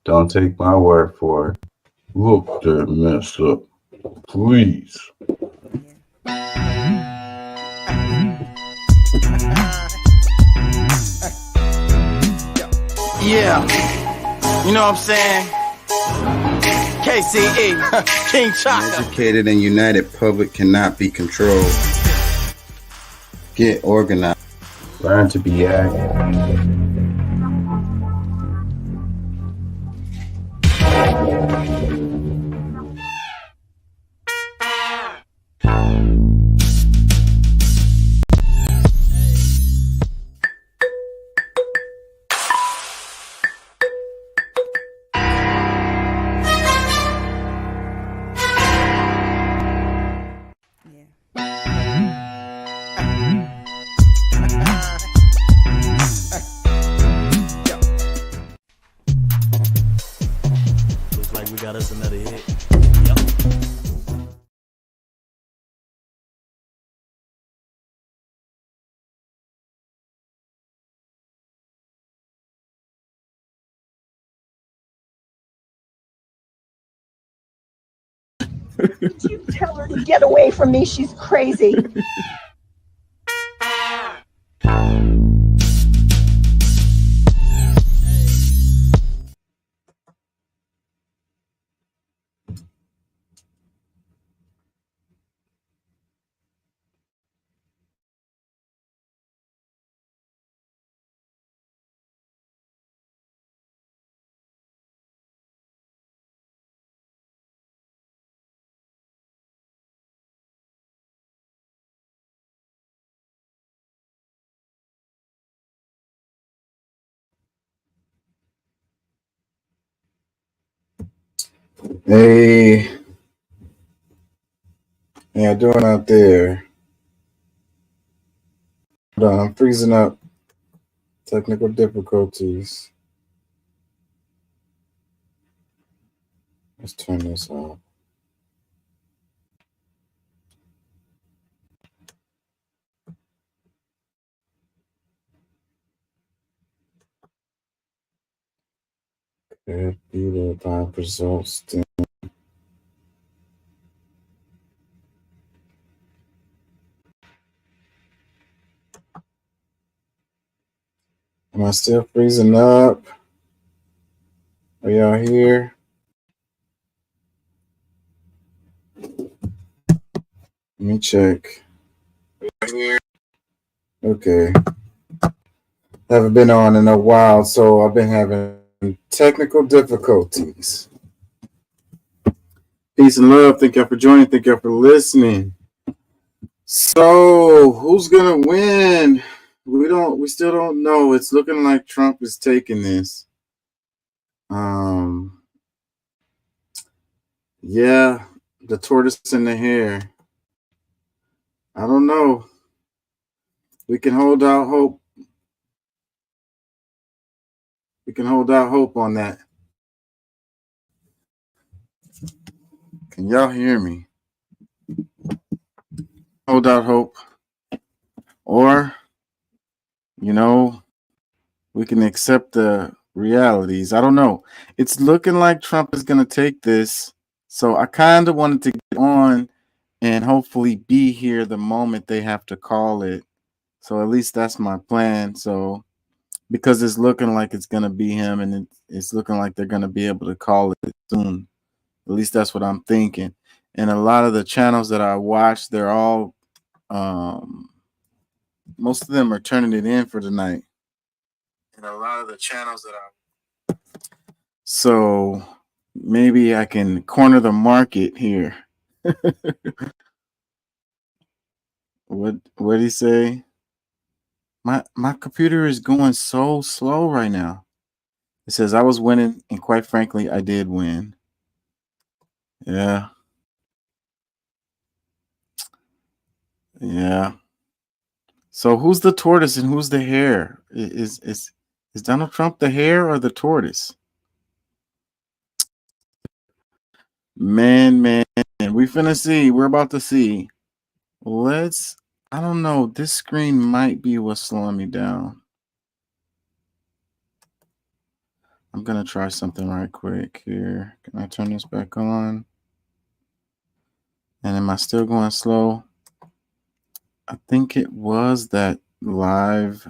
Don't take my word for it. Look that mess up, please. Yeah, you know what I'm saying? KCE, King Chaka. Educated and united public cannot be controlled. Get organized. Learn to be active. Looks like we got us another hit. Yep. Did you tell her to get away from me? She's crazy. Hey, how you doing out there? Hold on, I'm freezing up. Technical difficulties. Let's turn this off. Could be the live results. Am I still freezing up? Are y'all here? Let me check. Okay. Haven't been on in a while, so I've been having technical difficulties. Peace and love. Thank y'all for joining. Thank y'all for listening. So, who's gonna win? We still don't know. It's looking like Trump is taking this. Yeah, the tortoise and the hare. I don't know. We can hold out hope. We can hold out hope on that. Can y'all hear me? Hold out hope. Or, we can accept the realities. I don't know. It's looking like Trump is going to take this. So I kind of wanted to get on and hopefully be here the moment they have to call it. So at least that's my plan. So because it's looking like it's going to be him and it's looking like they're going to be able to call it soon. At least that's what I'm thinking. And a lot of the channels that I watch, they're all, most of them are turning it in for tonight. And a lot of the channels that I, so maybe I can corner the market here. What did he say? My computer is going so slow right now. It says I was winning, and quite frankly, I did win. Yeah. Yeah. So who's the tortoise and who's the hare? Is Donald Trump the hare or the tortoise? Man, we finna see. We're about to see. I don't know. This screen might be what's slowing me down. gonna try something right quick here. Can I turn this back on? And am I still going slow? I think it was that live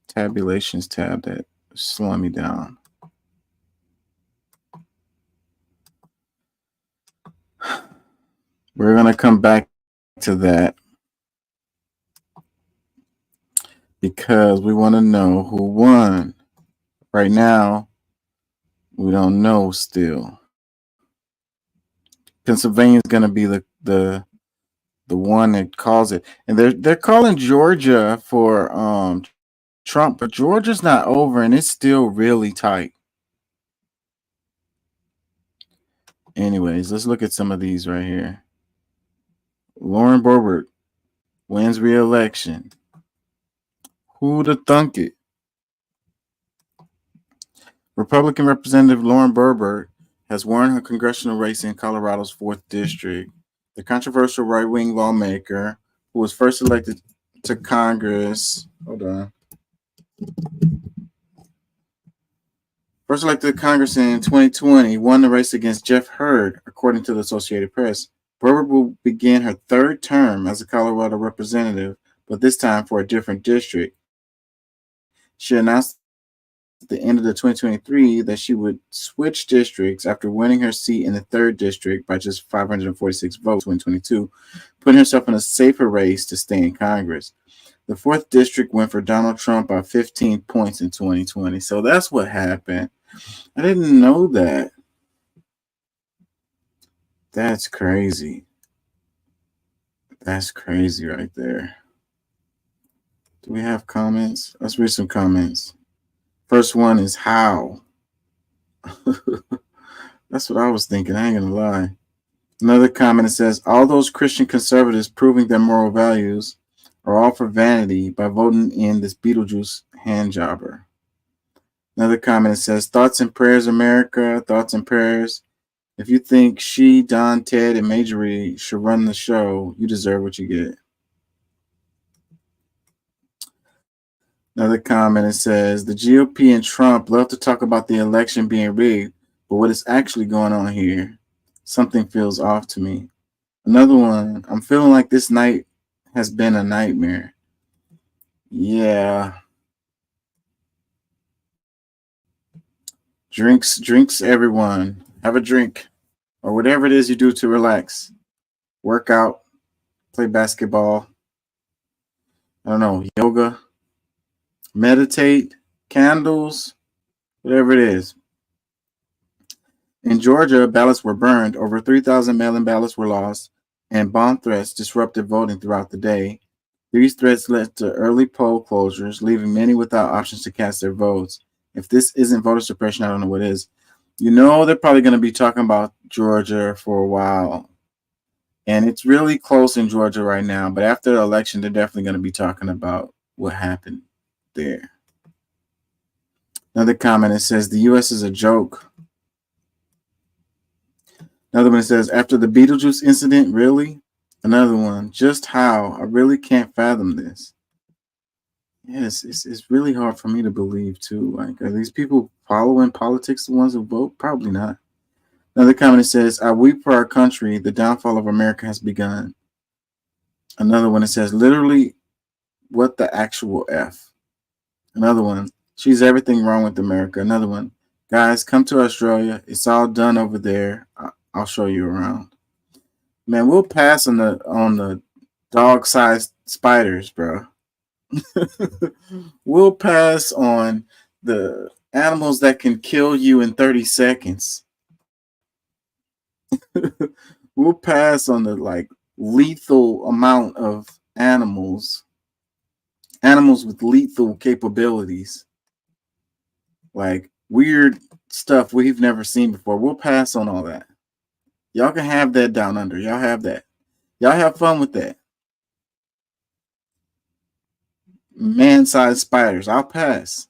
tabulations tab that slowed me down. We're gonna come back to that because we want to know who won. Right now, we don't know still. Pennsylvania is gonna be the one that calls it, and they're calling Georgia for Trump, but Georgia's not over, and it's still really tight. Anyways, let's look at some of these right here. Lauren Boebert wins re-election. Who'd have thunk it? Republican Representative Lauren Boebert has won her congressional race in Colorado's 4th District. The controversial right-wing lawmaker who was first elected to Congress, first elected to Congress in 2020, won the race against Jeff Hurd, according to the Associated Press. Boebert will begin her 3rd term as a Colorado representative, but this time for a different district. She announced at the end of the 2023 that she would switch districts after winning her seat in the 3rd district by just 546 votes in 2022, putting herself in a safer race to stay in Congress. The 4th district went for Donald Trump by 15 points in 2020. So that's what happened. I didn't know that. That's crazy. That's crazy right there. Do we have comments? Let's read some comments. First one is how. That's what I was thinking. I ain't gonna lie. Another comment that says, all those Christian conservatives proving their moral values are all for vanity by voting in this Beetlejuice hand jobber. Another comment that says, thoughts and prayers, America. Thoughts and prayers. If you think she, Don, Ted, and Majorie should run the show, you deserve what you get. Another comment that says, the GOP and Trump love to talk about the election being rigged, but what is actually going on here? Something feels off to me. Another one, I'm feeling like this night has been a nightmare. Yeah. Drinks, everyone. Have a drink or whatever it is you do to relax. Work out, play basketball. I don't know, yoga, meditate, candles, whatever it is. In Georgia, ballots were burned. Over 3,000 mail-in ballots were lost, and bomb threats disrupted voting throughout the day. These threats led to early poll closures, leaving many without options to cast their votes. If this isn't voter suppression, I don't know what is. You know they're probably going to be talking about Georgia for a while. And it's really close in Georgia right now. But after the election, they're definitely going to be talking about what happened there. Another comment, it says, the U.S. is a joke. Another one says, after the Beetlejuice incident, really? Another one, just how? I really can't fathom this. Yes, it's really hard for me to believe, too. Like, are these people following politics, the ones who vote? Probably not. Another comment says, I weep for our country. The downfall of America has begun. Another one, it says, literally, what the actual F? Another one, she's everything wrong with America. Another one, guys, come to Australia. It's all done over there. I'll show you around. Man, we'll pass on the dog-sized spiders, bro. We'll pass on the animals that can kill you in 30 seconds. We'll pass on the lethal amount of animals with lethal capabilities, like weird stuff we've never seen before. We'll pass on all that. Y'all can have that down under. Y'all have that. Y'all have fun with that. Man-sized spiders. I'll pass.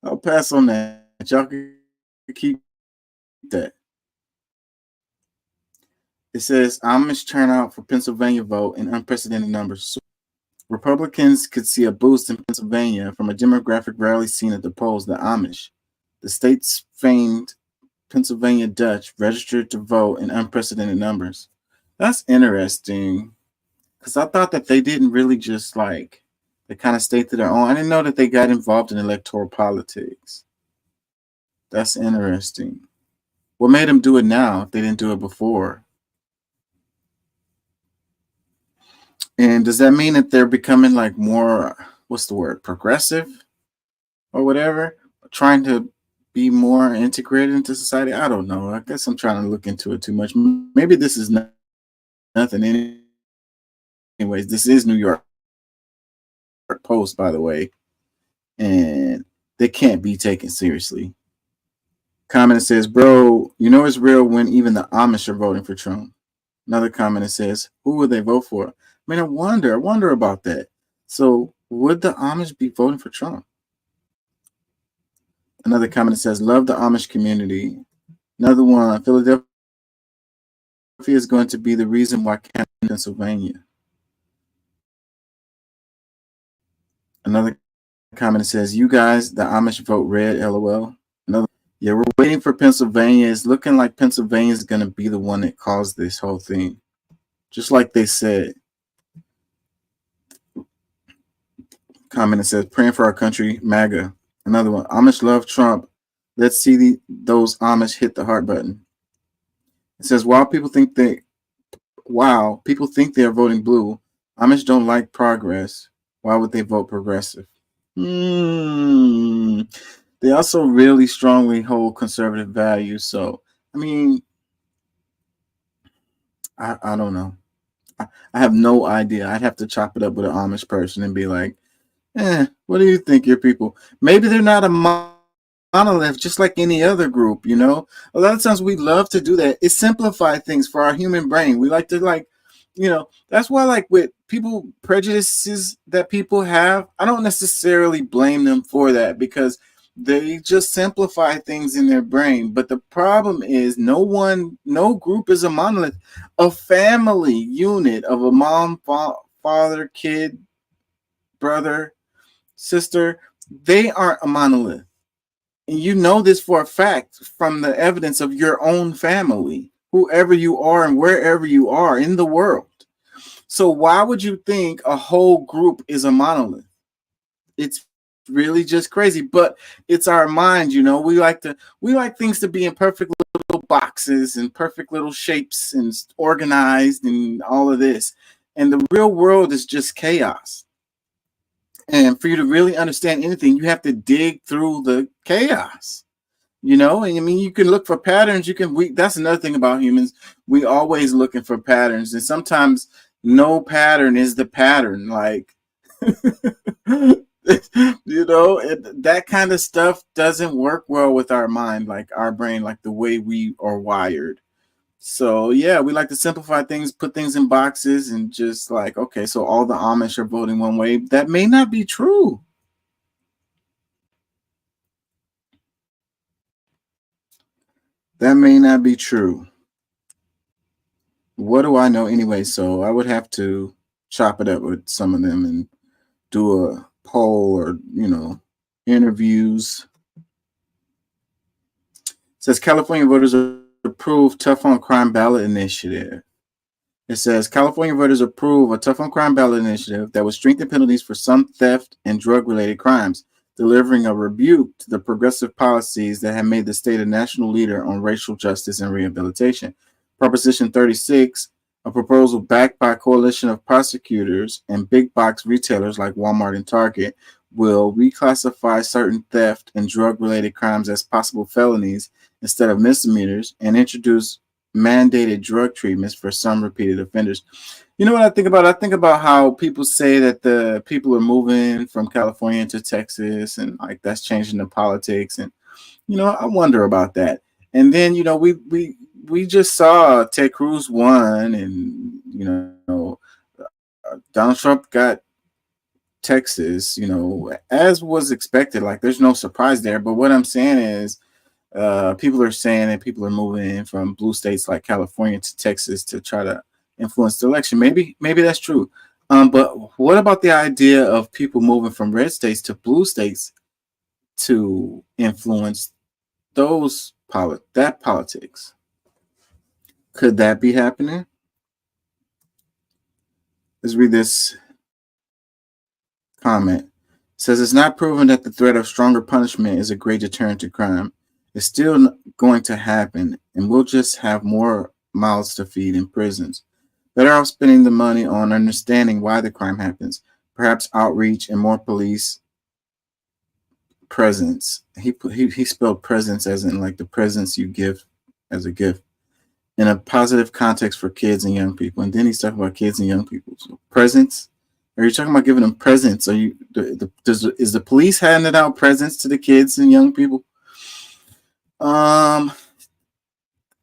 I'll pass on that. Y'all can keep that. It says Amish turnout for Pennsylvania vote in unprecedented numbers. Republicans could see a boost in Pennsylvania from a demographic rarely seen at the polls, the Amish. The state's famed Pennsylvania Dutch registered to vote in unprecedented numbers. That's interesting, because I thought that they didn't really just like, they kind of stayed to their own. I didn't know that they got involved in electoral politics. That's interesting. What made them do it now if they didn't do it before? And does that mean that they're becoming like more, what's the word, progressive or whatever? Trying to be more integrated into society? I don't know. I guess I'm trying to look into it too much. Maybe this is nothing. Anyways, this is New York Post, by the way. And they can't be taken seriously. Comment that says, bro, you know it's real when even the Amish are voting for Trump. Another comment that says, who would they vote for? I mean, I wonder about that. So would the Amish be voting for Trump? Another comment that says, love the Amish community. Another one, Philadelphia is going to be the reason why Canada, Pennsylvania. Another comment that says, you guys, the Amish vote red, LOL. Another, yeah, we're waiting for Pennsylvania. It's looking like Pennsylvania is going to be the one that caused this whole thing. Just like they said. Comment that says, praying for our country, MAGA. Another one, Amish love Trump. Let's see those Amish hit the heart button. It says, while people think they are voting blue, Amish don't like progress. Why would they vote progressive? They also really strongly hold conservative values. So, I mean, I don't know. I have no idea. I'd have to chop it up with an Amish person and be like, what do you think, your people? Maybe they're not a monolith, just like any other group, you know? A lot of times we love to do that. It simplifies things for our human brain. We like to, that's why, like, with people, prejudices that people have, I don't necessarily blame them for that, because they just simplify things in their brain. But the problem is no group is a monolith. A family unit of a mom, father, kid, brother, sister, they aren't a monolith. And you know this for a fact from the evidence of your own family, whoever you are and wherever you are in the world. So why would you think a whole group is a monolith? It's really just crazy, but it's our mind, you know. We like things to be in perfect little boxes and perfect little shapes and organized and all of this. And the real world is just chaos. And for you to really understand anything, you have to dig through the chaos, you know. And I mean, you can look for patterns. That's another thing about humans. We always looking for patterns, and sometimes no pattern is the pattern. Like, you know, that kind of stuff doesn't work well with our mind, like our brain, like the way we are wired. So yeah, we like to simplify things, put things in boxes, and just like, okay, so all the Amish are voting one way. That may not be true. That may not be true. What do I know anyway? So I would have to chop it up with some of them and do a poll or, you know, interviews. It says California voters approve tough on crime ballot initiative. It says California voters approve a tough on crime ballot initiative that would strengthen penalties for some theft and drug-related crimes, delivering a rebuke to the progressive policies that have made the state a national leader on racial justice and rehabilitation. Proposition 36, a proposal backed by a coalition of prosecutors and big box retailers like Walmart and Target, will reclassify certain theft and drug-related crimes as possible felonies instead of misdemeanors and introduce mandated drug treatments for some repeated offenders. You know what I think about? I think about how people say that the people are moving from California to Texas and like that's changing the politics. And, you know, I wonder about that. And then, you know, we just saw Ted Cruz won and, you know, Donald Trump got Texas, you know, as was expected. Like there's no surprise there. But what I'm saying is people are saying that people are moving from blue states like California to Texas to try to influence the election. Maybe that's true. But what about the idea of people moving from red states to blue states to influence that politics? Could that be happening? Let's read this comment. It says it's not proven that the threat of stronger punishment is a great deterrent to crime. It's still going to happen, and we'll just have more mouths to feed in prisons. Better off spending the money on understanding why the crime happens, perhaps outreach and more police presence. He spelled presence as in like the presents you give as a gift in a positive context for kids and young people. And then he's talking about kids and young people. So presents. Are you talking about giving them presents? Are you is the police handing out presents to the kids and young people? I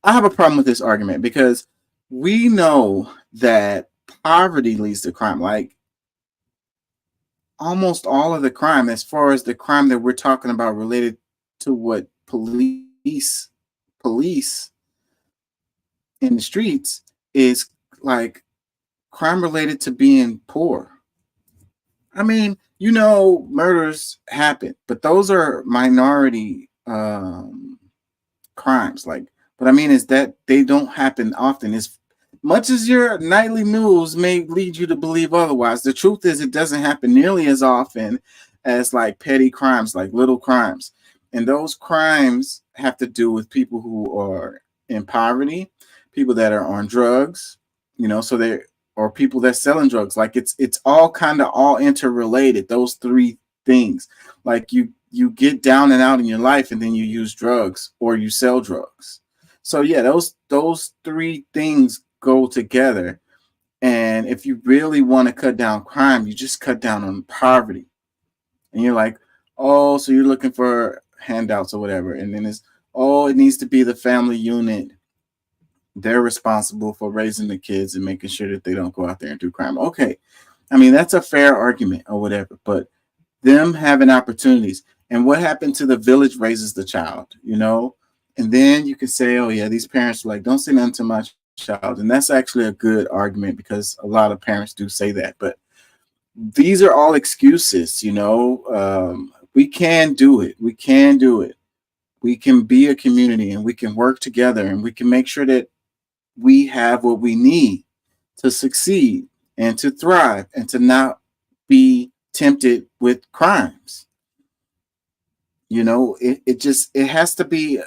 have a problem with this argument because we know that poverty leads to crime. Like almost all of the crime, as far as the crime that we're talking about related to what police in the streets is like crime related to being poor. I mean, murders happen, but those are minority crimes. But I mean is that they don't happen often. As much as your nightly news may lead you to believe otherwise, the truth is it doesn't happen nearly as often as like petty crimes, like little crimes. And those crimes have to do with people who are in poverty, people that are on drugs, or people that selling drugs. Like it's all kind of all interrelated. Those three things, like you get down and out in your life and then you use drugs or you sell drugs. So yeah, those three things go together. And if you really want to cut down crime, you just cut down on poverty. And you're like, oh, so you're looking for handouts or whatever. And then it needs to be the family unit. They're responsible for raising the kids and making sure that they don't go out there and do crime. Okay. I mean, that's a fair argument or whatever, but them having opportunities. And what happened to the village raises the child, And then you can say, oh yeah, these parents are like, don't say nothing to my child. And that's actually a good argument because a lot of parents do say that. But these are all excuses, we can do it. We can do it. We can be a community and we can work together and we can make sure that we have what we need to succeed and to thrive and to not be tempted with crimes. It has to be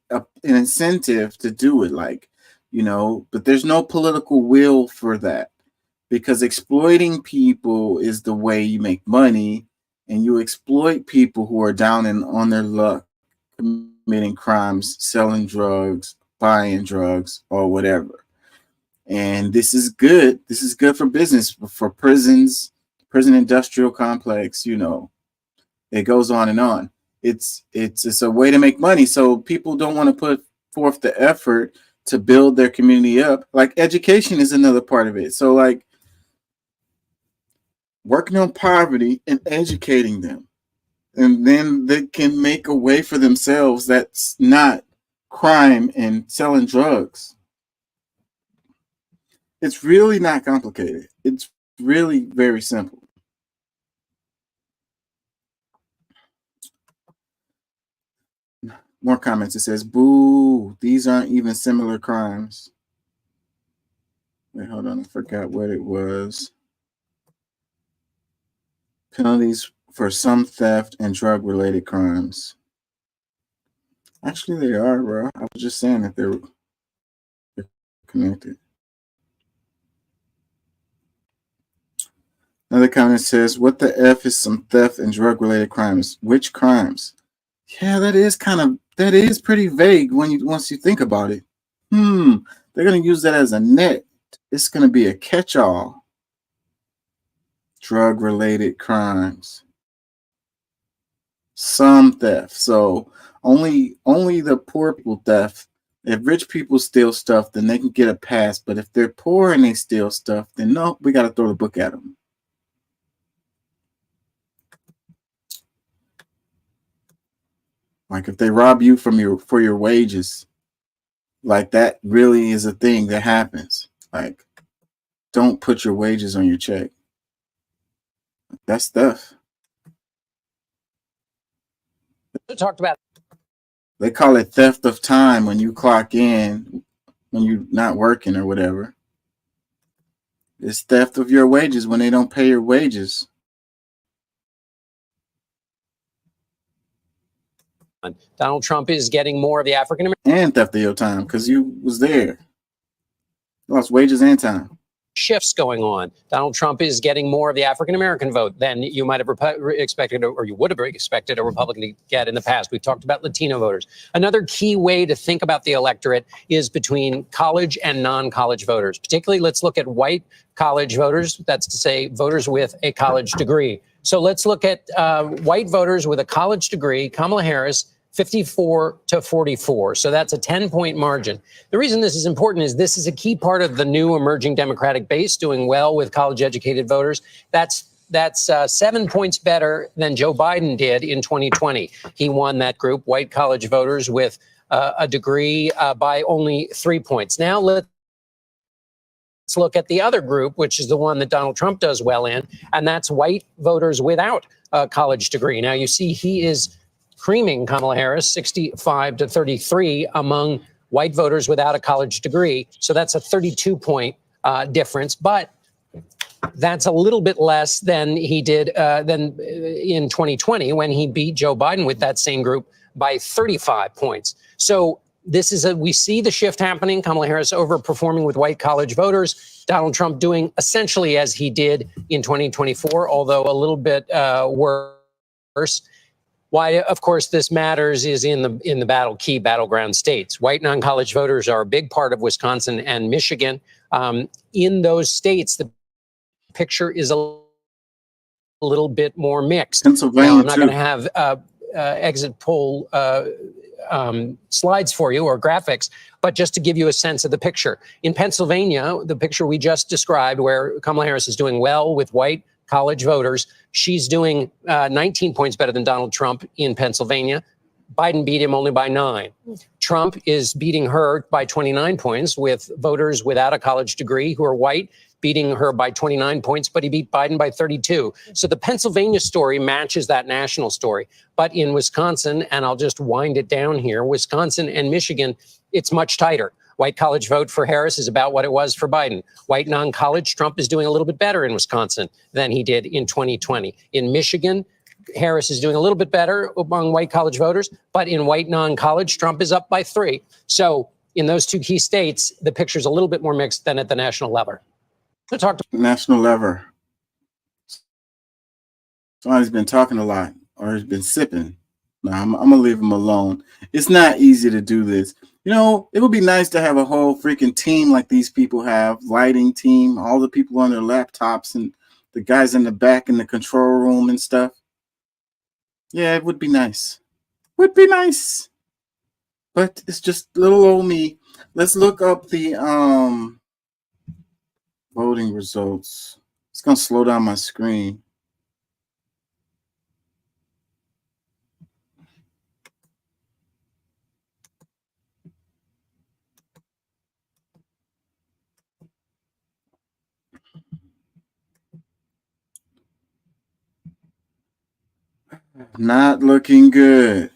an incentive to do it, but there's no political will for that because exploiting people is the way you make money, and you exploit people who are down and on their luck, committing crimes, selling drugs, buying drugs, or whatever. And this is good. This is good for business, for prisons, prison industrial complex, it goes on and on. It's a way to make money. So people don't want to put forth the effort to build their community up. Like education is another part of it. So like working on poverty and educating them. And then they can make a way for themselves that's not crime and selling drugs. It's really not complicated. It's really very simple. More comments. It says, boo, these aren't even similar crimes. Wait, hold on. I forgot what it was. Penalties for some theft and drug-related crimes. Actually, they are, bro. I was just saying that they're connected. Another comment says, what the F is some theft and drug-related crimes? Which crimes? Yeah, that is pretty vague once you think about it. They're going to use that as a net. It's going to be a catch-all. Drug-related crimes. Some theft. So only the poor people theft. If rich people steal stuff, then they can get a pass. But if they're poor and they steal stuff, then no, we got to throw the book at them. Like if they rob you for your wages, like that really is a thing that happens. Like, don't put your wages on your check. That's stuff. Talked about. They call it theft of time when you clock in, when you're not working or whatever. It's theft of your wages when they don't pay your wages. Donald Trump is getting more of the African American And theft of your time because you was there. You lost wages and time. shifts going on. Donald Trump is getting more of the African American vote than you might have expected, or you would have expected a Republican to get in the past. We've talked about Latino voters. Another key way to think about the electorate is between college and non-college voters. Particularly, let's look at white college voters. That's to say, voters with a college degree. So let's look at white voters with a college degree. Kamala Harris, 54 to 44. So that's a 10-point margin. The reason this is important is this is a key part of the new emerging Democratic base doing well with college-educated voters. That's 7 points better than Joe Biden did in 2020. He won that group, white college voters with a degree, by only 3 points. Now let's look at the other group, which is the one that Donald Trump does well in, and that's white voters without a college degree. Now you see he is creaming Kamala Harris, 65 to 33 among white voters without a college degree. So that's a 32-point difference, but that's a little bit less than he did than in 2020 when he beat Joe Biden with that same group by 35 points. So this is we see the shift happening. Kamala Harris overperforming with white college voters. Donald Trump doing essentially as he did in 2024, although a little bit worse. Why, of course, this matters is in the key battleground states. White non-college voters are a big part of Wisconsin and Michigan. In those states, the picture is a little bit more mixed. Pennsylvania, now, I'm not too. going to have exit poll slides for you or graphics, but just to give you a sense of the picture. In Pennsylvania, the picture we just described, where Kamala Harris is doing well with white college voters, she's doing 19 points better than Donald Trump in Pennsylvania. Biden beat him only by 9. Trump is beating her by 29 points with voters without a college degree who are white, beating her by 29 points, but he beat Biden by 32. So the Pennsylvania story matches that national story. But in Wisconsin, and I'll just wind it down here, Wisconsin and Michigan, it's much tighter. White college vote for Harris is about what it was for Biden. White non-college, Trump is doing a little bit better in Wisconsin than he did in 2020. In Michigan, Harris is doing a little bit better among white college voters, but in white non-college, Trump is up by 3. So in those two key states, the picture's a little bit more mixed than at the national level. To talk to National level. Somebody's been talking a lot or has been sipping. No, I'm going to leave him alone. It's not easy to do this. You know, it would be nice to have a whole freaking team like these people have, lighting team, all the people on their laptops and the guys in the back in the control room and stuff. Yeah, it would be nice. Would be nice. But it's just little old me. Let's look up the voting results. It's going to slow down my screen. Not looking good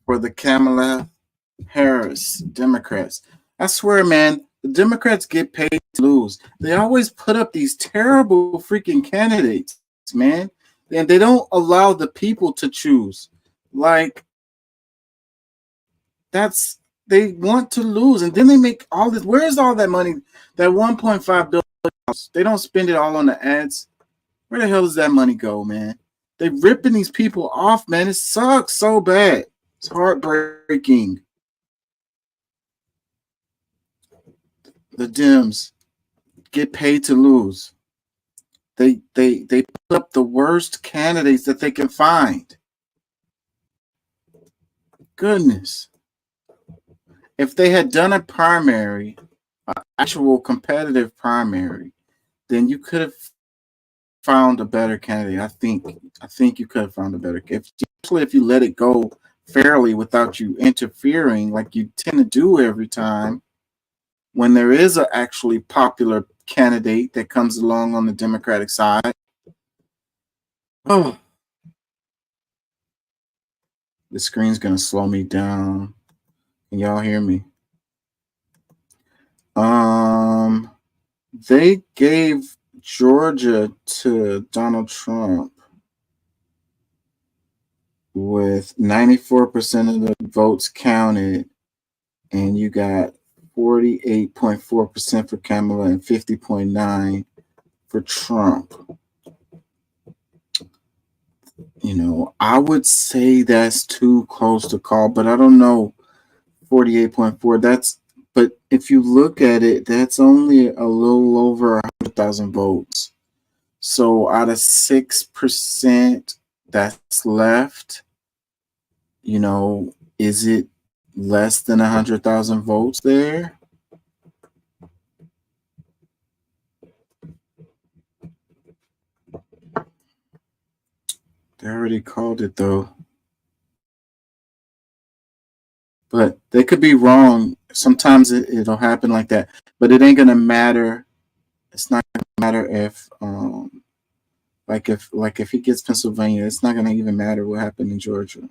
for the Kamala Harris Democrats. I swear, man, the Democrats get paid to lose. They always put up these terrible freaking candidates, man. And they don't allow the people to choose. Like, they want to lose. And then they make all this. Where's all that money? That $1.5 billion. They don't spend it all on the ads. Where the hell does that money go, man? They're ripping these people off, man. It sucks so bad. It's heartbreaking. The Dems get paid to lose. They put up the worst candidates that they can find. Goodness. If they had done a primary, an actual competitive primary, then you could have found a better candidate. I think you could have found a better, especially if you let it go fairly without you interfering like you tend to do every time when there is an actually popular candidate that comes along on the Democratic side. Oh, the screen's gonna slow me down. Can y'all hear me? They gave Georgia to Donald Trump with 94% of the votes counted, and you got 48.4% for Kamala and 50.9% for Trump. You know, I would say that's too close to call, but I don't know. 48.4. But if you look at it, that's only a little over 100,000 votes. So out of 6% that's left, you know, is it less than 100,000 votes there? They already called it though. But they could be wrong. Sometimes it'll happen like that. But it ain't gonna matter. It's not gonna matter if if he gets Pennsylvania, it's not gonna even matter what happened in Georgia.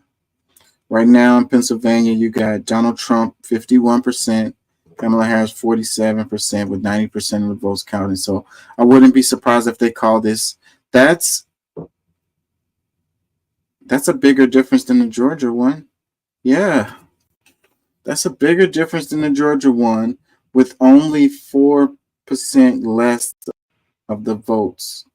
Right now in Pennsylvania, you got Donald Trump 51%, Kamala Harris 47%, with 90% of the votes counted. So I wouldn't be surprised if they call this. That's a bigger difference than the Georgia one. Yeah. That's a bigger difference than the Georgia one, with only 4% less of the votes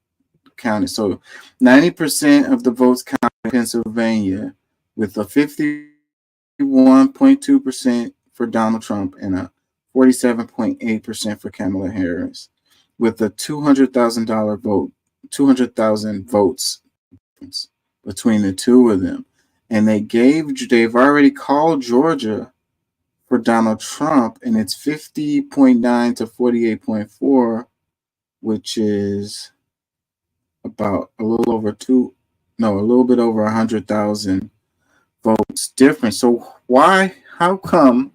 counted. So 90% of the votes counted in Pennsylvania, with a 51.2% for Donald Trump and a 47.8% for Kamala Harris, with a $200,000 votes between the two of them. And they've already called Georgia for Donald Trump, and it's 50.9 to 48.4, which is about a little bit over 100,000 votes difference. So how come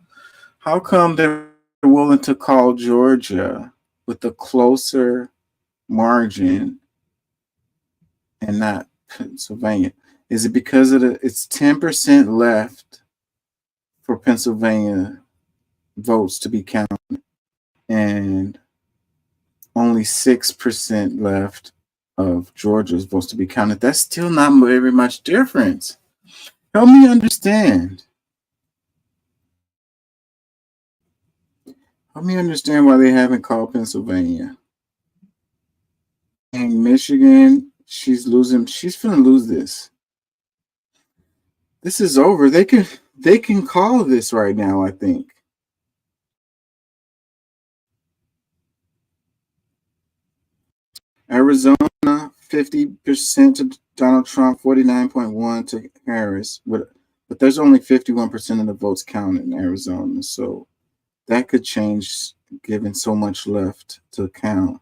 they're willing to call Georgia with a closer margin and not Pennsylvania? Is it because it's 10% left for Pennsylvania votes to be counted and only 6% left of Georgia's votes to be counted? That's still not very much difference. Help me understand. Help me understand why they haven't called Pennsylvania. And Michigan, she's losing. She's finna lose this. This is over. They can call this right now, I think. Arizona, 50% to Donald Trump, 49.1% to Harris. But there's only 51% of the votes counted in Arizona. So that could change given so much left to count.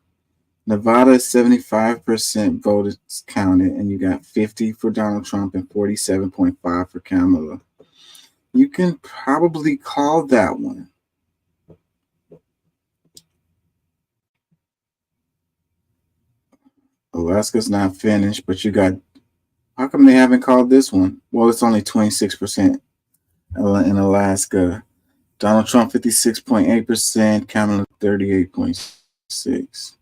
Nevada, 75% voted counted, and you got 50 for Donald Trump and 47.5 for Kamala. You can probably call that one. Alaska's not finished, but you got, how come they haven't called this one? Well, it's only 26% in Alaska. Donald Trump, 56.8%, Kamala, 38.6%.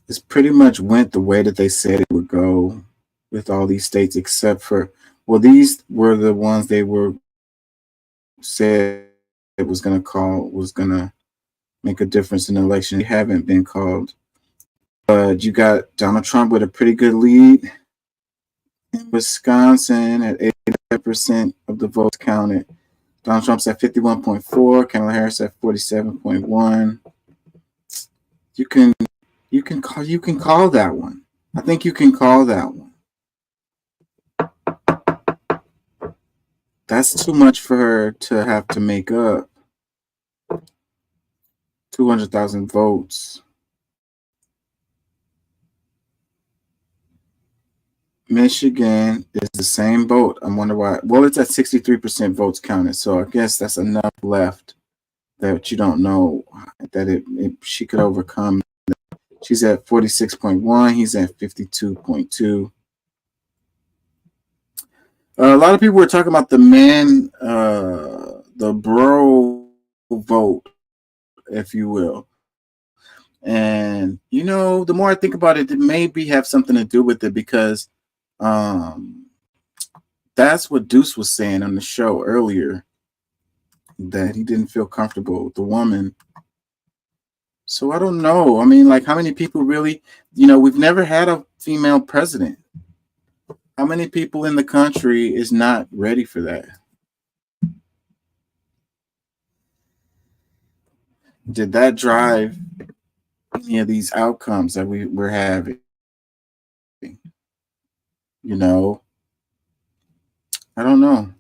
It's pretty much went the way that they said it would go with all these states, except for, well, these were the ones they were said it was going to make a difference in the election. They haven't been called. But you got Donald Trump with a pretty good lead in Wisconsin at 85% of the votes counted. Donald Trump's at 51.4%, Kamala Harris at 47.1%. You can call that one. I think you can call that one. That's too much for her to have to make up. 200,000 votes. Michigan is the same vote. I wonder why. Well, it's at 63% votes counted. So I guess that's enough left that you don't know that she could overcome She's at 46.1. He's at 52.2. A lot of people were talking about the men, the bro vote, if you will. And, you know, the more I think about it, it maybe have something to do with it because that's what Deuce was saying on the show earlier, that he didn't feel comfortable with the woman. So I don't know. I mean, like, how many people really, you know, we've never had a female president. How many people in the country is not ready for that? Did that drive any of these outcomes that we're having? You know, I don't know.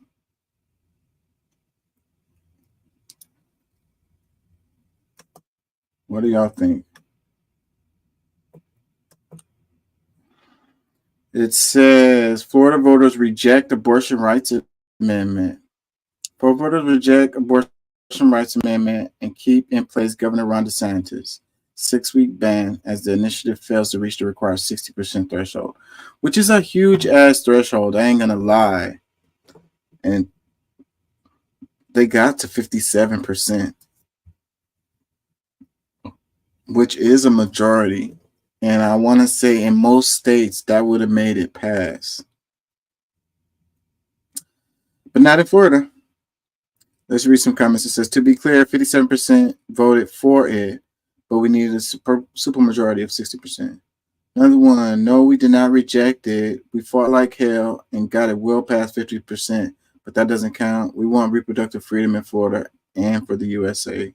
What do y'all think? It says Florida voters reject abortion rights amendment. Florida voters reject abortion rights amendment and keep in place Governor Ron DeSantis' 6-week ban as the initiative fails to reach the required 60% threshold, which is a huge ass threshold. I ain't gonna lie. And they got to 57%, which is a majority. And I want to say in most states that would have made it pass. But not in Florida. Let's read some comments. It says, to be clear, 57% voted for it, but we needed a super majority of 60%. Another one, no, we did not reject it. We fought like hell and got it well past 50%, but that doesn't count. We want reproductive freedom in Florida and for the USA.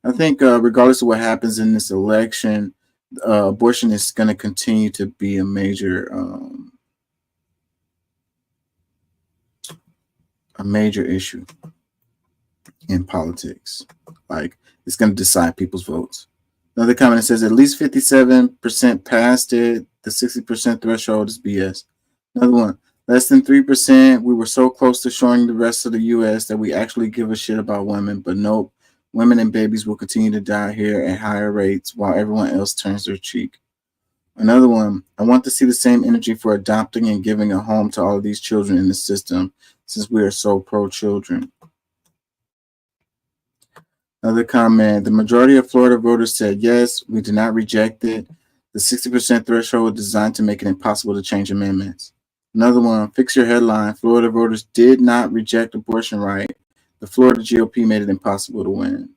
I think regardless of what happens in this election, abortion is going to continue to be a major issue in politics. Like, it's going to decide people's votes. Another comment says at least 57% passed it. The 60% threshold is BS. Another one, less than 3%. We were so close to showing the rest of the U.S. that we actually give a shit about women, but nope. Women and babies will continue to die here at higher rates while everyone else turns their cheek. Another one, I want to see the same energy for adopting and giving a home to all of these children in the system since we are so pro-children. Another comment, the majority of Florida voters said yes, we did not reject it. The 60% threshold is designed to make it impossible to change amendments. Another one, fix your headline, Florida voters did not reject abortion right. The Florida GOP made it impossible to win.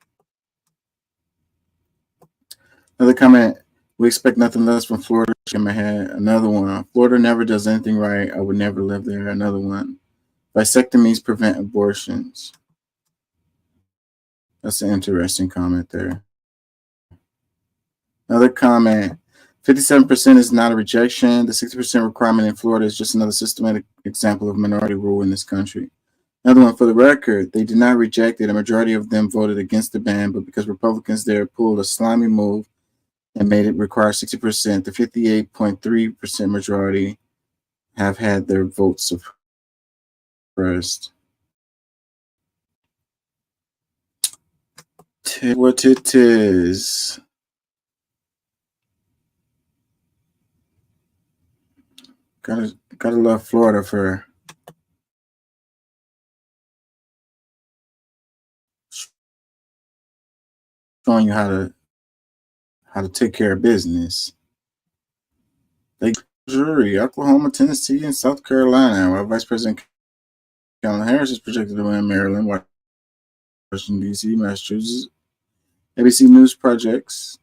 Another comment, we expect nothing less from Florida. In my head. Another one, Florida never does anything right. I would never live there. Another one, vasectomies prevent abortions. That's an interesting comment there. Another comment, 57% is not a rejection. The 60% requirement in Florida is just another systematic example of minority rule in this country. Another one, for the record, they did not reject it. A majority of them voted against the ban, but because Republicans there pulled a slimy move and made it require 60%, the 58.3% majority have had their votes suppressed. What it is. Gotta love Florida for showing you how to take care of business. They jury, Oklahoma, Tennessee, and South Carolina, while Vice President Kamala Harris is projected to win Maryland, Washington, D.C., Massachusetts. ABC News projects.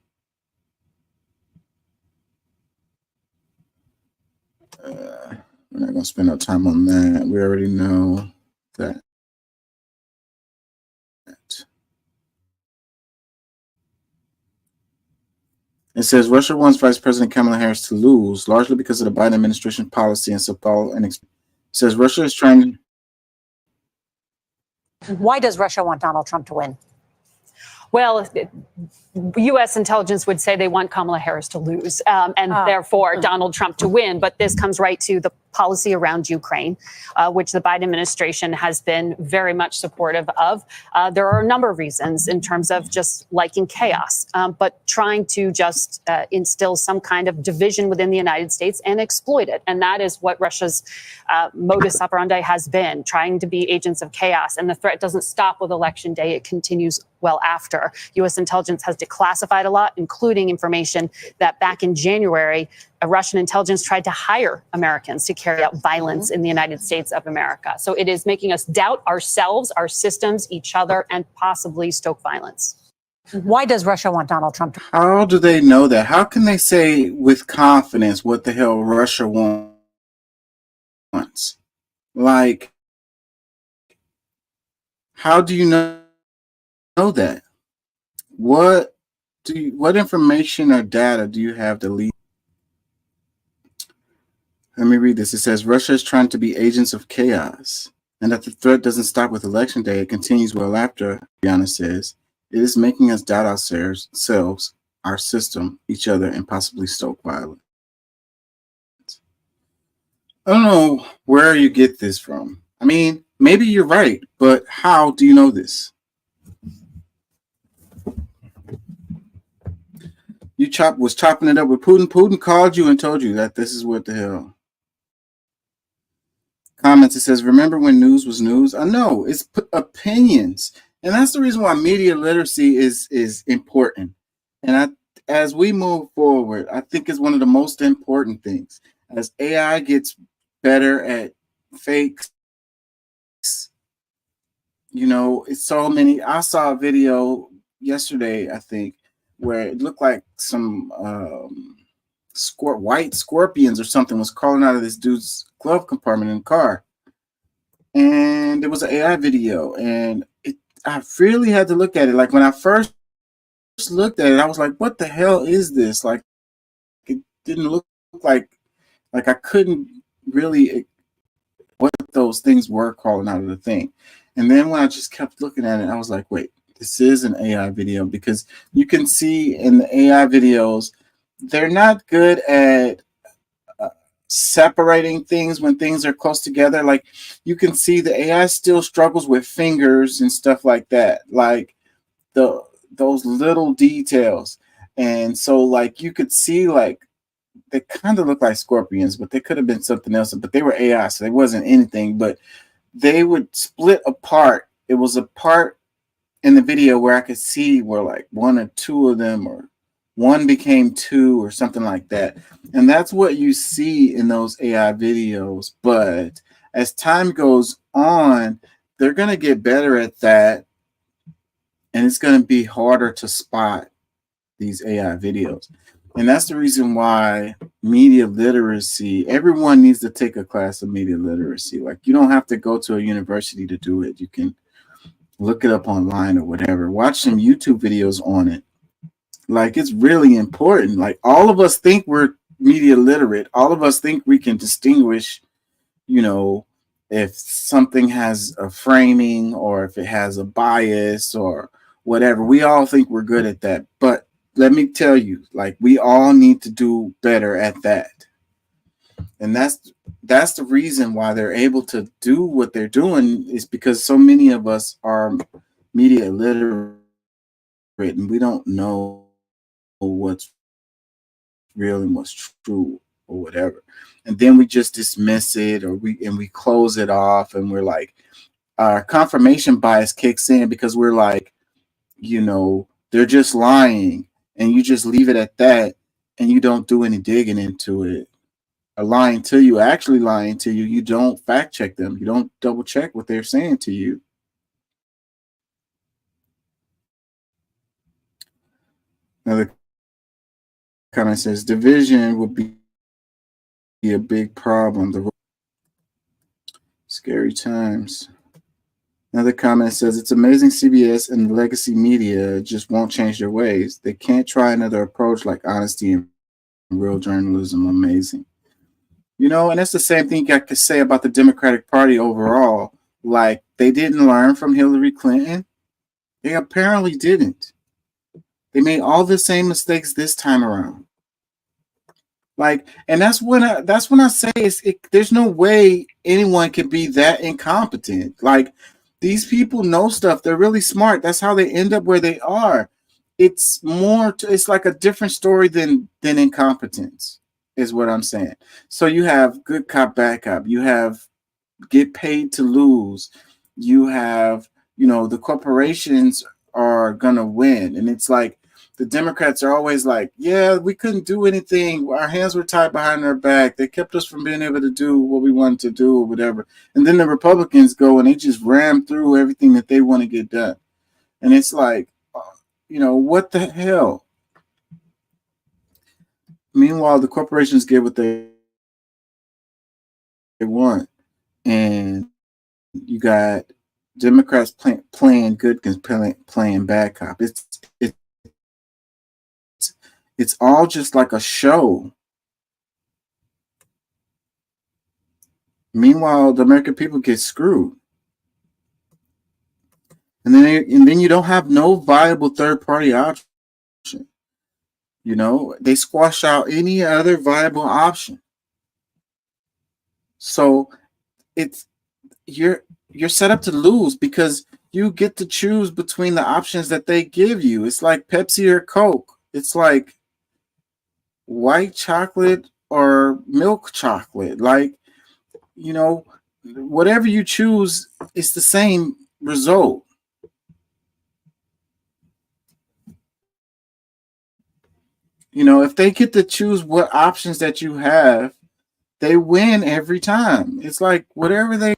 We're not going to spend no time on that. We already know that. It says Russia wants Vice President Kamala Harris to lose, largely because of the Biden administration policy and support. And it says Russia is trying to. Why does Russia want Donald Trump to win? Well, U.S. intelligence would say they want Kamala Harris to lose and therefore Donald Trump to win. But this comes right to the policy around Ukraine, which the Biden administration has been very much supportive of. There are a number of reasons in terms of just liking chaos, but trying to just instill some kind of division within the United States and exploit it. And that is what Russia's modus operandi has been, trying to be agents of chaos. And the threat doesn't stop with Election Day. It continues well after. U.S. intelligence has declassified a lot, including information that back in January, Russian intelligence tried to hire Americans to carry out violence in the United States of America. So it is making us doubt ourselves, our systems, each other, and possibly stoke violence. Why does Russia want Donald Trump to? How do they know that? How can they say with confidence what the hell Russia wants? Like, how do you know that? What information or data do you have to lead? Let me read this. It says Russia is trying to be agents of chaos, and that the threat doesn't stop with Election Day. It continues well after. Brianna says it is making us doubt ourselves, our system, each other, and possibly stoke violence. I don't know where you get this from. I mean, maybe you're right, but how do you know this? You was chopping it up with Putin. Putin called you and told you that this is what the hell. Comments, it says, remember when news was news? I know, it's opinions. And that's the reason why media literacy is important. And as we move forward, I think it's one of the most important things. As AI gets better at fakes, you know, it's so many. I saw a video yesterday, I think, where it looked like some white scorpions or something was crawling out of this dude's glove compartment in the car. And it was an AI video. And I really had to look at it. Like when I first looked at it, I was like, what the hell is this? Like, it didn't look like I couldn't really what those things were crawling out of the thing. And then when I just kept looking at it, I was like, wait, this is an AI video, because you can see in the AI videos, they're not good at separating things when things are close together. Like you can see the AI still struggles with fingers and stuff like that, like those little details. And so like you could see like they kind of look like scorpions, but they could have been something else, but they were AI, so they wasn't anything, but they would split apart. It was a part in the video where I could see where like one or two of them, or one became two or something like that. And that's what you see in those AI videos. But as time goes on, they're going to get better at that. And it's going to be harder to spot these AI videos. And that's the reason why media literacy, everyone needs to take a class of media literacy. Like you don't have to go to a university to do it. You can look it up online or whatever. Watch some YouTube videos on it. Like it's really important. Like all of us think we're media literate. All of us think we can distinguish, you know, if something has a framing or if it has a bias or whatever. We all think we're good at that. But let me tell you, like we all need to do better at that. And that's the reason why they're able to do what they're doing, is because so many of us are media illiterate and we don't know what's real and what's true or whatever. And then we just dismiss it, or we close it off, and we're like, our confirmation bias kicks in because we're like, you know, they're just lying, and you just leave it at that, and you don't do any digging into it. Or lying to you, actually lying to you, you don't fact check them. You don't double check what they're saying to you. Another comment says division will be a big problem. Scary times. Another comment says it's amazing CBS and the legacy media just won't change their ways. They can't try another approach like honesty and real journalism. Amazing. You know, and that's the same thing I could say about the Democratic Party overall. Like, they didn't learn from Hillary Clinton. They apparently didn't. They made all the same mistakes this time around. Like, and that's when I say there's no way anyone can be that incompetent. Like, these people know stuff. They're really smart. That's how they end up where they are. It's it's like a different story than incompetence, is what I'm saying. So you have good cop, bad cop. You have get paid to lose. You have, the corporations are gonna win, and it's like the Democrats are always like, yeah, we couldn't do anything. Our hands were tied behind our back. They kept us from being able to do what we wanted to do or whatever. And then the Republicans go and they just ram through everything that they want to get done. And it's like, what the hell? Meanwhile, the corporations get what they want. And you got Democrats playing good and playing bad cop. It's all just like a show. Meanwhile, the American people get screwed. And then you don't have no viable third-party option. They squash out any other viable option. So you're set up to lose because you get to choose between the options that they give you. It's like Pepsi or Coke. It's like white chocolate or milk chocolate. Like, whatever you choose, it's the same result. If they get to choose what options that you have, they win every time. It's like whatever they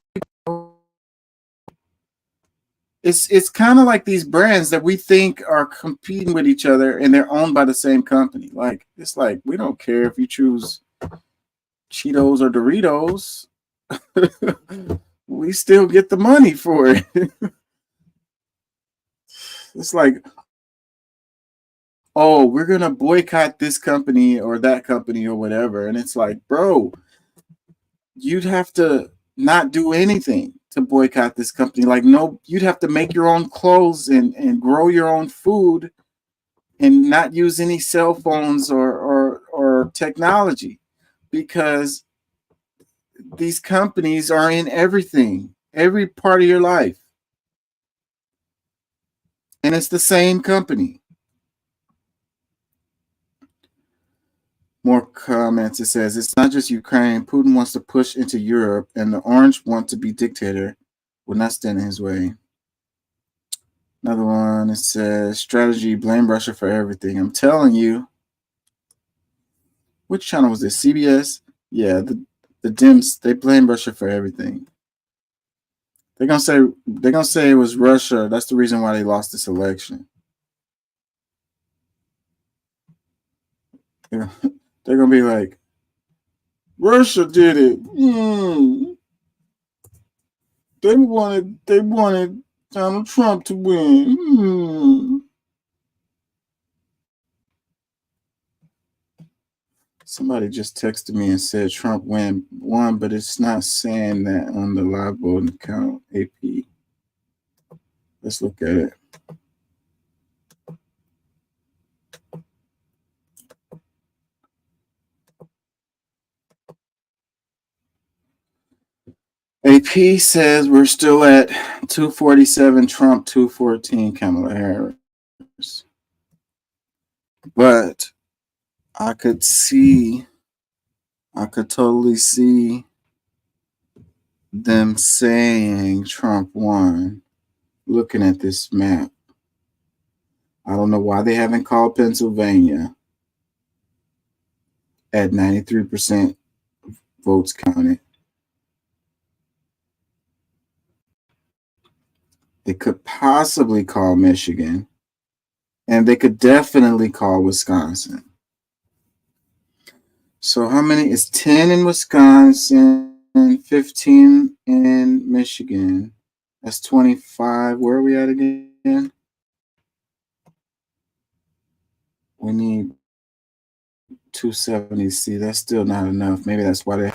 it's kind of like these brands that we think are competing with each other and they're owned by the same company. Like, it's like, we don't care if you choose Cheetos or Doritos. We still get the money for it. It's like, oh, we're going to boycott this company or that company or whatever. And it's like, bro, you'd have to not do anything to boycott this company. Like, no, you'd have to make your own clothes and grow your own food and not use any cell phones or technology, because these companies are in everything, every part of your life. And it's the same company. More comments. It says, it's not just Ukraine. Putin wants to push into Europe, and the Orange want to be dictator. Will not stand in his way. Another one, it says, strategy, blame Russia for everything. I'm telling you. Which channel was this? CBS? Yeah, the Dems, they blame Russia for everything. They're gonna say it was Russia. That's the reason why they lost this election. Yeah. They're gonna be like, Russia did it. They wanted Donald Trump to win. Somebody just texted me and said Trump won, but it's not saying that on the live voting account. AP. Let's look at it. AP says we're still at 247 Trump, 214 Kamala Harris. But I could totally see them saying Trump won looking at this map. I don't know why they haven't called Pennsylvania at 93% votes counted. They could possibly call Michigan, and they could definitely call Wisconsin. So how many is 10 in Wisconsin, 15 in Michigan? That's 25. Where are we at again? We need 270. See, that's still not enough. Maybe that's why they...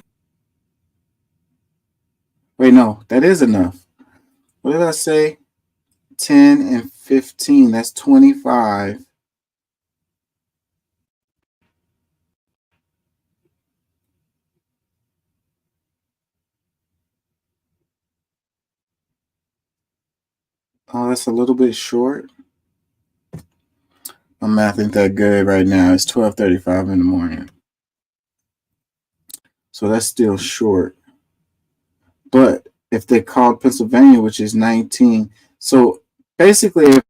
Wait, no, that is enough. What did I say? 10 and 15. That's 25. Oh, that's a little bit short. My math ain't that good right now. It's 12:35 in the morning. So that's still short. But if they called Pennsylvania, which is 19, so basically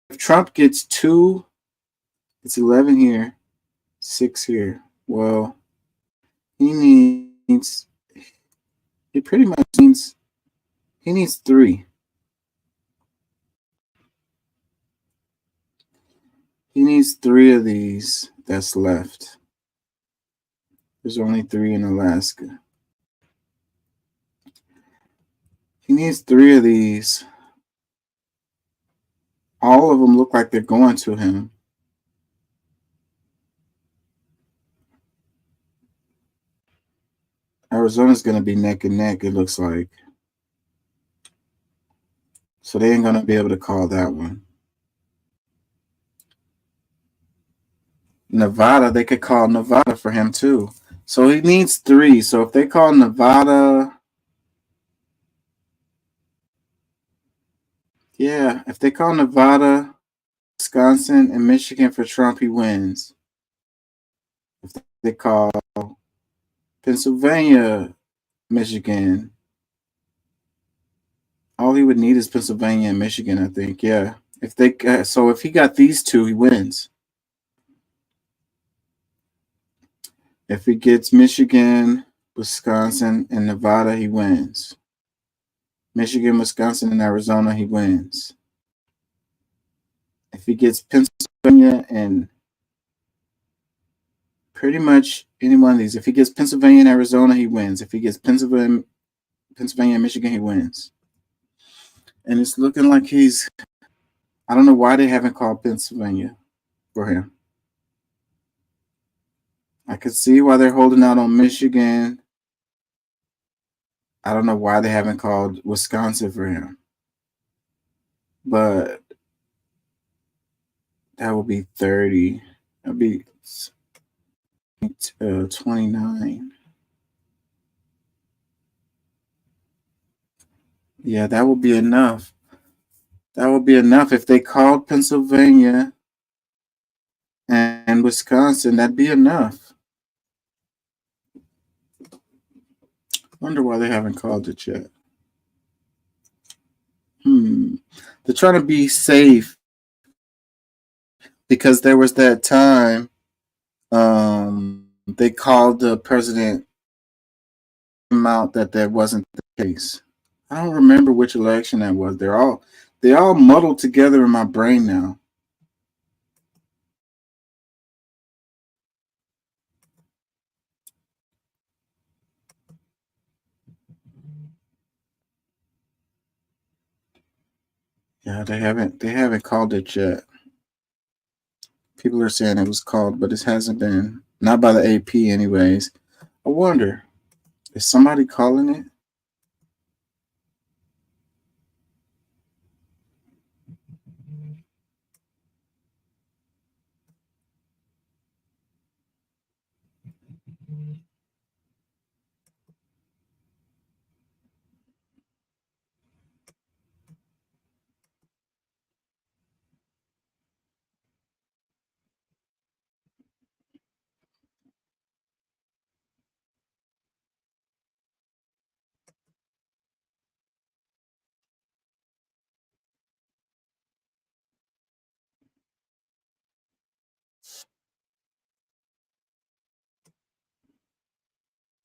if Trump gets 2, it's 11 here, 6 here. Well, he pretty much needs 3. He needs 3 of these that's left. There's only 3 in Alaska. He needs 3 of these. All of them look like they're going to him. Arizona's going to be neck and neck, it looks like. So they ain't going to be able to call that one. Nevada, they could call Nevada for him too. So he needs 3. So if they call Nevada, yeah, if they call Nevada, Wisconsin, and Michigan for Trump, he wins. If they call Pennsylvania, Michigan, all he would need is Pennsylvania and Michigan, I think. Yeah. If he got these 2, he wins. If he gets Michigan, Wisconsin, and Nevada, he wins. Michigan, Wisconsin, and Arizona, he wins. If he gets Pennsylvania and pretty much any one of these, if he gets Pennsylvania and Arizona, he wins. If he gets Pennsylvania and Michigan, he wins. And it's looking like I don't know why they haven't called Pennsylvania for him. I could see why they're holding out on Michigan. I don't know why they haven't called Wisconsin for him. But that would be 30. That would be 29. Yeah, that would be enough. That would be enough if they called Pennsylvania and Wisconsin. That'd be enough. Wonder why they haven't called it yet. They're trying to be safe because there was that time they called the president out that wasn't the case. I don't remember which election that was. They all muddled together in my brain now. Yeah, they haven't called it yet. People are saying it was called, but it hasn't been. Not by the AP anyways. I wonder, is somebody calling it?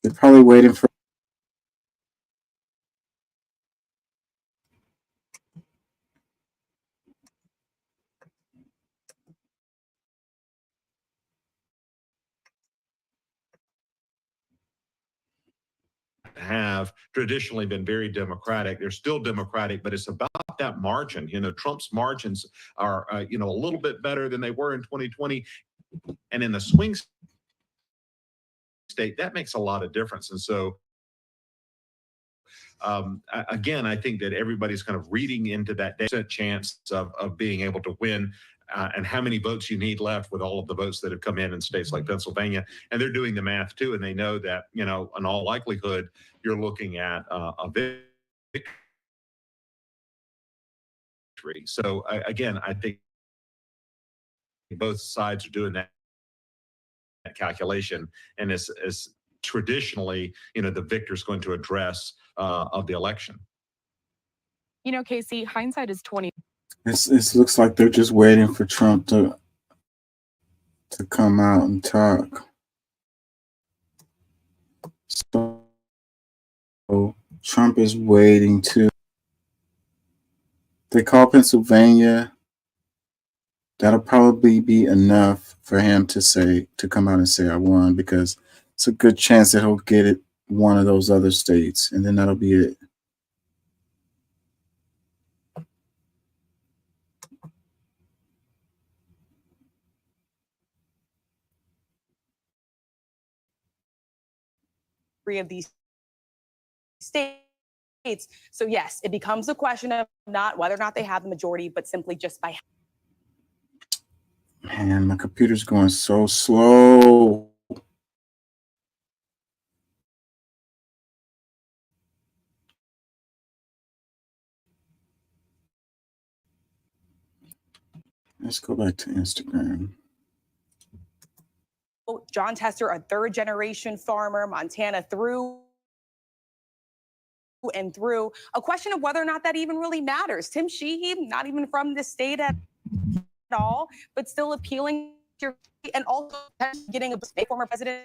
They're probably waiting for. Have traditionally been very Democratic. They're still Democratic, but it's about that margin. Trump's margins are, a little bit better than they were in 2020. And in the swing state, that makes a lot of difference. And so, again, I think that everybody's kind of reading into that chance of being able to win. And how many votes you need left with all of the votes that have come in states like Pennsylvania. And they're doing the math too. And they know that, in all likelihood, you're looking at a victory victory. So again, I think both sides are doing that calculation, and as traditionally, the victor is going to address of the election. Casey, hindsight is 20. It looks like they're just waiting for Trump to come out and talk. So Trump is waiting to. They call Pennsylvania. That'll probably be enough for him to come out and say I won, because it's a good chance that he'll get it one of those other states, and then that'll be it. Of these states. So yes, it becomes a question of not whether or not they have the majority, but simply just by. Man, my computer's going so slow. Let's go back to Instagram. John Tester, a third-generation farmer, Montana through and through. A question of whether or not that even really matters. Tim Sheehy, not even from the state at all, but still appealing to, and also getting a former president.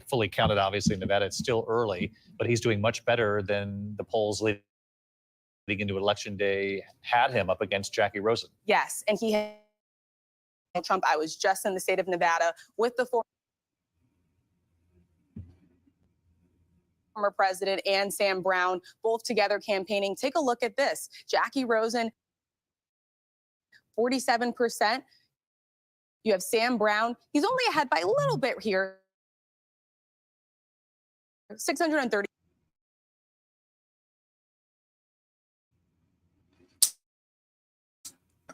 Fully counted, obviously, in Nevada. It's still early, but he's doing much better than the polls leading into Election Day had him up against Jackie Rosen. Yes, and he had Trump. I was just in the state of Nevada with the former president and Sam Brown, both together campaigning. Take a look at this. Jackie Rosen, 47%. You have Sam Brown. He's only ahead by a little bit here. 630.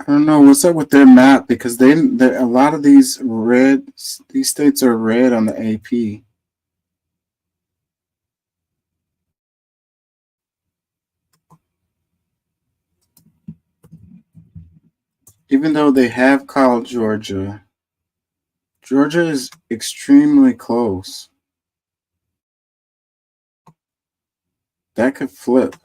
I don't know what's up with their map, because a lot of these states are red on the AP. Even though they have called Georgia, Georgia is extremely close. That could flip.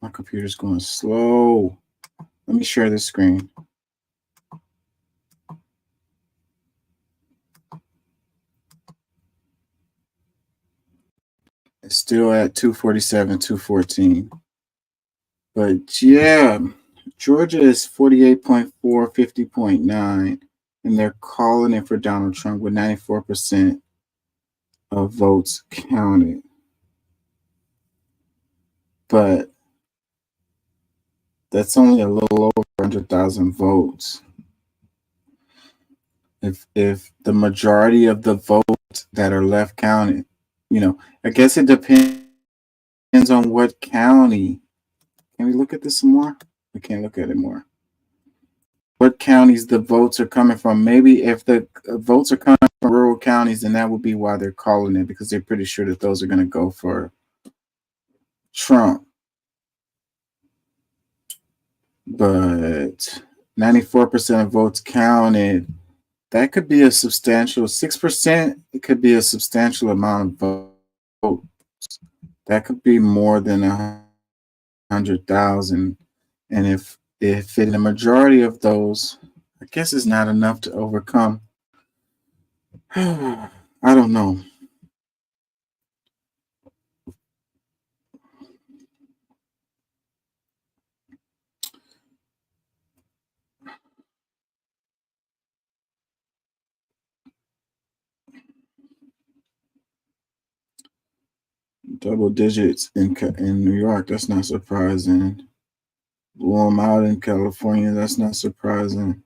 My computer's going slow. Let me share this screen. It's still at 247, 214. But yeah, Georgia is 48.4, 50.9, and they're calling it for Donald Trump with 94% of votes counted. But that's only a little over 100,000 votes. If the majority of the votes that are left counted, I guess it depends on what county. Can we look at this some more? We can't look at it more. What counties the votes are coming from? Maybe if the votes are coming from rural counties, then that would be why they're calling it, because they're pretty sure that those are going to go for Trump. But 94% of votes counted, that could be a substantial 6%. It could be a substantial amount of votes. That could be more than 100,000. And if in the majority of those, I guess it's not enough to overcome. I don't know. Double digits in New York, that's not surprising. Blew them out in California, that's not surprising.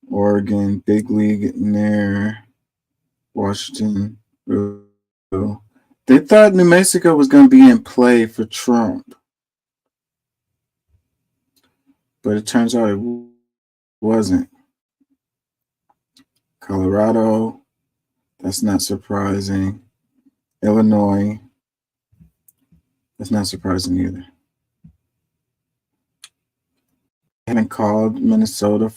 Oregon, big league in there. Washington. They thought New Mexico was going to be in play for Trump. But it turns out it wasn't. Colorado, that's not surprising. Illinois. That's not surprising either. I haven't called Minnesota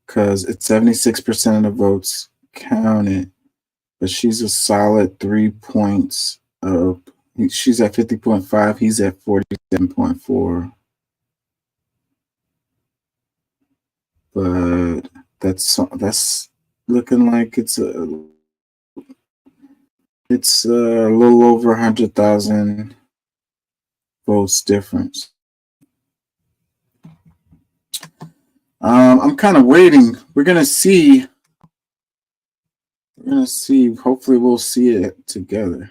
because it's 76% of the votes counted, but she's a solid 3 points up. She's at 50.5. He's at 47.4. But that's looking like it's a little over 100,000 votes difference. I'm kind of waiting. We're gonna see. Hopefully, we'll see it together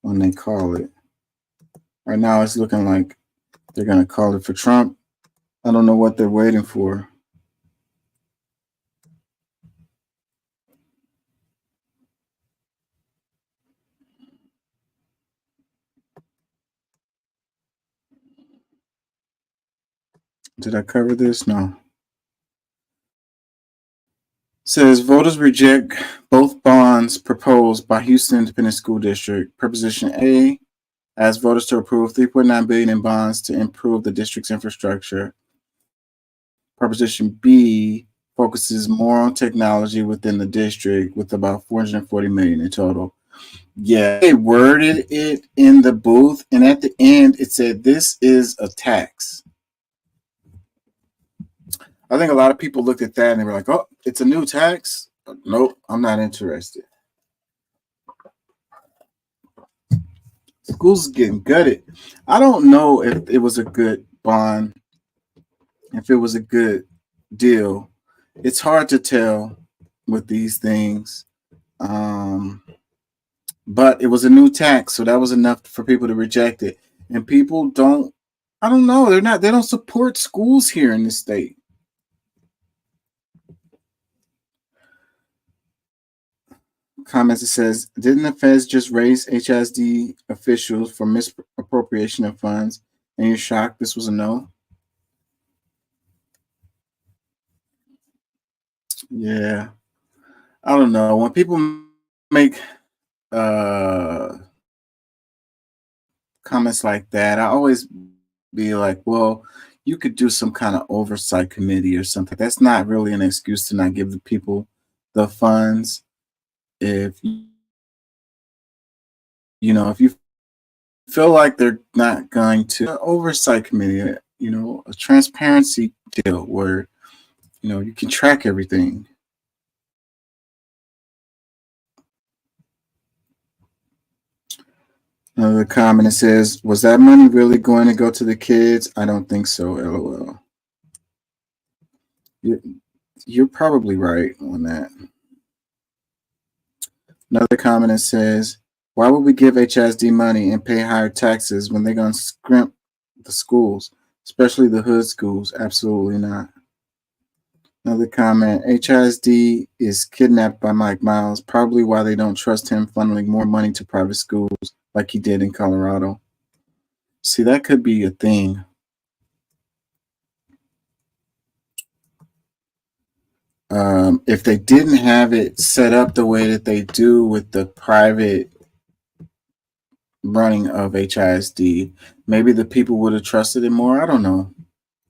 when they call it. Right now, it's looking like they're gonna call it for Trump. I don't know what they're waiting for. Did I cover this? No. Says voters reject both bonds proposed by Houston Independent School District. Proposition A asks voters to approve $3.9 billion in bonds to improve the district's infrastructure. Proposition B focuses more on technology within the district with about $440 million in total. Yeah, they worded it in the booth, and at the end it said this is a tax. I think a lot of people looked at that and they were like, oh, it's a new tax? Nope, I'm not interested. Schools is getting gutted. I don't know if it was a good bond, if it was a good deal. It's hard to tell with these things. But it was a new tax, so that was enough for people to reject it. And people don't, I don't know, they don't support schools here in this state. Comments, it says, didn't the feds just raise HSD officials for misappropriation of funds? And you're shocked this was a no? Yeah. I don't know. When people make comments like that, I always be like, well, you could do some kind of oversight committee or something. That's not really an excuse to not give the people the funds. If if you feel like they're not going to, oversight committee, a transparency deal where you can track everything. Another comment, it says, was that money really going to go to the kids? I don't think so, LOL. You're probably right on that. Another comment, it says, why would we give HSD money and pay higher taxes when they're going to scrimp the schools, especially the hood schools? Absolutely not. Another comment, HSD is kidnapped by Mike Miles, probably why they don't trust him funneling more money to private schools like he did in Colorado. See, that could be a thing. If they didn't have it set up the way that they do with the private running of HISD, maybe the people would have trusted it more. I don't know.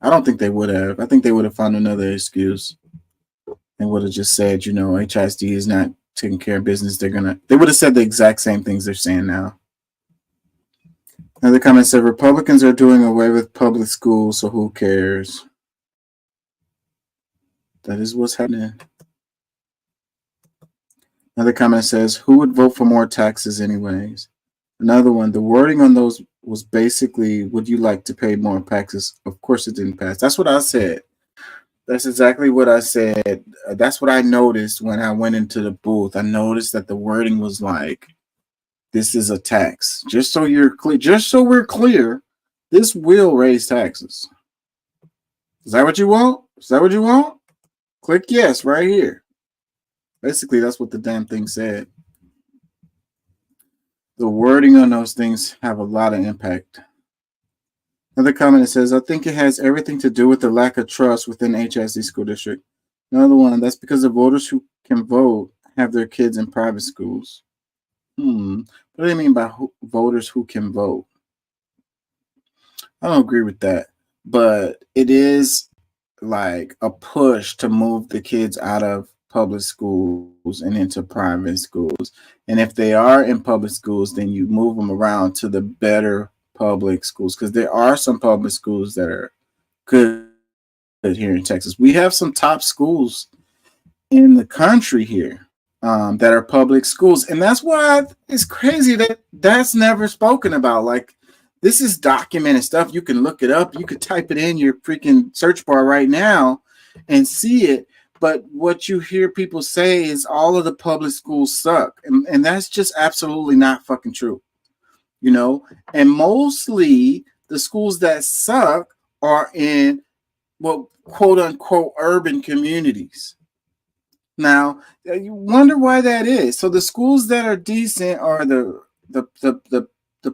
I don't think they would have. I think they would have found another excuse and would have just said, HISD is not taking care of business. They would have said the exact same things they're saying now. Another comment said, Republicans are doing away with public schools, so who cares? That is what's happening. Another comment says, who would vote for more taxes anyways? Another one, the wording on those was basically, would you like to pay more taxes? Of course it didn't pass. That's what I said. That's exactly what I said. That's what I noticed when I went into the booth. I noticed that the wording was like, this is a tax. Just so you're clear, just so we're clear, this will raise taxes. Is that what you want? Is that what you want? Click yes right here. Basically, that's what the damn thing said. The wording on those things have a lot of impact. Another comment that says, I think it has everything to do with the lack of trust within HSD school district. Another one, that's because the voters who can vote have their kids in private schools. What do they mean by voters who can vote? I don't agree with that, but it is like a push to move the kids out of public schools and into private schools. And if they are in public schools, then you move them around to the better public schools, because there are some public schools that are good here in Texas. We have some top schools in the country here that are public schools, and that's why it's crazy that that's never spoken about. Like, this is documented stuff. You can look it up. You could type it in your freaking search bar right now and see it. But what you hear people say is all of the public schools suck, and that's just absolutely not fucking true. You know, and mostly the schools that suck are in, well, quote unquote, urban communities. Now, you wonder why that is. So the schools that are decent are the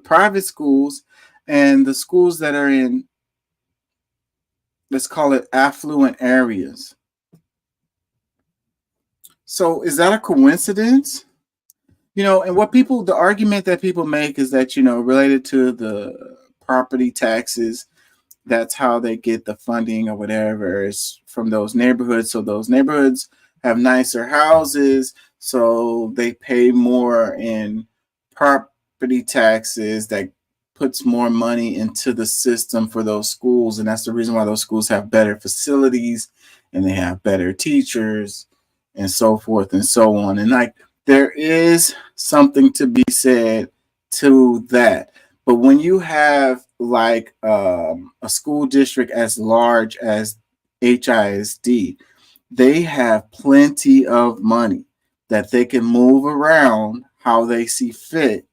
private schools, and the schools that are in, let's call it, affluent areas. So is that a coincidence? You know, and the argument that people make is that, you know, related to the property taxes, that's how they get the funding or whatever, is from those neighborhoods. So those neighborhoods have nicer houses, so they pay more in property taxes. That puts more money into the system for those schools, and that's the reason why those schools have better facilities and they have better teachers and so forth and so on. And like, there is something to be said to that. But when you have like a school district as large as HISD, they have plenty of money that they can move around how they see fit,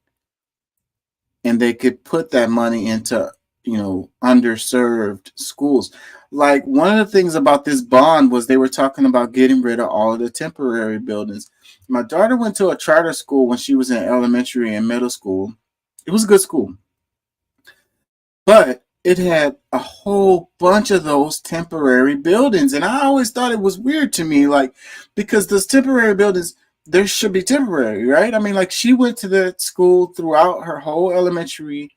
and they could put that money into, you know, underserved schools. Like, one of the things about this bond was they were talking about getting rid of all of the temporary buildings. My daughter went to a charter school when she was in elementary and middle school. It was a good school, but it had a whole bunch of those temporary buildings. And I always thought it was weird to me, like, because those temporary buildings, there should be temporary, right? I mean, like, she went to the school throughout her whole elementary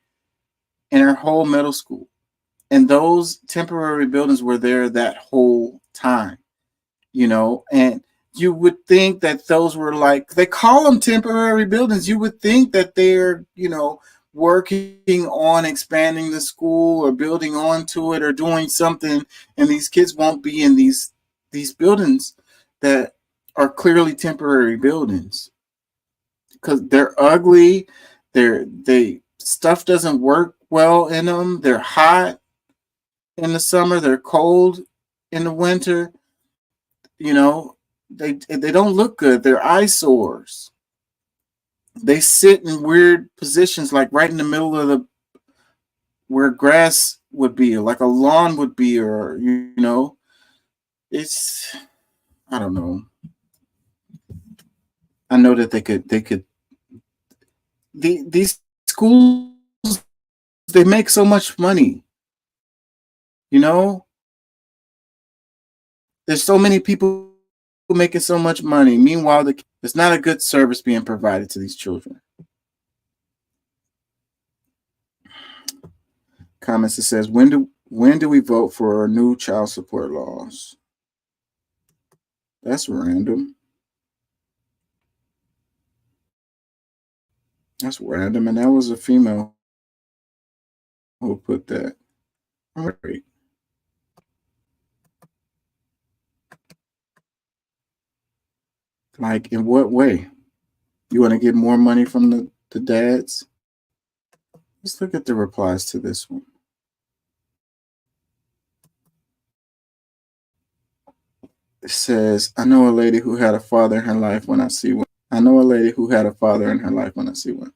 and her whole middle school, and those temporary buildings were there that whole time, you know. And you would think that those were, like, they call them temporary buildings. You would think that they're, you know, working on expanding the school or building onto it or doing something, and these kids won't be in these buildings that are clearly temporary buildings because they're ugly. Stuff doesn't work well in them. They're hot in the summer. They're cold in the winter. You know, they don't look good. They're eyesores. They sit in weird positions, like right in the middle of where grass would be, or like a lawn would be, or, you know, it's, I don't know. I know that these schools, they make so much money, you know. There's so many people making so much money. Meanwhile, there's not a good service being provided to these children. Comments, it says, when do we vote for new child support laws? That's random. That's random, and that was a female who put that. All right. Like, in what way? You want to get more money from the dads? Let's look at the replies to this one. It says, I know a lady who had a father in her life when I see one. I know a lady who had a father in her life when I see one.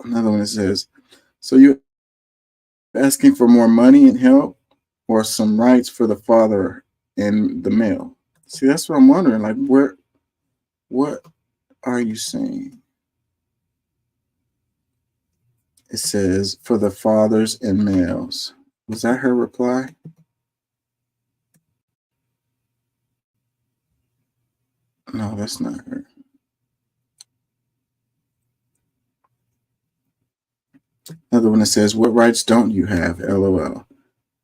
Another one that says, so you asking for more money and help, or some rights for the father and the male? See, that's what I'm wondering. Like, what are you saying? It says, for the fathers and males. Was that her reply? No, that's not her. Another one that says, "What rights don't you have?" LOL.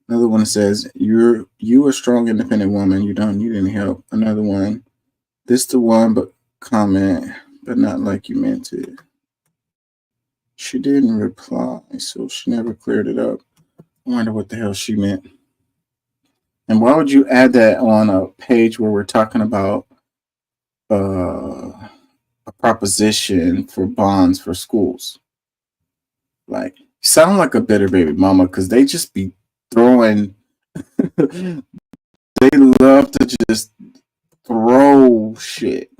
Another one that says, "You a strong, independent woman. You don't need any help." Another one, "This the one, but comment, but not like you meant it." She didn't reply, so she never cleared it up. I wonder what the hell she meant. And why would you add that on a page where we're talking about a proposition for bonds for schools? Like, you sound like a bitter baby mama, because they just be throwing. They love to just throw shit.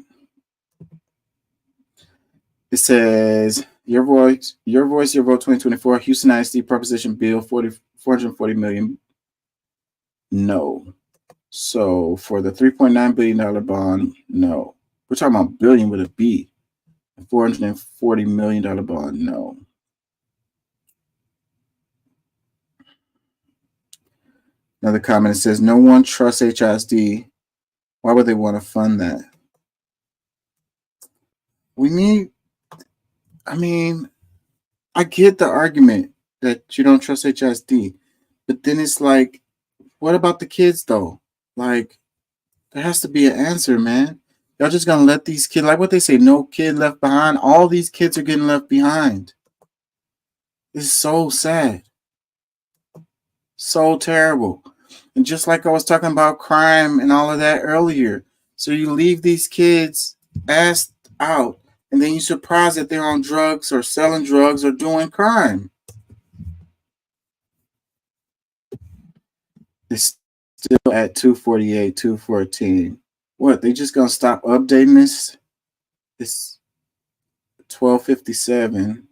It says, your voice, your vote 2024, Houston ISD Proposition Bill 440 million. No. So for the $3.9 billion bond, no. We're talking about billion with a B. $440 million bond, no. Another comment, it says, no one trusts HISD. Why would they want to fund that? We need, I mean, I get the argument that you don't trust HISD, but then it's like, what about the kids though? Like, there has to be an answer, man. Y'all just gonna let these kids, like what they say, no kid left behind. All these kids are getting left behind. It's so sad. So terrible. And just like I was talking about crime and all of that earlier. So you leave these kids assed out, and then you're surprised that they're on drugs or selling drugs or doing crime. It's still at 248, 214. What, they just gonna stop updating this? It's 1257.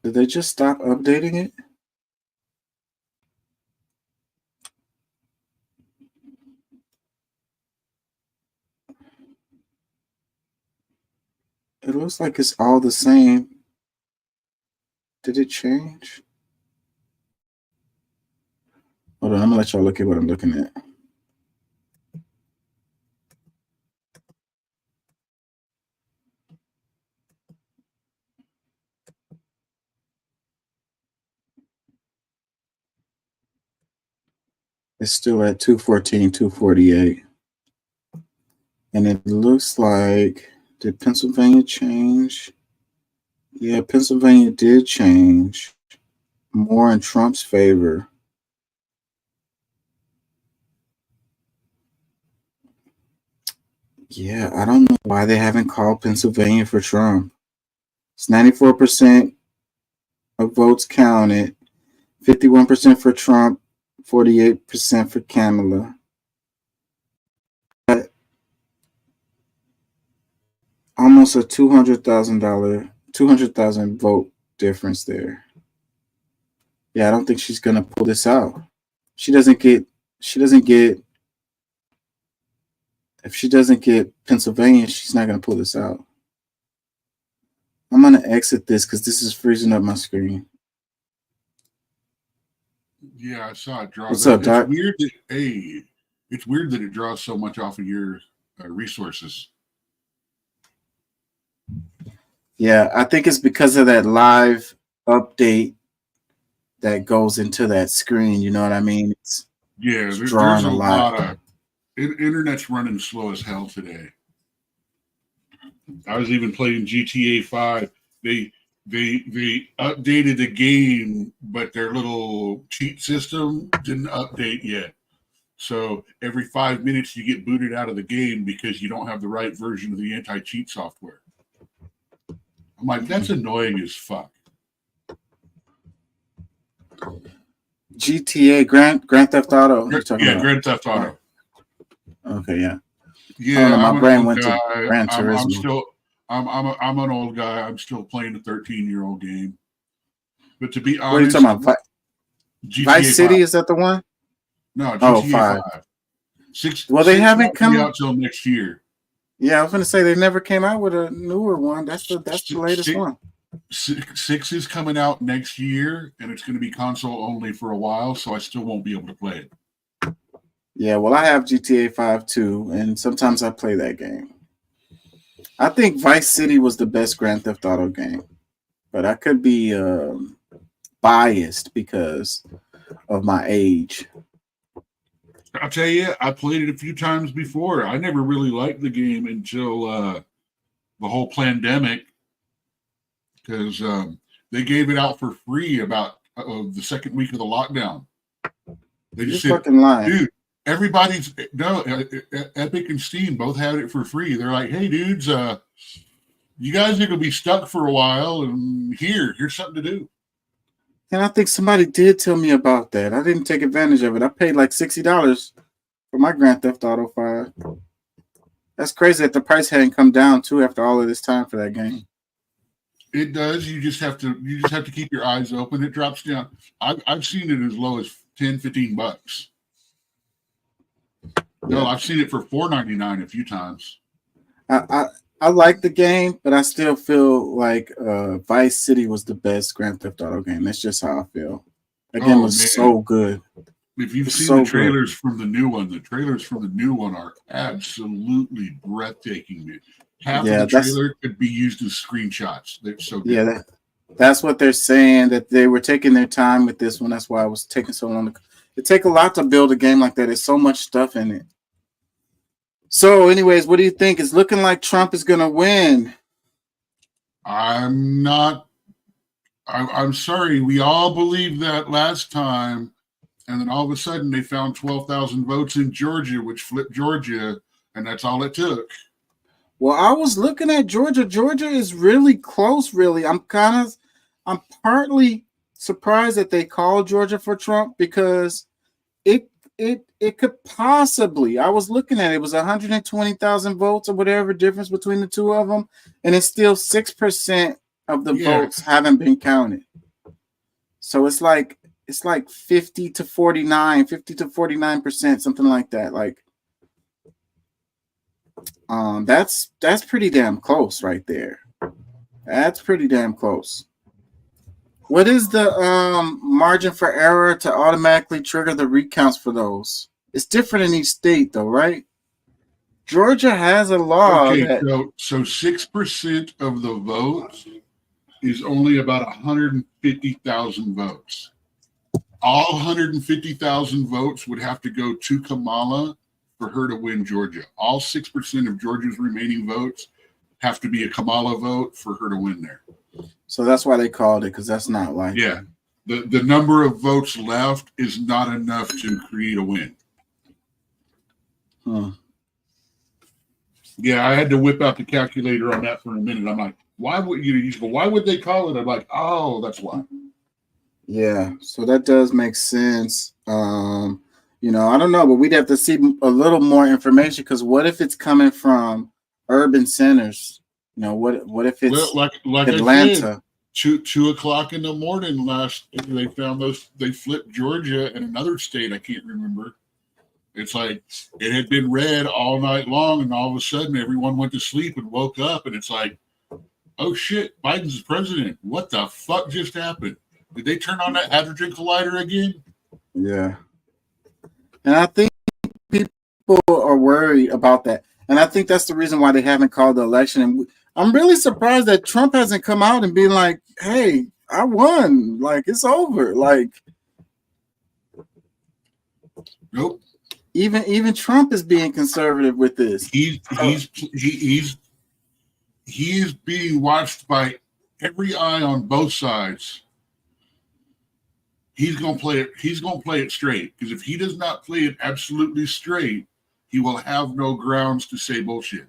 Did they just stop updating it? It looks like it's all the same. Did it change? Hold on, I'm gonna let y'all look at what I'm looking at. It's still at 214, 248. And it looks like, did Pennsylvania change? Yeah, Pennsylvania did change. More in Trump's favor. Yeah, I don't know why they haven't called Pennsylvania for Trump. It's 94% of votes counted, 51% for Trump, 48% for Kamala. Almost a $200,000 vote difference there. Yeah, I don't think she's gonna pull this out. If she doesn't get Pennsylvania, she's not gonna pull this out. I'm gonna exit this because this is freezing up my screen. Yeah, I saw it draw. What's up, Doc? It's weird that it draws so much off of your resources. Yeah, I think it's because of that live update that goes into that screen. You know what I mean? It's there's drawing a a lot. of internet's running slow as hell today. I was even playing GTA 5. They updated the game, but their little cheat system didn't update yet. So every 5 minutes you get booted out of the game because you don't have the right version of the anti-cheat software. I'm like, that's annoying as fuck. GTA, Grand Theft Auto. Grand Theft Auto. Okay, yeah. Yeah, my brain went to Gran Turismo. I'm an old guy. I'm still playing a 13-year-old game. But to be honest, what are you talking about? Vice City, 5. Is that the one? No, GTA 5. They haven't come out till next year. Yeah, I was going to say they never came out with a newer one. That's the latest one. 6 is coming out next year, and it's going to be console only for a while, so I still won't be able to play it. Yeah, well, I have GTA 5 too, and sometimes I play that game. I think Vice City was the best Grand Theft Auto game, but I could be biased because of my age. I'll tell you, I played it a few times before. I never really liked the game until the whole pandemic, because they gave it out for free about the second week of the lockdown. They just said, fucking lying. Dude, Epic and Steam both had it for free. They're like, hey, dudes, you guys are going to be stuck for a while, and here's something to do. And I think somebody did tell me about that. I didn't take advantage of it. I paid like $60 for my Grand Theft Auto 5. That's crazy that the price hadn't come down too after all of this time for that game. It does. You just have to keep your eyes open. It drops down. I've seen it as low as $10-15. No, I've seen it for $4.99 a few times. I like the game, but I still feel like Vice City was the best Grand Theft Auto game. That's just how I feel. That game was so good. If you've seen the trailers from the new one, are absolutely breathtaking. Half of the trailer could be used as screenshots. They're so good. Yeah, that's what they're saying, that they were taking their time with this one. That's why it was taking so long. It takes a lot to build a game like that. There's so much stuff in it. So, anyways, what do you think? It's looking like Trump is going to win. I'm sorry. We all believed that last time. And then all of a sudden they found 12,000 votes in Georgia, which flipped Georgia. And that's all it took. Well, I was looking at Georgia. Georgia is really close, really. I'm partly surprised that they called Georgia for Trump, because it could possibly, I was looking at it, was 120,000 votes or whatever difference between the two of them, and it's still 6% of the votes haven't been counted. So it's like 50 to 49%, something like that. Like, that's pretty damn close right there. That's pretty damn close. What is the margin for error to automatically trigger the recounts for those? It's different in each state, though, right? Georgia has a law. Okay, so 6% of the votes is only about 150,000 votes. All 150,000 votes would have to go to Kamala for her to win Georgia. All 6% of Georgia's remaining votes have to be a Kamala vote for her to win there. So that's why they called it, because that's not like the number of votes left is not enough to create a win. Yeah, I had to whip out the calculator on that for a minute. I'm like, why would why would they call it? I'm like, oh, that's why. Yeah, so that does make sense. I don't know, but we'd have to see a little more information, because what if it's coming from urban centers? What if it's like Atlanta? I said, 2 o'clock in the morning they found they flipped Georgia and another state I can't remember. It's like it had been red all night long, and all of a sudden everyone went to sleep and woke up, and it's like, oh shit, Biden's president. What the fuck just happened? Did they turn on that hydrogen collider again? Yeah. And I think people are worried about that. And I think that's the reason why they haven't called the election. And I'm really surprised that Trump hasn't come out and been like, hey, I won. Like, it's over. Like, nope. Even Trump is being conservative with this. He is being watched by every eye on both sides. He's gonna play it. He's gonna play it straight, because if he does not play it absolutely straight, he will have no grounds to say bullshit.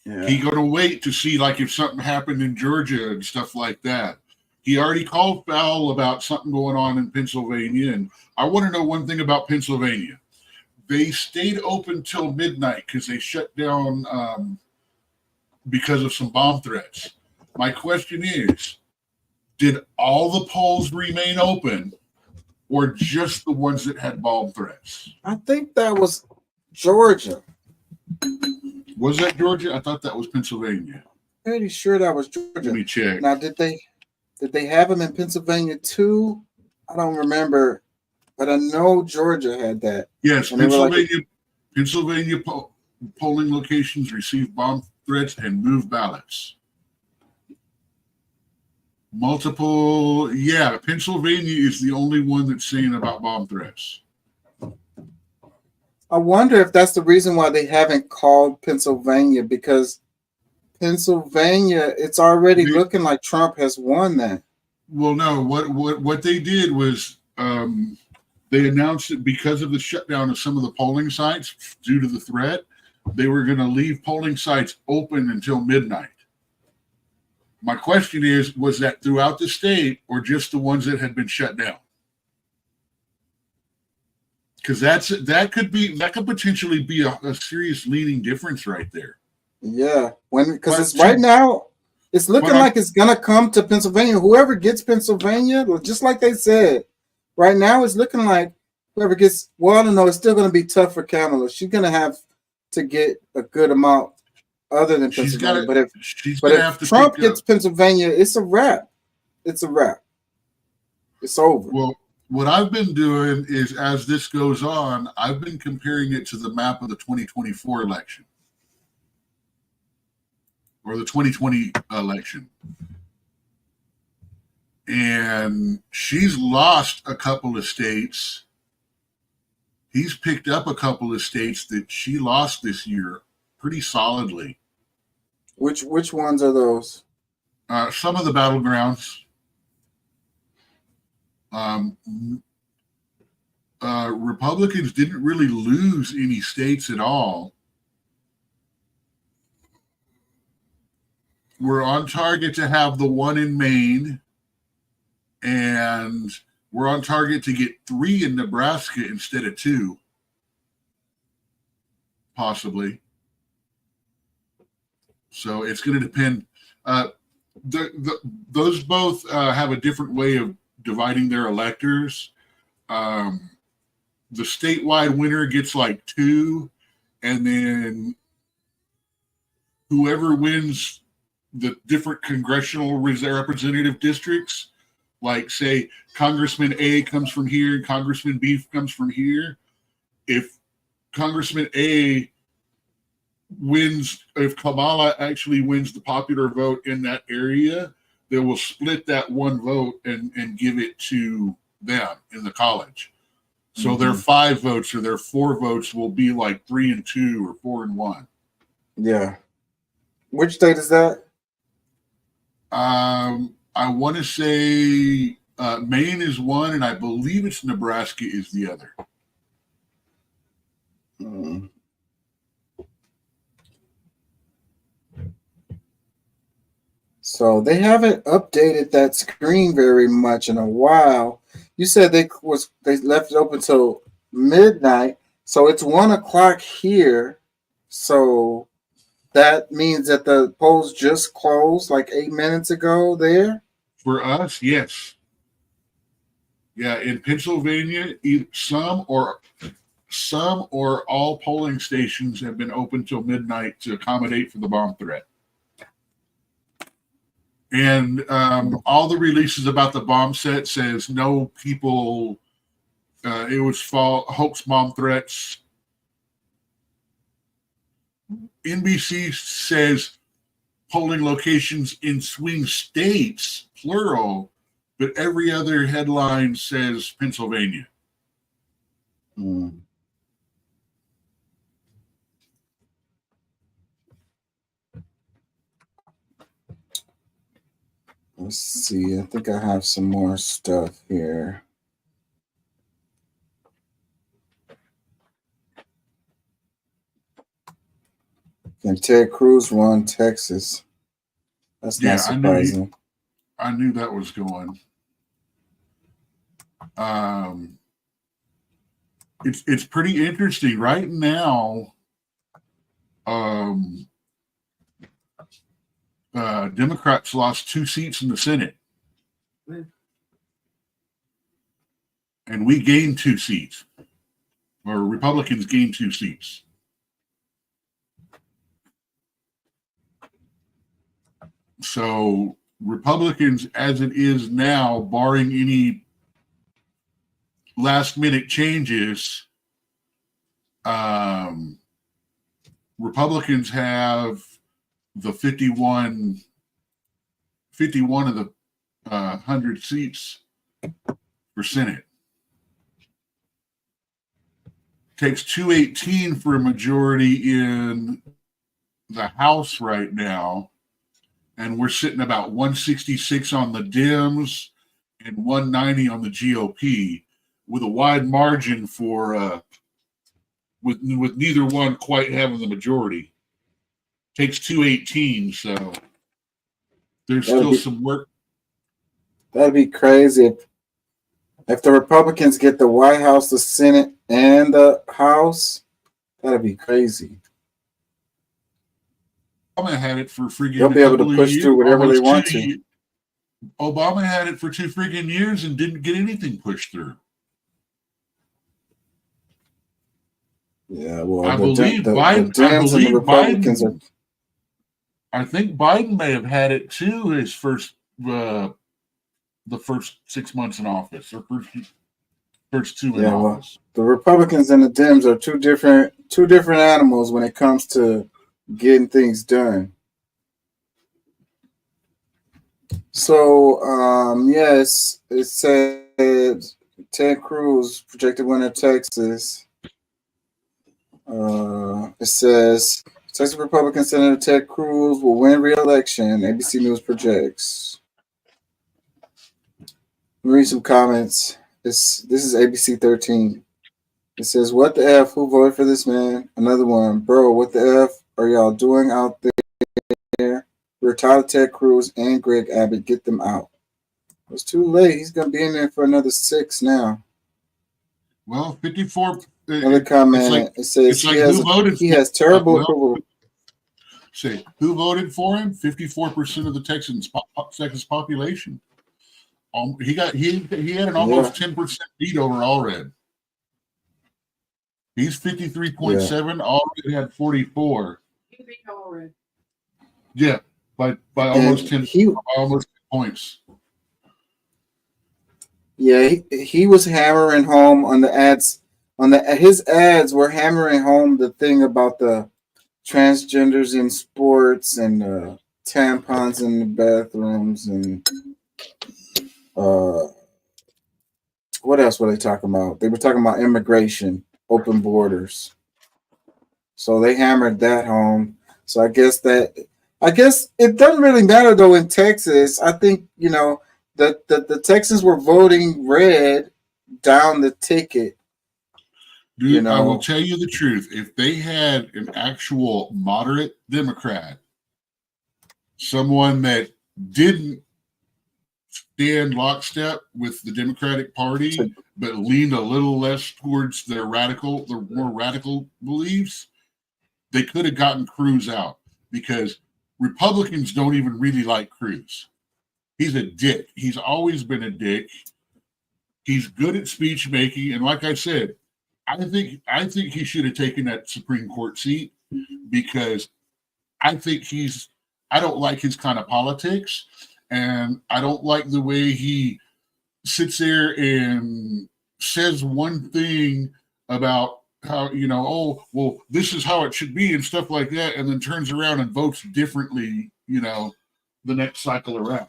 Yeah. He's gonna wait to see, like, if something happened in Georgia and stuff like that. He already called foul about something going on in Pennsylvania, and I want to know one thing about Pennsylvania. They stayed open till midnight because they shut down because of some bomb threats. My question is, did all the polls remain open, or just the ones that had bomb threats? I think that was Georgia. Was that Georgia? I thought that was Pennsylvania. Pretty sure that was Let Georgia. me check. Now, did they have them in Pennsylvania too? I don't remember, but I know Georgia had that. Yes, And they were like- Pennsylvania polling locations received bomb threats and moved ballots. Multiple, yeah, Pennsylvania is the only one that's saying about bomb threats. I wonder if that's the reason why they haven't called Pennsylvania, because Pennsylvania, it's already looking like Trump has won that. Well, no, what they did was they announced that because of the shutdown of some of the polling sites due to the threat, they were going to leave polling sites open until midnight. My question is, was that throughout the state or just the ones that had been shut down? Because that could potentially be a serious leading difference right there. Yeah, because it's right now, it's looking like it's gonna come to Pennsylvania. Whoever gets Pennsylvania, just like they said, right now it's looking like whoever gets. Well, I don't know. It's still gonna be tough for Kamala. She's gonna have to get a good amount other than Pennsylvania. But if Trump gets Pennsylvania, it's a wrap. It's a wrap. It's over. Well, what I've been doing is, as this goes on, I've been comparing it to the map of the 2024 election or the 2020 election. And she's lost a couple of states. He's picked up a couple of states that she lost this year pretty solidly. Which ones are those? Some of the battlegrounds. Republicans didn't really lose any states at all. We're on target to have the one in Maine, and we're on target to get 3 in Nebraska instead of 2, possibly. So it's going to depend. Those both have a different way of dividing their electors. The statewide winner gets like 2, and then whoever wins the different congressional representative districts, like say Congressman A comes from here and Congressman B comes from here. If Congressman A wins, if Kamala actually wins the popular vote in that area, they will split that one vote and give it to them in the college. So their 5 votes or their 4 votes will be like 3 and 2 or 4 and 1. Yeah. Which state is that? I want to say Maine is one, and I believe it's Nebraska is the other. So they haven't updated that screen very much in a while. You said they left it open till midnight, so it's 1 o'clock here. So that means that the polls just closed like 8 minutes ago there? For us, yes. Yeah, in Pennsylvania, some or all polling stations have been open till midnight to accommodate for the bomb threat. And all the releases about the bomb set says no people, it was hoax bomb threats. NBC says polling locations in swing states, plural, but every other headline says Pennsylvania. Let's see. I think I have some more stuff here. Can Ted Cruz run Texas? That's not surprising. I knew that was going. It's pretty interesting right now. Democrats lost 2 seats in the Senate, and we gained 2 seats, or Republicans gained 2 seats. So Republicans, as it is now, barring any last minute changes, Republicans have the 51 of the 100 seats for Senate. Takes 218 for a majority in the House right now, and we're sitting about 166 on the Dems and 190 on the GOP, with a wide margin for with neither one quite having the majority. Takes 218, so there's still some work. That'd be crazy if the Republicans get the White House, the Senate, and the House. That'd be crazy. Obama had it for friggin' They'll be able to push through whatever they want to. Obama had it for 2 friggin' years and didn't get anything pushed through. Yeah, well, I believe Biden. Dems and the Republicans are. I think Biden may have had it too. His first, the first 6 months in office, or first 2 in office. The Republicans and the Dems are two different animals when it comes to getting things done. So, yes, it said Ted Cruz projected winner of Texas. It says Texas Republican Senator Ted Cruz will win re-election. ABC News projects. Let me read some comments. This is ABC 13. It says, "What the F? Who voted for this man?" Another one, "Bro, what the F are y'all doing out there? We're tired of Ted Cruz and Greg Abbott. Get them out." It's too late. He's going to be in there for another 6 now. Well, 54. Another comment. It says he has terrible approval. Say, who voted for him? 54% of the Texas population. He had an almost 10% lead over Allred. He's 53.7. Allred had 44. Yeah, by almost 10 points. Yeah, he was hammering home on the ads. His ads were hammering home the thing about the transgenders in sports and tampons in the bathrooms and what else were they talking about? They were talking about immigration, open borders. So they hammered that home. So I guess it doesn't really matter though in Texas. I think that the Texans were voting red down the ticket. Dude, I will tell you the truth. If they had an actual moderate Democrat, someone that didn't stand lockstep with the Democratic Party, but leaned a little less towards their more radical beliefs, they could have gotten Cruz out, because Republicans don't even really like Cruz. He's a dick. He's always been a dick. He's good at speech making, and like I said, I think he should have taken that Supreme Court seat, because I don't like his kind of politics, and I don't like the way he sits there and says one thing about how, this is how it should be and stuff like that, and then turns around and votes differently, the next cycle around.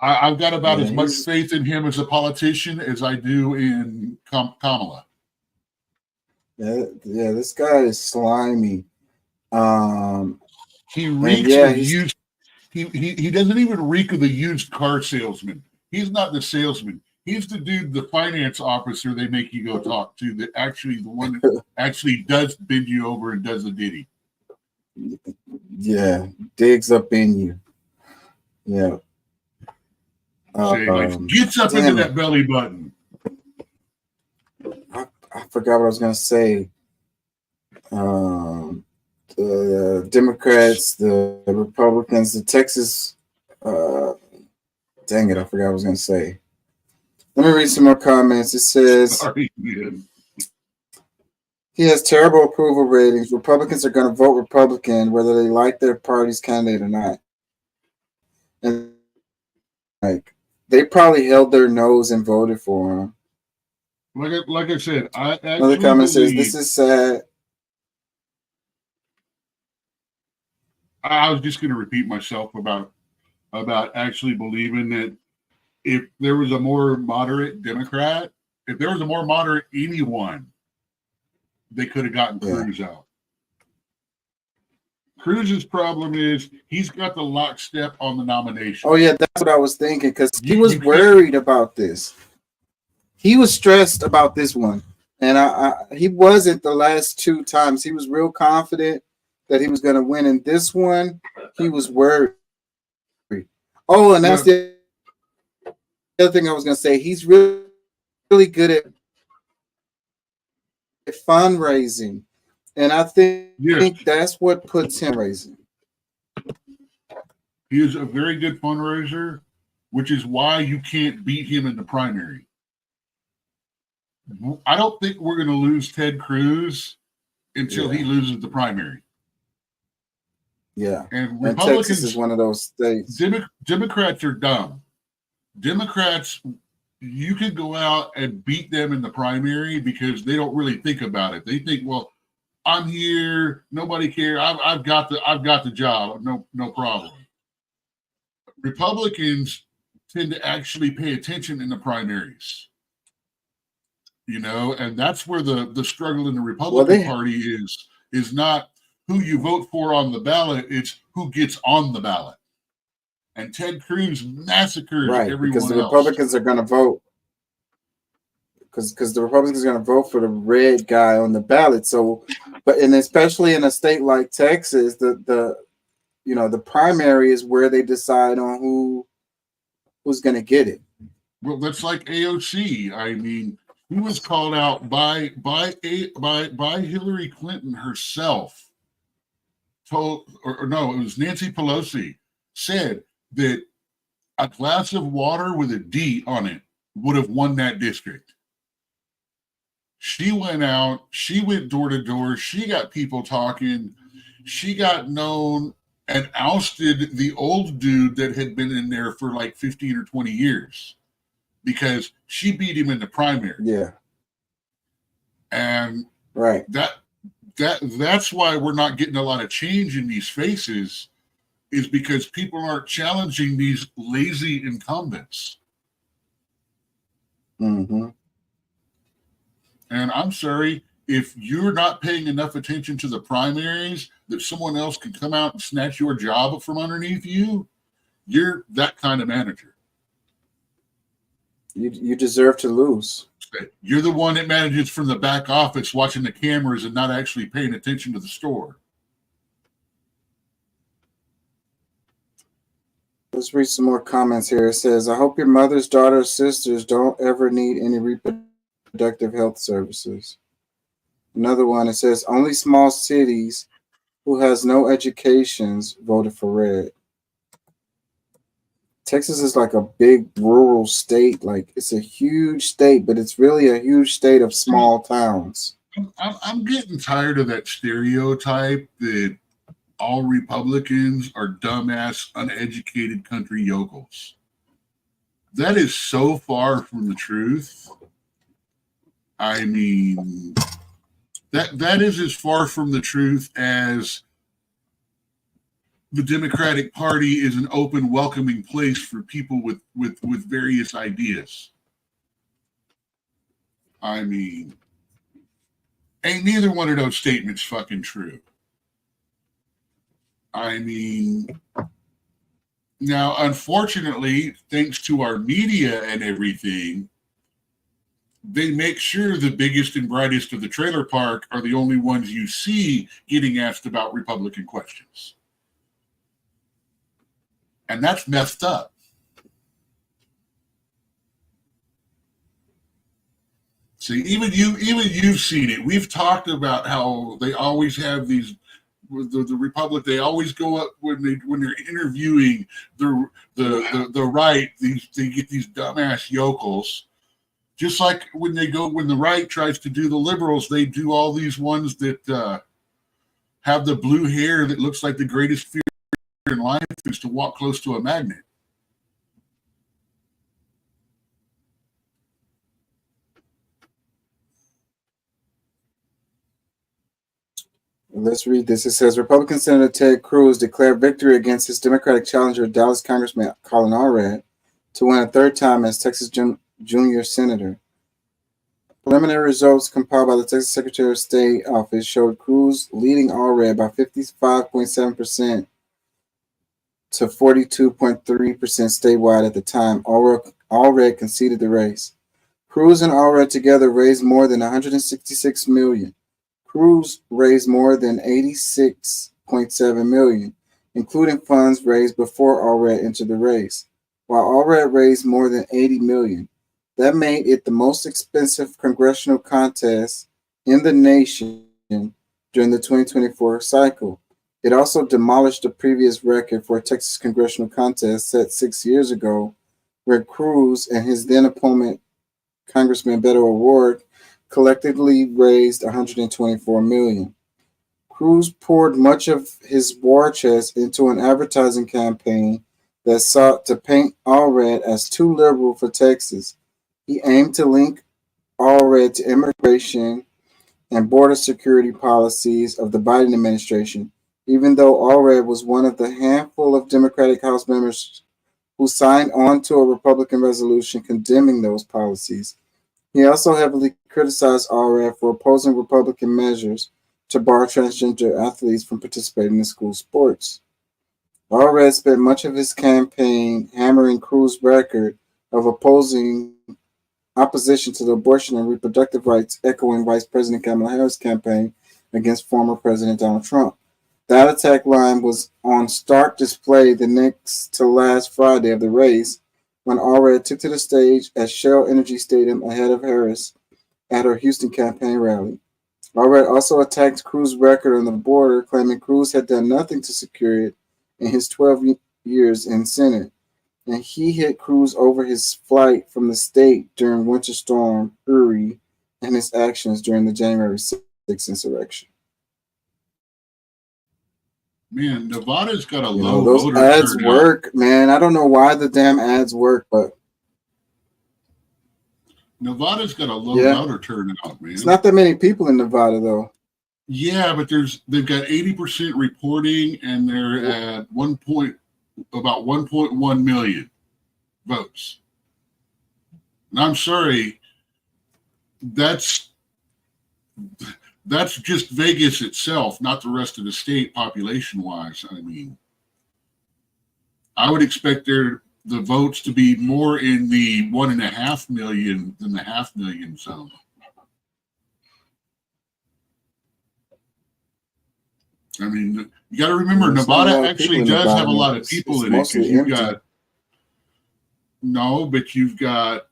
I've got about as much faith in him as a politician as I do in Kamala. Yeah, this guy is slimy. He reeks of used. He doesn't even reek of the used car salesman. He's not the salesman. He's the dude, the finance officer they make you go talk to, that actually the one that actually does bend you over and does the ditty. Yeah, digs up in you. Yeah. Gets up into that belly button. I forgot what I was going to say. The Democrats, the Republicans, the Texas. Dang it, I forgot what I was going to say. Let me read some more comments. It says, He has terrible approval ratings. Republicans are going to vote Republican whether they like their party's candidate or not. And like they probably held their nose and voted for him. Like I said, I actually Another comment says, believe- "This is sad." I was just going to repeat myself about actually believing that if there was a more moderate Democrat, if there was a more moderate anyone, they could have gotten Cruz out. Cruz's problem is he's got the lockstep on the nomination. Oh yeah, that's what I was thinking because he was worried about this. He was stressed about this one, and he wasn't the last two times. He was real confident that he was going to win. In this one, he was worried. Oh, and that's the other thing I was going to say. He's really, really good at fundraising, and I think that's what puts him raising. He is a very good fundraiser, which is why you can't beat him in the primary. I don't think we're going to lose Ted Cruz until he loses the primary. Yeah, and Texas Republicans is one of those states. Democrats are dumb. Democrats, you can go out and beat them in the primary because they don't really think about it. They think, well, I'm here, nobody cares. I've got the job, no problem. Republicans tend to actually pay attention in the primaries, and that's where the struggle in the Republican Party is not who you vote for on the ballot, it's who gets on the ballot. And Ted Cruz massacres everyone because the else. Republicans are going to vote. Because the Republicans are going to vote for the red guy on the ballot. So, and especially in a state like Texas, the primary is where they decide on who's going to get it. Well, that's like AOC. I mean, he was called out by Hillary Clinton herself. It was Nancy Pelosi said that a glass of water with a D on it would have won that district. She went out, she went door to door, she got people talking, she got known and ousted the old dude that had been in there for like 15 or 20 years because she beat him in the primary. Yeah. And that's why we're not getting a lot of change in these faces, is because people aren't challenging these lazy incumbents. Mm-hmm. And I'm sorry, if you're not paying enough attention to the primaries that someone else can come out and snatch your job from underneath you, you're that kind of manager. You deserve to lose. You're the one that manages from the back office watching the cameras and not actually paying attention to the store. Let's read some more comments here. It says, I hope your mother's daughters, sisters don't ever need any reproductive health services. Another one, it says, only small cities who has no educations voted for red. Texas is like a big rural state. Like it's a huge state, but it's really a huge state of small towns. I'm getting tired of that stereotype that all Republicans are dumbass, uneducated country yokels. That is so far from the truth. I mean, that is as far from the truth as the Democratic Party is an open, welcoming place for people with various ideas. I mean, ain't neither one of those statements fucking true. I mean, now, unfortunately, thanks to our media and everything, they make sure the biggest and brightest of the trailer park are the only ones you see getting asked about Republican questions. And that's messed up. See, even you've seen it. We've talked about how they always have these, the Republic. They always go up when they're interviewing the right. They get these dumbass yokels Just like when the right tries to do the liberals, they do all these ones that have the blue hair that looks like the greatest fear in life is to walk close to a magnet. Let's read this. It says Republican Senator Ted Cruz declared victory against his Democratic challenger, Dallas Congressman Colin Allred, to win a third time as Texas junior senator. Preliminary results compiled by the Texas Secretary of State office showed Cruz leading Allred by 55.7% to 42.3% statewide at the time. Allred conceded the race. Cruz and Allred together raised more than $166 million. Cruz raised more than $86.7 million, including funds raised before Allred entered the race, while Allred raised more than $80 million. That made it the most expensive congressional contest in the nation during the 2024 cycle. It also demolished the previous record for a Texas congressional contest set 6 years ago, where Cruz and his then opponent, Congressman Beto O'Rourke, collectively raised $124 million. Cruz poured much of his war chest into an advertising campaign that sought to paint Allred as too liberal for Texas. He aimed to link Allred to immigration and border security policies of the Biden administration, even though Allred was one of the handful of Democratic House members who signed on to a Republican resolution condemning those policies. He also heavily criticized Allred for opposing Republican measures to bar transgender athletes from participating in school sports. Allred spent much of his campaign hammering Cruz's record of opposition to the abortion and reproductive rights, echoing Vice President Kamala Harris' campaign against former President Donald Trump. That attack line was on stark display the next to last Friday of the race, when Allred took to the stage at Shell Energy Stadium ahead of Harris at her Houston campaign rally. Allred also attacked Cruz's record on the border, claiming Cruz had done nothing to secure it in his 12 years in Senate, and he hit Cruz over his flight from the state during Winter Storm Uri and his actions during the January 6th insurrection. Man, Nevada's got a You low know, those voter ads turnout. work, man. I don't know why the damn ads work, but Nevada's got a low Yeah. voter turnout, man. it's not that many people in Nevada, though. Yeah, but they've got 80% reporting, and they're at about 1.1 million votes. And I'm sorry, that's just Vegas itself, not the rest of the state population-wise. I mean, I would expect the votes to be more in the 1.5 million than the 500,000 zone. I mean, you got to remember, There's not a lot Nevada of actually people in does have a Nevada. lot of It's people in it, mostly because empty.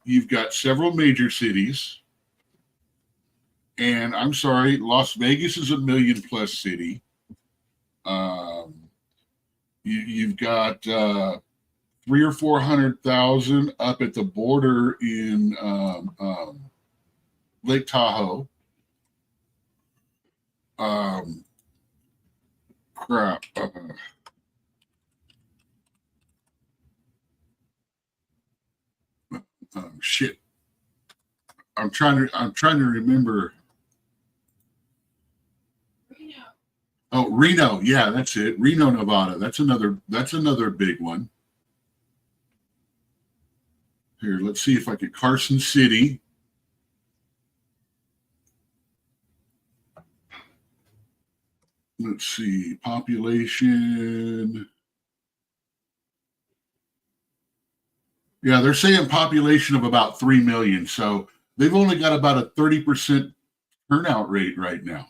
you've got several major cities, and I'm sorry, Las Vegas is a million-plus city. You've got 300,000 or 400,000 up at the border in Lake Tahoe. Shit. I'm trying to remember. Oh, Reno. Yeah, that's it. Reno, Nevada. That's another big one. Here, let's see if I get Carson City. Let's see, population. Yeah, they're saying population of about 3 million. So they've only got about a 30% turnout rate right now.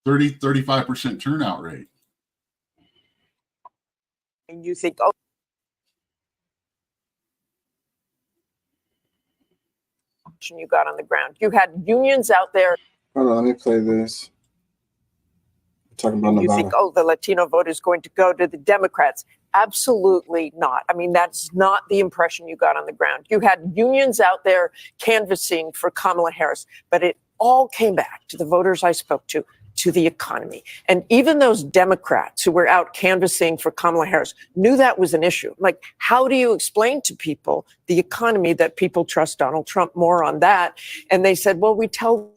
35% turnout rate. And you think, oh, you got on the ground. You had unions out there. Hold on, let me play this. We're talking about And you Nevada. think, oh, the Latino vote is going to go to the Democrats. Absolutely not. I mean, that's not the impression you got on the ground. You had unions out there canvassing for Kamala Harris, but it all came back to the voters I spoke to the economy. And even those Democrats who were out canvassing for Kamala Harris knew that was an issue. Like, how do you explain to people the economy that people trust Donald Trump more on that? And they said, well, we tell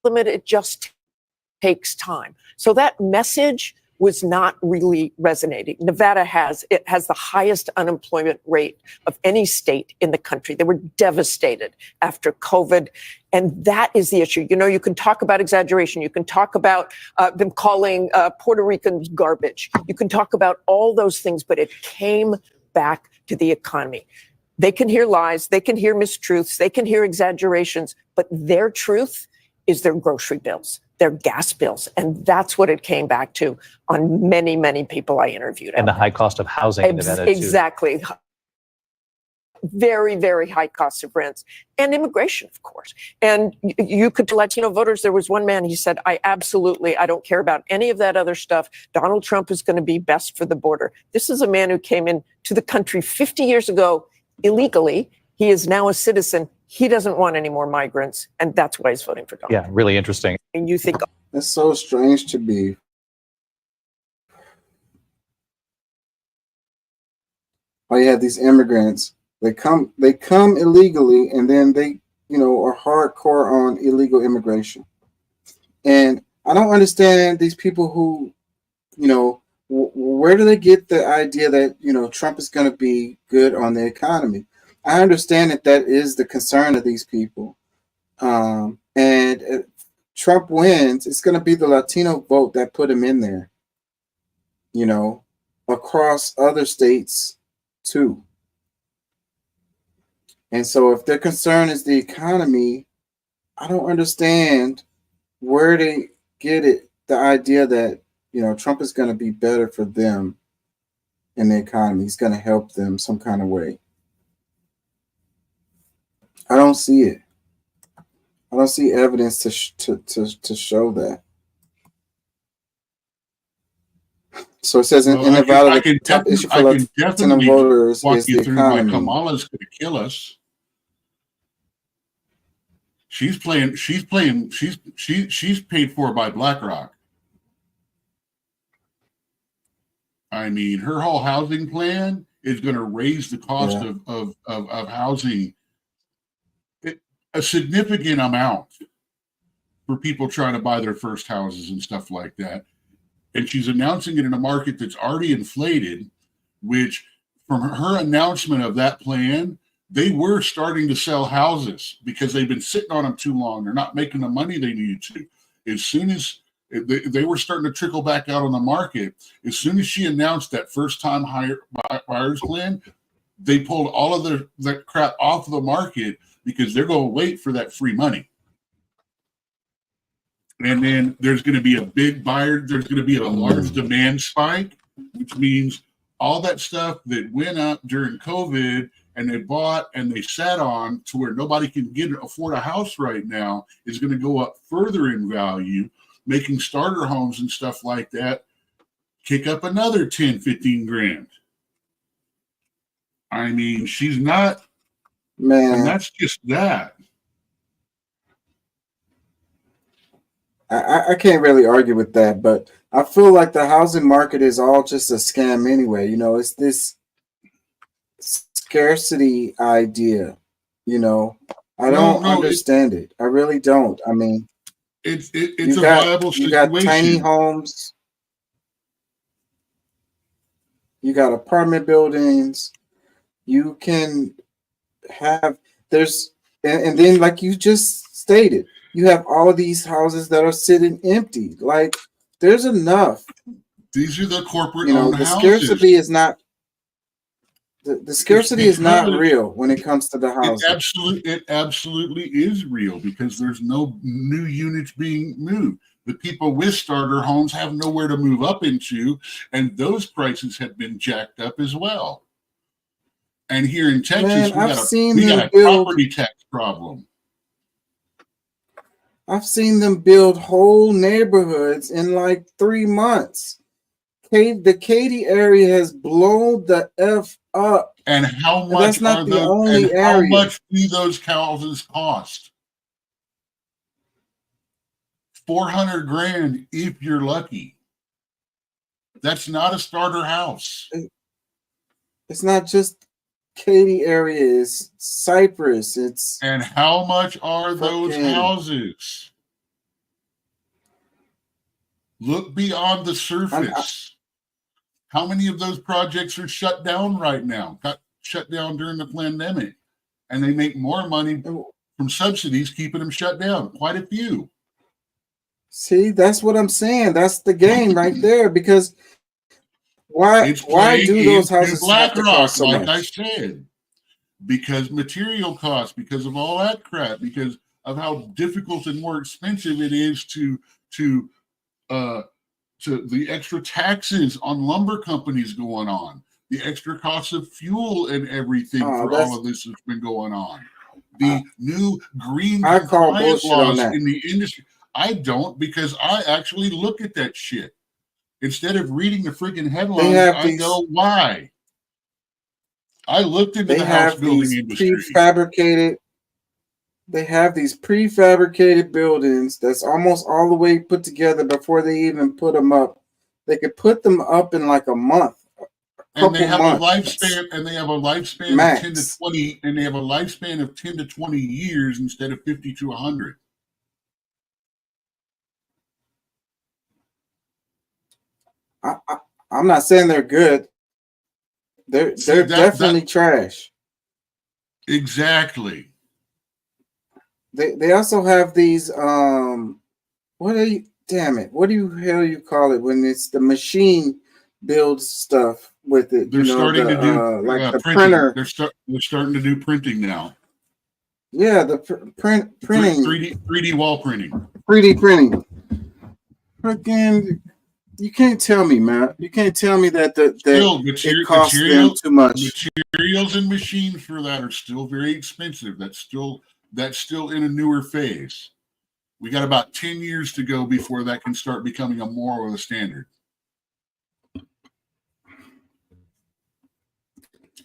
them it just takes time. So that message was not really resonating. Nevada has the highest unemployment rate of any state in the country. They were devastated after COVID. And that is the issue. You know, you can talk about exaggeration. You can talk about them calling Puerto Ricans garbage. You can talk about all those things, but it came back to the economy. They can hear lies. They can hear mistruths. They can hear exaggerations, but their truth is their grocery bills, their gas bills. And that's what it came back to on many, many people I interviewed. And the high cost of housing in Nevada, too. Exactly. Very, very high costs of rents and immigration, of course. And you could, Latino voters, there was one man, he said, I don't care about any of that other stuff. Donald Trump is going to be best for the border. This is a man who came into the country 50 years ago illegally. He is now a citizen. He doesn't want any more migrants, and that's why he's voting for Donald. Yeah, really interesting. And you think That's so strange to be. Oh, you have these immigrants. They come illegally, and then they, are hardcore on illegal immigration. And I don't understand these people who, where do they get the idea that, Trump is going to be good on the economy? I understand that is the concern of these people. And if Trump wins, it's going to be the Latino vote that put him in there, across other states too. And so if their concern is the economy, I don't understand where they get the idea that, Trump is going to be better for them in the economy. He's going to help them some kind of way. I don't see it. I don't see evidence to show that. So it says in Nevada, the top issue for Latino voters is the economy. Kamala's going to kill us. She's paid for by BlackRock. I mean, her whole housing plan is going to raise the cost of housing a significant amount for people trying to buy their first houses and stuff like that. And she's announcing it in a market that's already inflated, which from her announcement of that plan, they were starting to sell houses because they've been sitting on them too long. They're not making the money they needed to. As soon as they were starting to trickle back out on the market, as soon as she announced that first-time buyers plan, they pulled all of that crap off of the market because they're going to wait for that free money. And then there's going to be a big buyer. There's going to be a large demand spike, which means all that stuff that went up during COVID and they bought and they sat on to where nobody can afford a house right now is going to go up further in value, making starter homes and stuff like that kick up another 10, 15 grand. I mean, she's not, man. And that's just that. I can't really argue with that, but I feel like the housing market is all just a scam anyway. It's this scarcity idea. I don't understand it. I really don't. I mean, it's a viable situation. You got tiny homes. You got apartment buildings. You can have and then like you just stated, you have all of these houses that are sitting empty. Like there's enough. These are the corporate owned houses. Scarcity is not the scarcity is not real when it comes to the housing. It absolutely is real because there's no new units being moved. The people with starter homes have nowhere to move up into, and those prices have been jacked up as well. And here in Texas, we got a property tax problem. I've seen them build whole neighborhoods in like 3 months The Katy area has blown the F up. And how And much that's not are the those? only And how area. much do those houses cost? 400 grand if you're lucky. That's not a starter house. It's not just Katy area, it's Cypress. It's And how much are those fucking- houses? Look beyond the surface. How many of those projects are shut down right now? Got shut down during the pandemic, and they make more money from subsidies keeping them shut down. Quite a few. See, that's what I'm saying. That's the game right there. Because why It's do playing those into houses have to BlackRock, cost so like I much? said, because material costs, because of all that crap, because of how difficult and more expensive it is to the extra taxes on lumber companies going on, the extra costs of fuel and everything for all of this that's been going on, the new green I call compliance bullshit on laws that. in the industry. I don't, because I actually look at that shit. Instead of reading the freaking headlines, have I these- know why. I looked into They the house have building these industry. prefabricated. They have these prefabricated buildings that's almost all the way put together before they even put them up. They could put them up in like a month, And they have a months. lifespan, and they have a lifespan Max. of 10 to 20, and they have a lifespan of 10 to 20 years instead of 50 to 100. I'm not saying they're good. They're See, definitely trash. Exactly. They also have these what are you what do you call it when it's the machine builds stuff with it? They're starting to do like the printing. printer. They're starting to do printing now. Yeah, the printing 3D wall printing. 3D printing. Again, you can't tell me, man. You can't tell me that Still, it costs them too much. Materials and machines for that are still very expensive. That's still in a newer phase. We got about 10 years to go before that can start becoming a more of a standard.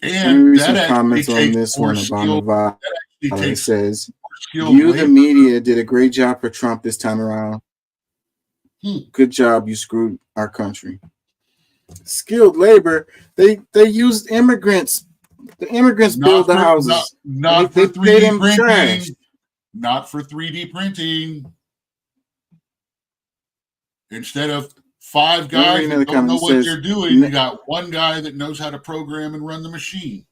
Let me read that some actually comments on takes this more one about skilled- Nevada. that actually It takes says, skilled "You, the labor." media, did a great job for Trump this time around. Good job. You screwed our country." Skilled labor. They used immigrants. The immigrants build the houses. Not They for pay 3D them printing. trash. Not for 3D printing. Instead of 5 Let me guys read another that don't know comment. It what says, they're doing, you got one guy that knows how to program and run the machine.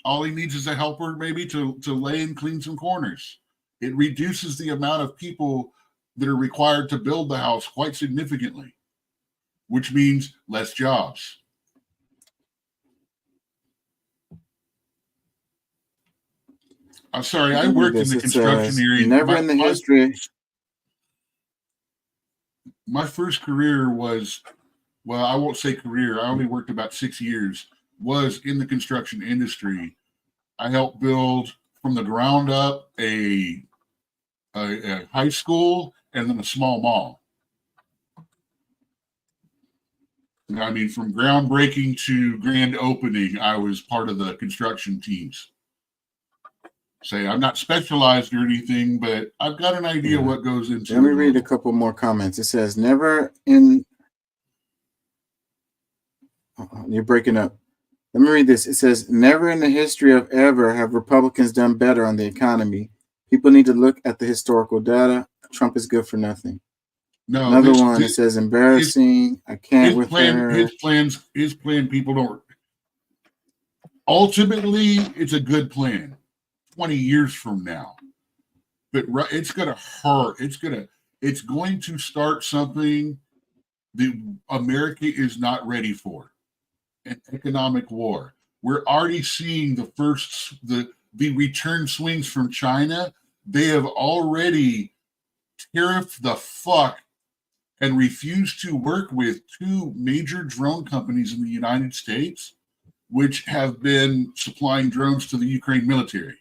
All he needs is a helper, maybe to lay and clean some corners. It reduces the amount of people that are required to build the house quite significantly, which means less jobs. I'm sorry, I worked in the construction area. Never in the history. My first career was, well, I won't say career. I only worked about 6 years. Was in the construction industry. I helped build from the ground up a high school and then a small mall. I mean, from groundbreaking to grand opening, I was part of the construction teams. Say, I'm not specialized or anything, but I've got an idea what goes into it. Let me read a couple more comments. It says, "Never in." You're breaking up. Let me read this. It says, "Never in the history of ever have Republicans done better on the economy. People need to look at the historical data. Trump is good for nothing." No, Another one. It says, "Embarrassing. I can't with her." His plan. People don't. Ultimately, it's a good plan. 20 years from now, but it's going to hurt. It's going to start something that America is not ready for. An economic war. We're already seeing the return swings from China. They have already tariffed the fuck and refused to work with 2 major drone companies in the United States, which have been supplying drones to the Ukraine military.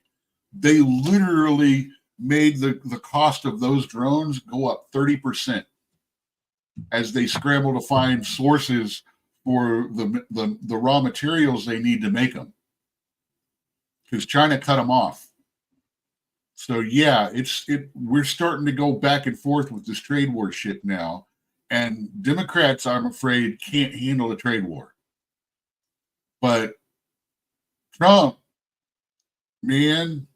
They literally made the cost of those drones go up 30%. as they scramble to find sources for the raw materials they need to make them, because China cut them off. So yeah, we're starting to go back and forth with this trade war shit now, and Democrats, I'm afraid, can't handle a trade war. But Trump, man,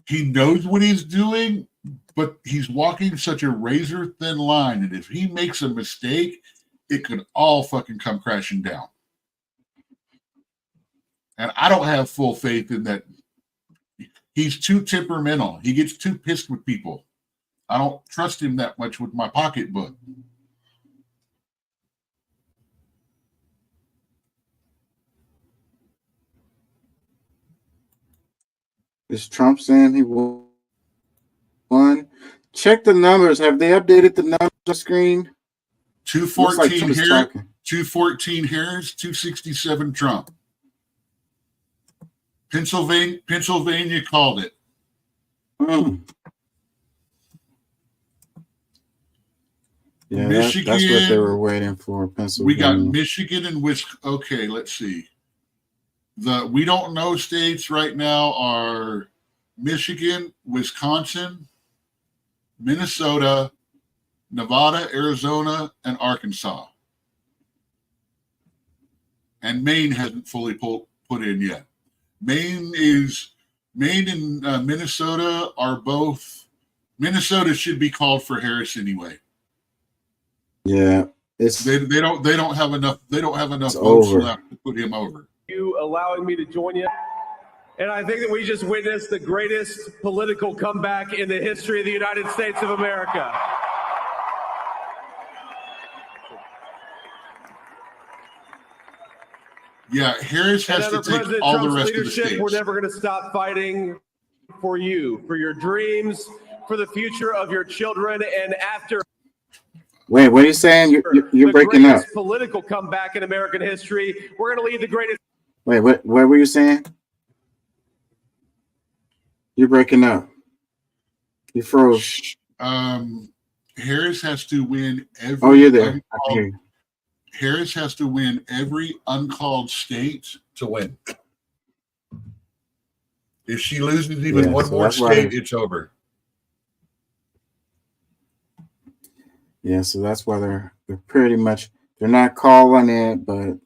he knows what he's doing, but he's walking such a razor thin line, and if he makes a mistake, it could all fucking come crashing down. And I don't have full faith in that. He's too temperamental. He gets too pissed with people. I don't trust him that much with my pocketbook. Is Trump saying he won? Check the numbers. Have they updated the numbers on the screen? 214 like here, 214 Harris, 267 Trump. Pennsylvania called it. Yeah, Michigan, that's what they were waiting for. Pennsylvania. We got Michigan and Wisconsin. Okay, let's see. The we don't know states right now are Michigan, Wisconsin, Minnesota, Nevada, Arizona, and Arkansas. And Maine hasn't fully put in yet. Maine and Minnesota are both. Minnesota should be called for Harris anyway. Yeah, they don't have enough votes over. left to put him over. You allowing me to join you. And I think that we just witnessed the greatest political comeback in the history of the United States of America. Yeah, Harris has to take President all Trump's the rest of the leadership, states. we're never going to stop fighting for you, for your dreams, for the future of your children, and after. Wait, what are you saying? You're breaking up. Political comeback in American history. We're going to lead the greatest. Wait, what were you saying? You're breaking up. You froze. Harris has to win every. Oh, you're there. I can hear you. Harris has to win every uncalled state to win. If she loses even one more state, it's over. Yeah, so that's why they're pretty much they're not calling it, but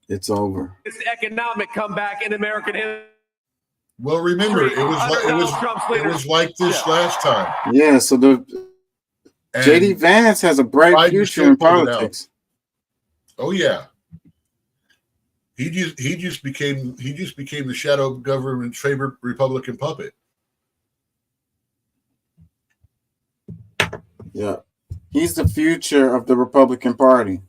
it's over. It's economic comeback in American history. Well, remember, it was like this last time. Yeah, so JD Vance has a bright future in politics. Oh yeah. He just became the shadow government's favorite Republican puppet. Yeah. He's the future of the Republican Party.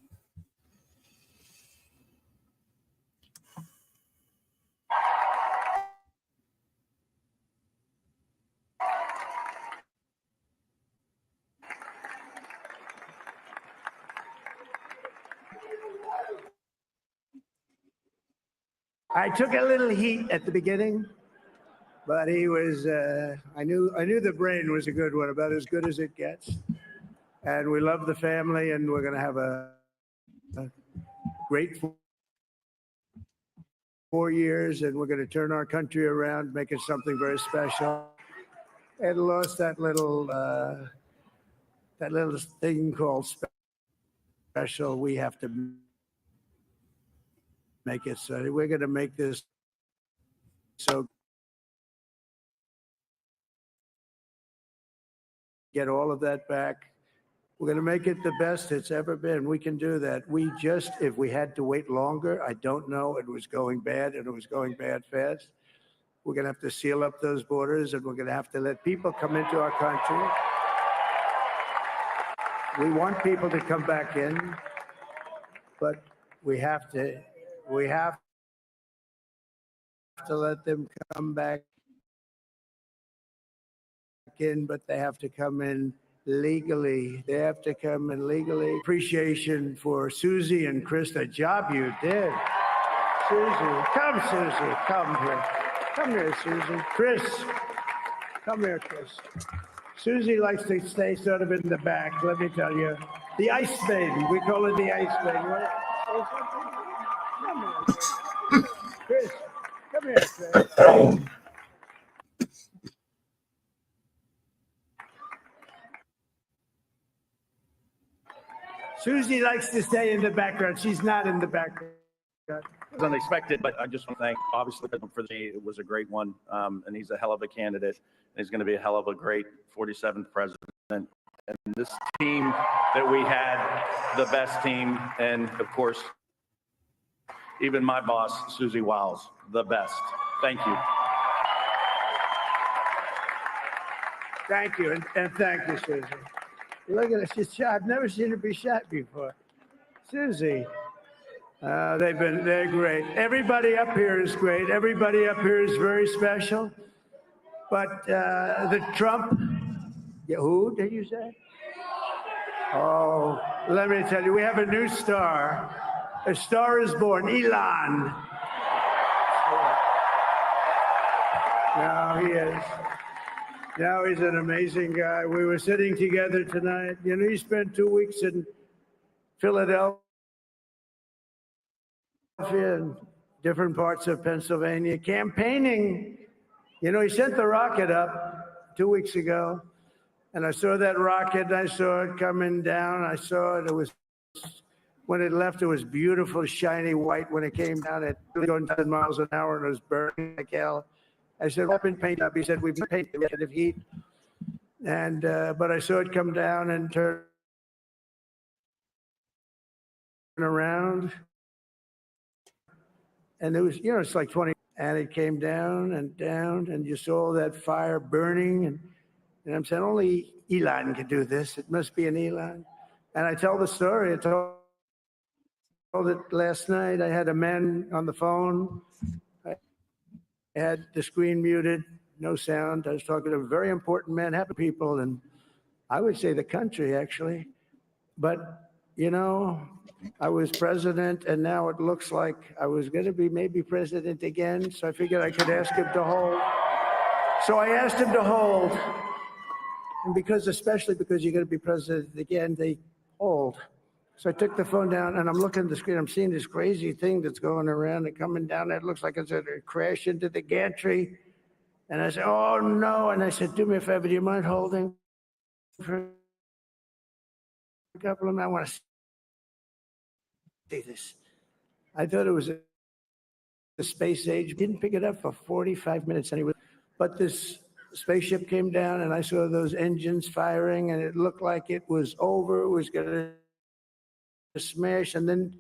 I took a little heat at the beginning, but he was. I knew the brain was a good one, about as good as it gets. And we love the family, and we're going to have a great 4 years, and we're going to turn our country around, make it something very special. And lost that little thing called special. We have to make it so. We're going to make this so. Get all of that back. We're going to make it the best it's ever been. We can do that. If we had to wait longer, I don't know. It was going bad, and it was going bad fast. We're going to have to seal up those borders, and we're going to have to let people come into our country. We want people to come back in, but we have to let them come back in, but they have to come in legally. They have to come in legally. Appreciation for Susie and Chris, the job you did. Susie, come here. Come here, Susie. Chris, come here, Chris. Susie likes to stay sort of in the back, let me tell you. The Ice Maiden. We call her the Ice Maiden. Come here. Chris, come here, Chris. Susie likes to stay in the background. She's not in the background. It was unexpected, but I just want to thank, obviously, for the it was a great one, and he's a hell of a candidate. And he's going to be a hell of a great 47th president. And this team that we had, the best team, and of course, even my boss, Susie Wiles, the best. Thank you. Thank you, and thank you, Susie. Look at her, she's shot. I've never seen her be shot before. Susie, they're great. Everybody up here is great. Everybody up here is very special. But the Trump, who did you say? Oh, let me tell you, we have a new star. A star is born, Elon. Now he is. Now he's an amazing guy. We were sitting together tonight. You know, he spent 2 weeks in Philadelphia and different parts of Pennsylvania campaigning. You know, he sent the rocket up 2 weeks ago, and I saw that rocket. I saw it coming down. I saw it. It was, when it left, it was beautiful, shiny white. When it came down, it was going 10 miles an hour, and it was burning like hell. I said, "We've been painted up." He said, "We've been painted with heat." And, but I saw it come down and turn around. And it was, you know, it's like 20, and it came down, and you saw that fire burning. And I'm saying, only Elon could do this. It must be an Elon. And I tell the story. I told it last night. I had a man on the phone. I had the screen muted, no sound. I was talking to a very important man, happy people, and I would say the country, actually. But, you know, I was president, and now it looks like I was going to be maybe president again, so I figured I could ask him to hold. So I asked him to hold, and especially because you're going to be president again, they hold. So I took the phone down, and I'm looking at the screen. I'm seeing this crazy thing that's going around and coming down. It looks like it's going to crash into the gantry. And I said, "Oh, no." And I said, "Do me a favor. Do you mind holding for a couple of minutes? I want to see this." I thought it was a space age. Didn't pick it up for 45 minutes anyway. But this spaceship came down, and I saw those engines firing, and it looked like it was over. It was going to smash, and then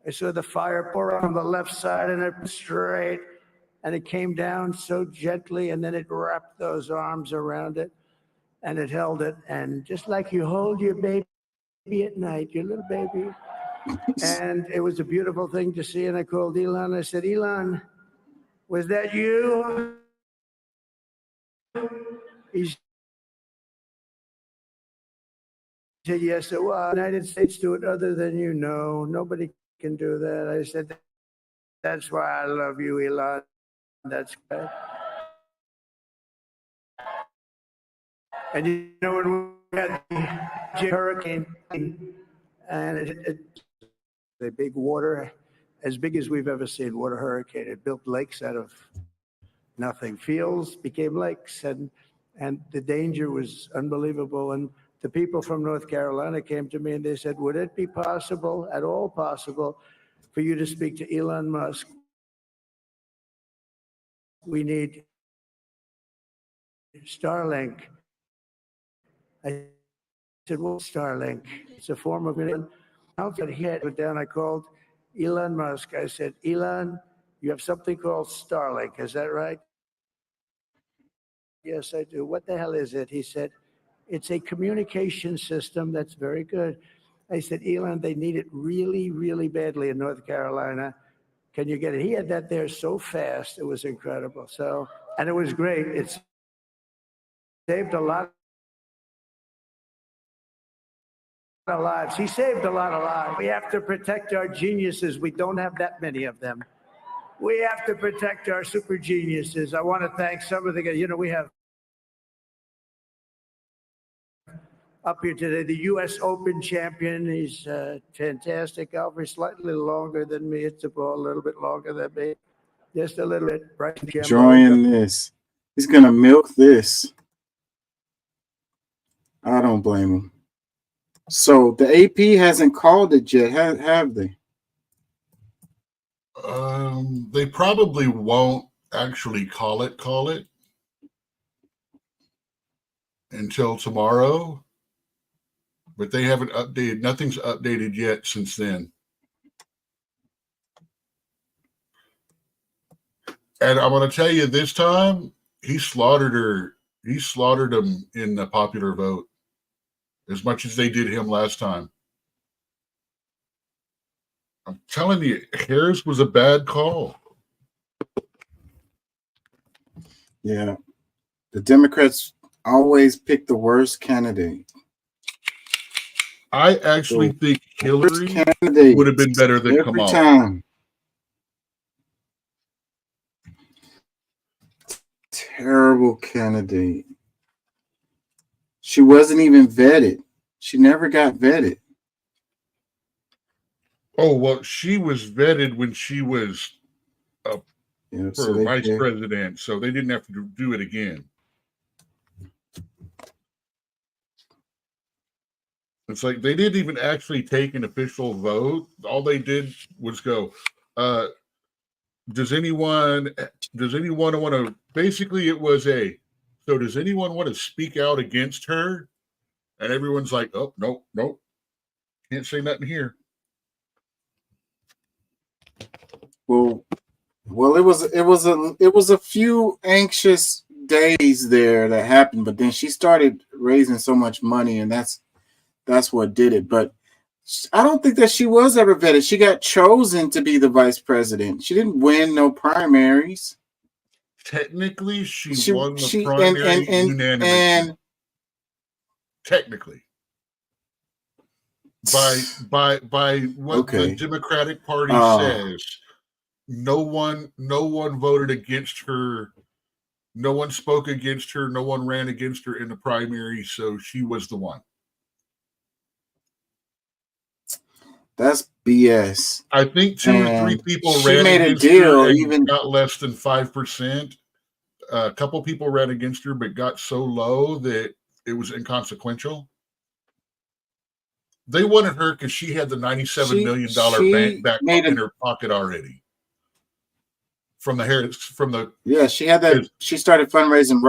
I saw the fire pour out on the left side, and it was straight, and it came down so gently, and then it wrapped those arms around it, and it held it, and just like you hold your baby at night, your little baby, and it was a beautiful thing to see. And I called Elon. I said, "Elon, was that you?" He said, "Yes, it was. The United States do it other than you. No, nobody can do that." I said, "That's why I love you, Elon. That's good." And you know, when we had the hurricane, and it a big water, as big as we've ever seen, water hurricane. It built lakes out of nothing. Fields became lakes, and the danger was unbelievable. And the people from North Carolina came to me and they said, "Would it be possible, at all possible, for you to speak to Elon Musk? We need Starlink." I said, "Well, Starlink, it's a form of outfit." He had it down. I called Elon Musk. I said, "Elon, you have something called Starlink, is that right?" "Yes, I do." "What the hell is it?" He said, "It's a communication system that's very good." I said, "Elon, they need it really, really badly in North Carolina. Can you get it?" He had that there so fast. It was incredible. So, and it was great. It saved a lot of lives. He saved a lot of lives. We have to protect our geniuses. We don't have that many of them. We have to protect our super geniuses. I want to thank some of the guys. You know, we have up here today, the U.S. Open champion. He's a fantastic golfer, slightly longer than me. It's the ball a little bit longer than me. Just a little bit. Bryson DeChambeau. Enjoying this. He's going to milk this. I don't blame him. So the AP hasn't called it yet, have they? They probably won't actually call it until tomorrow, but they haven't updated. Nothing's updated yet since then. And I'm going to tell you, this time he slaughtered her. He slaughtered him in the popular vote as much as they did him last time. I'm telling you, Harris was a bad call. Yeah. The Democrats always pick the worst candidate. I actually think Hillary candidate would have been better than every Kamala. time. Terrible candidate. She wasn't even vetted. She never got vetted. Oh, well, she was vetted when she was Yeah, for so they vice picked- president, so they didn't have to do it again. It's like they didn't even actually take an official vote. All they did was go, does anyone want to, basically it was so does anyone want to speak out against her? And everyone's like, oh, nope. Can't say nothing here. Well, it was a few anxious days there that happened, but then she started raising so much money, and that's what did it. But I don't think that she was ever vetted. She got chosen to be the vice president. She didn't win no primaries. Technically, she won the primary unanimously. And technically, by what the Democratic Party says, no one voted against her. No one spoke against her. No one ran against her in the primary, so she was the one. That's BS. I think 2 or 3 people she ran made against a deal, her and even got less than 5%. A couple people ran against her, but got so low that it was inconsequential. They wanted her because she had the $97 million bank back in her pocket already. She had that. She started fundraising.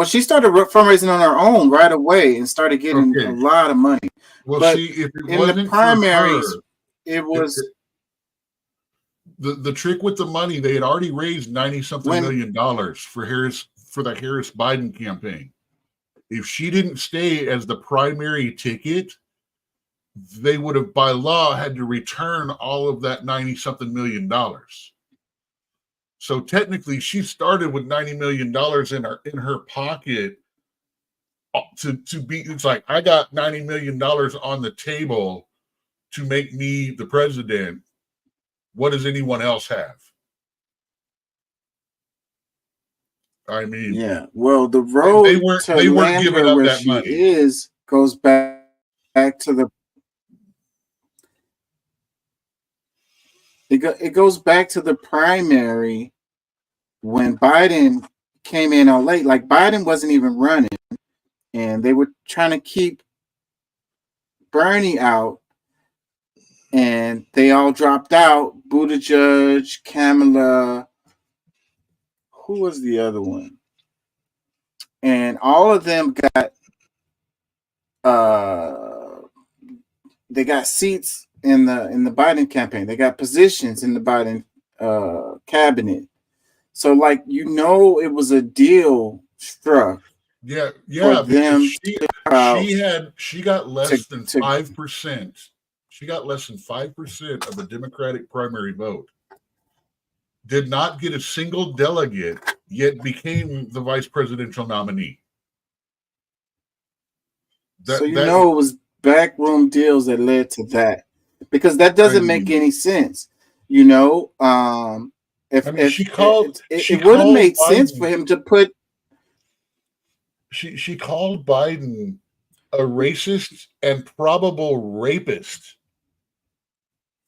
She started fundraising on her own right away and started getting a lot of money. Well, but see, if it in wasn't the for primaries, her, it was the trick with the money. They had already raised $90-something million for the Harris Biden campaign. If she didn't stay as the primary ticket, they would have by law had to return all of that $90-something million. So technically, she started with $90 million in her pocket to be. It's like, I got $90 million on the table to make me the president. What does anyone else have? I mean, yeah. Well, the road they weren't giving up where that she money. goes back to the. It goes back to the primary when Biden came in all late. Like, Biden wasn't even running, and they were trying to keep Bernie out, and they all dropped out. Buttigieg, Kamala. Who was the other one? And all of them got they got seats in the Biden campaign. They got positions in the Biden cabinet. So, like, it was a deal struck. Yeah. For them She got less than 5%. She got less than 5% of the Democratic primary vote. Did not get a single delegate, yet became the vice presidential nominee. It was backroom deals that led to that, because that doesn't make any sense. It would have made sense for him to put. she called Biden a racist and probable rapist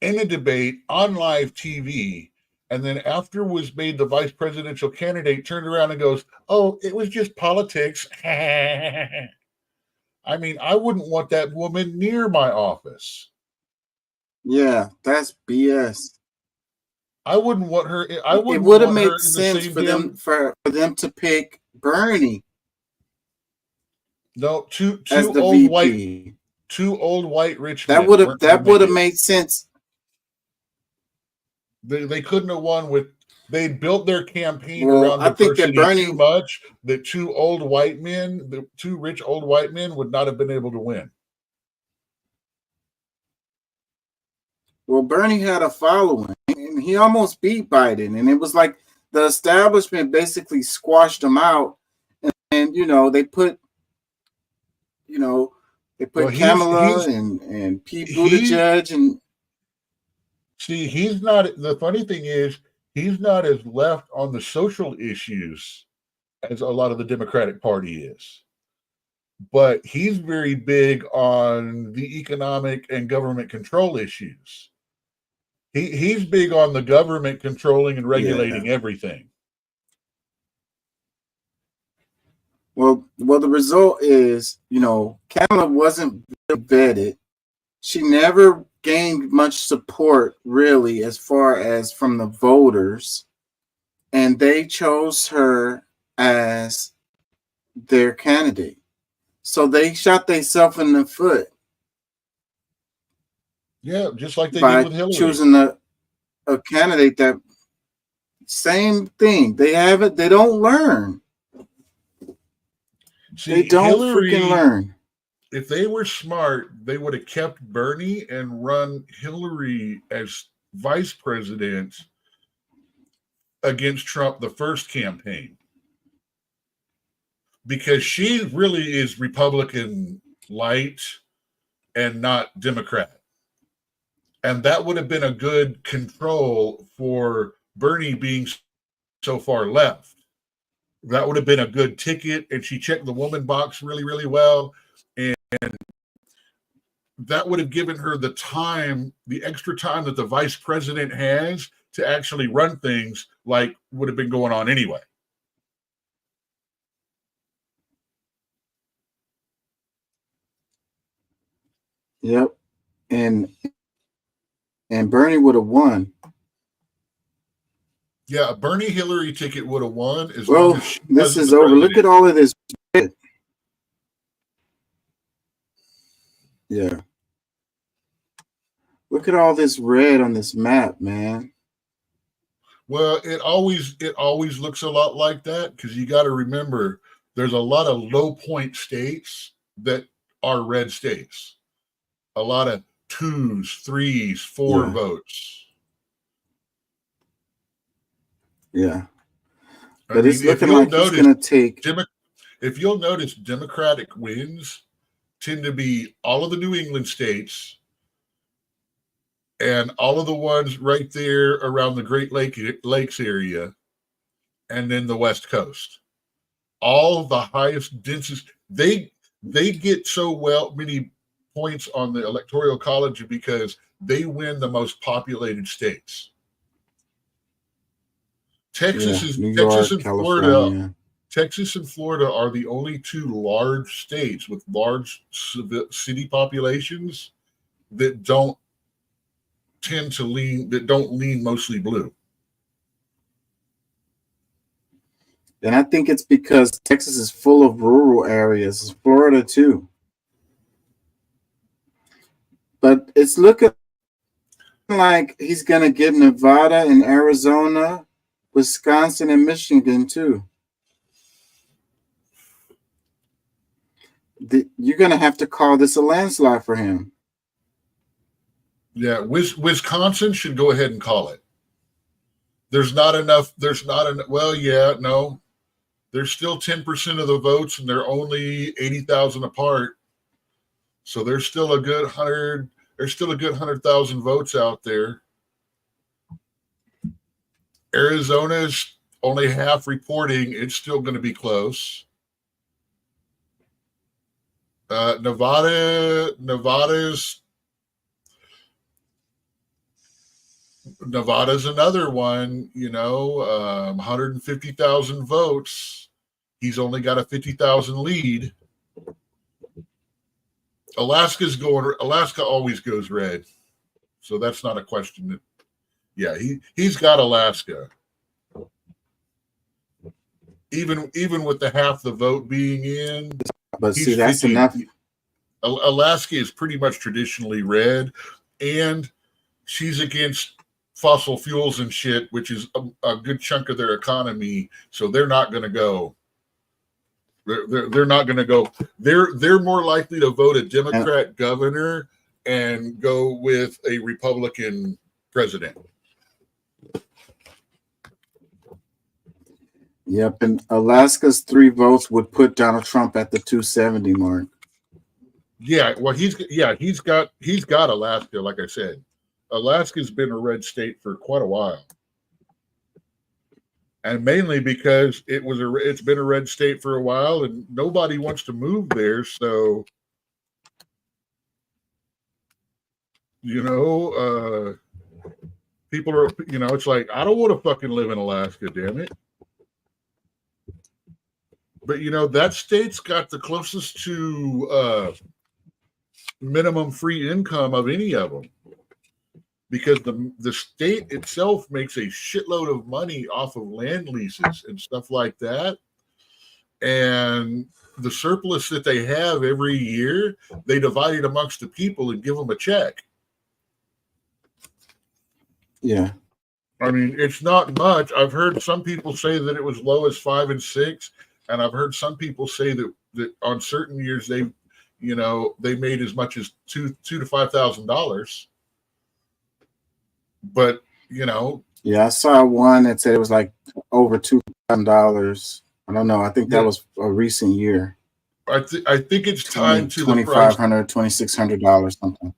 in a debate on live TV, and then after was made the vice presidential candidate, turned around and goes, "Oh, it was just politics." I mean, I wouldn't want that woman near my office. Yeah, that's BS. I wouldn't want her. I It wouldn't would have want her made in the sense same for damn. them for them to pick Bernie No, as the VP. two old white rich That men would have weren't gonna make it. made sense. They couldn't have won with. They built their campaign Well, around I think that diversity Bernie. too much that two old white men, the two rich old white men, would not have been able to win. Well, Bernie had a following, and he almost beat Biden, and it was like the establishment basically squashed him out, and they put Well, Kamala and Pete Buttigieg, and see, he's not. The funny thing is, he's not as left on the social issues as a lot of the Democratic Party is, but he's very big on the economic and government control issues. He's big on the government controlling and regulating everything. well, the result is, Kamala wasn't really vetted. She never gained much support, really, as far as from the voters, and they chose her as their candidate. So they shot themselves in the foot Yeah, just like they by did with Hillary. choosing a candidate that same thing. They don't learn. See, They don't Hillary, freaking learn. if they were smart, they would have kept Bernie and run Hillary as vice president against Trump the first campaign. Because she really is Republican light and not Democrat. And that would have been a good control for Bernie being so far left. That would have been a good ticket, and she checked the woman box really, really well. And that would have given her the time, the extra time that the vice president has to actually run things like would have been going on anyway. Yep. And Bernie would have won. Yeah, a Bernie Hillary ticket would have won as Well, long as she this wasn't is the over. Look president. at all of this. Yeah. Look at all this red on this map, man. Well, it always looks a lot like that because you got to remember there's a lot of low point states that are red states. A lot of 2s, 3s, 4 Yeah. votes. Yeah. I But it's mean, if looking you'll like he's notice, going to take. if you'll notice, Democratic wins tend to be all of the New England states and all of the ones right there around the Great Lakes area, and then the West Coast. All the highest, densest. They get so many points on the Electoral College because they win the most populated states. Texas New York, Texas and Florida. California. Texas and Florida are the only two large states with large city populations that don't lean mostly blue. And I think it's because Texas is full of rural areas. Florida too. But it's looking like he's going to get Nevada and Arizona, Wisconsin and Michigan too. You're going to have to call this a landslide for him. Yeah, Wisconsin should go ahead and call it. There's not enough. Well, yeah, no. There's still 10% of the votes, and they're only 80,000 apart. So there's still a good 100. There's still a good 100,000 votes out there. Arizona's only half reporting. It's still going to be close. Nevada's another one, 150,000 votes. He's only got a 50,000 lead. Alaska always goes red. So that's not a question. He's got Alaska. Even with the half the vote being in. But see, that's enough. Alaska is pretty much traditionally red, and she's against fossil fuels and shit, which is a good chunk of their economy. So they're not going to go. They're not going to go. They're more likely to vote a Democrat governor and go with a Republican president. Yep, and Alaska's 3 votes would put Donald Trump at the 270 mark. Yeah, well, he's got Alaska. Like I said, Alaska's been a red state for quite a while, and mainly because it's been a red state for a while, and nobody wants to move there. So, people are, it's like, I don't want to fucking live in Alaska, damn it. But that state's got the closest to minimum free income of any of them, because the state itself makes a shitload of money off of land leases and stuff like that, and the surplus that they have every year, they divide it amongst the people and give them a check. Yeah, I mean, it's not much. I've heard some people say that it was low as 5 and 6. And I've heard some people say that on certain years they made as much as $2,000 to $5,000. But yeah, I saw one that said it was like over $2,000. I don't know. I think that was a recent year. I think it's tied to $2,500, $2,600 something.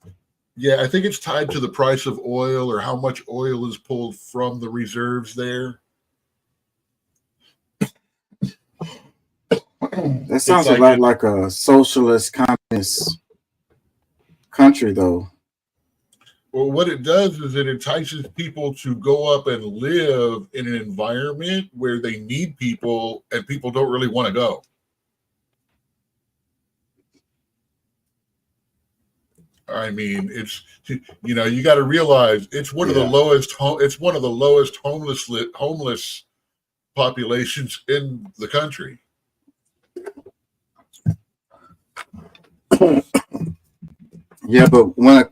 Yeah, I think it's tied to the price of oil or how much oil is pulled from the reserves there. That sounds a lot like a socialist communist country, though. Well, what it does is it entices people to go up and live in an environment where they need people and people don't really want to go. I mean, it's, you got to realize it's one of the lowest homeless populations in the country. Yeah, but when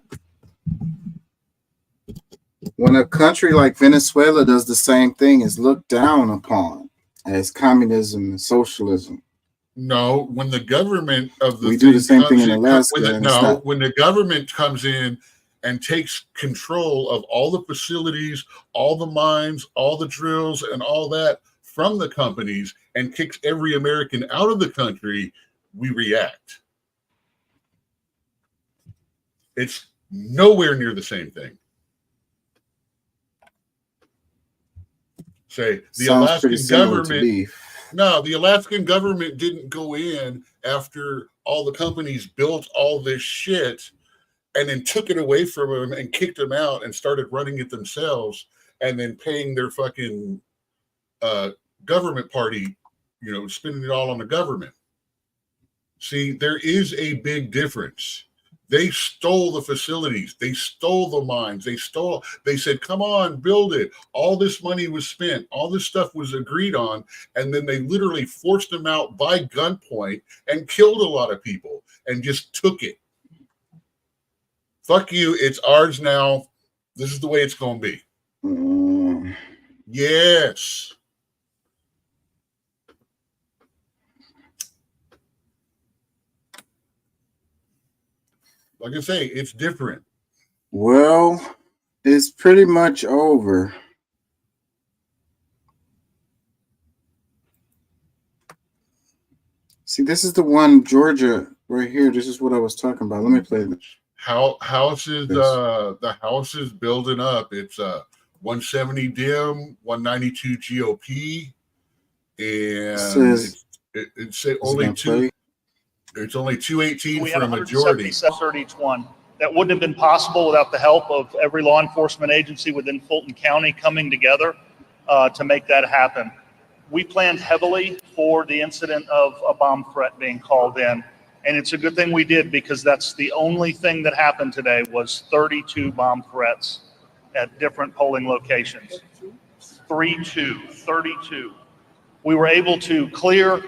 a country like Venezuela does the same thing, is looked down upon as communism and socialism. No, when the government of the we do the same thing in Alaska. When the government comes in and takes control of all the facilities, all the mines, all the drills, and all that from the companies, and kicks every American out of the country, we react. It's nowhere near the same thing. Say the Alaskan government. No, the Alaskan government didn't go in after all the companies built all this shit and then took it away from them and kicked them out and started running it themselves and then paying their fucking government party, spending it all on the government. See, there is a big difference. They stole the facilities. They stole the mines. They said, come on, build it. All this money was spent. All this stuff was agreed on. And then they literally forced them out by gunpoint and killed a lot of people and just took it. Fuck you. It's ours now. This is the way it's going to be. Yes. Like I say, it's different. Well, it's pretty much over. See, this is the one, Georgia, right here. This is what I was talking about. Let me play this. The house is building up. It's 170 Dem, 192 GOP, and it's only two. It's only 218 We for had a majority. 177 each one. That wouldn't have been possible without the help of every law enforcement agency within Fulton County coming together to make that happen. We planned heavily for the incident of a bomb threat being called in. And it's a good thing we did, because that's the only thing that happened today was 32 bomb threats at different polling locations. 32. We were able to clear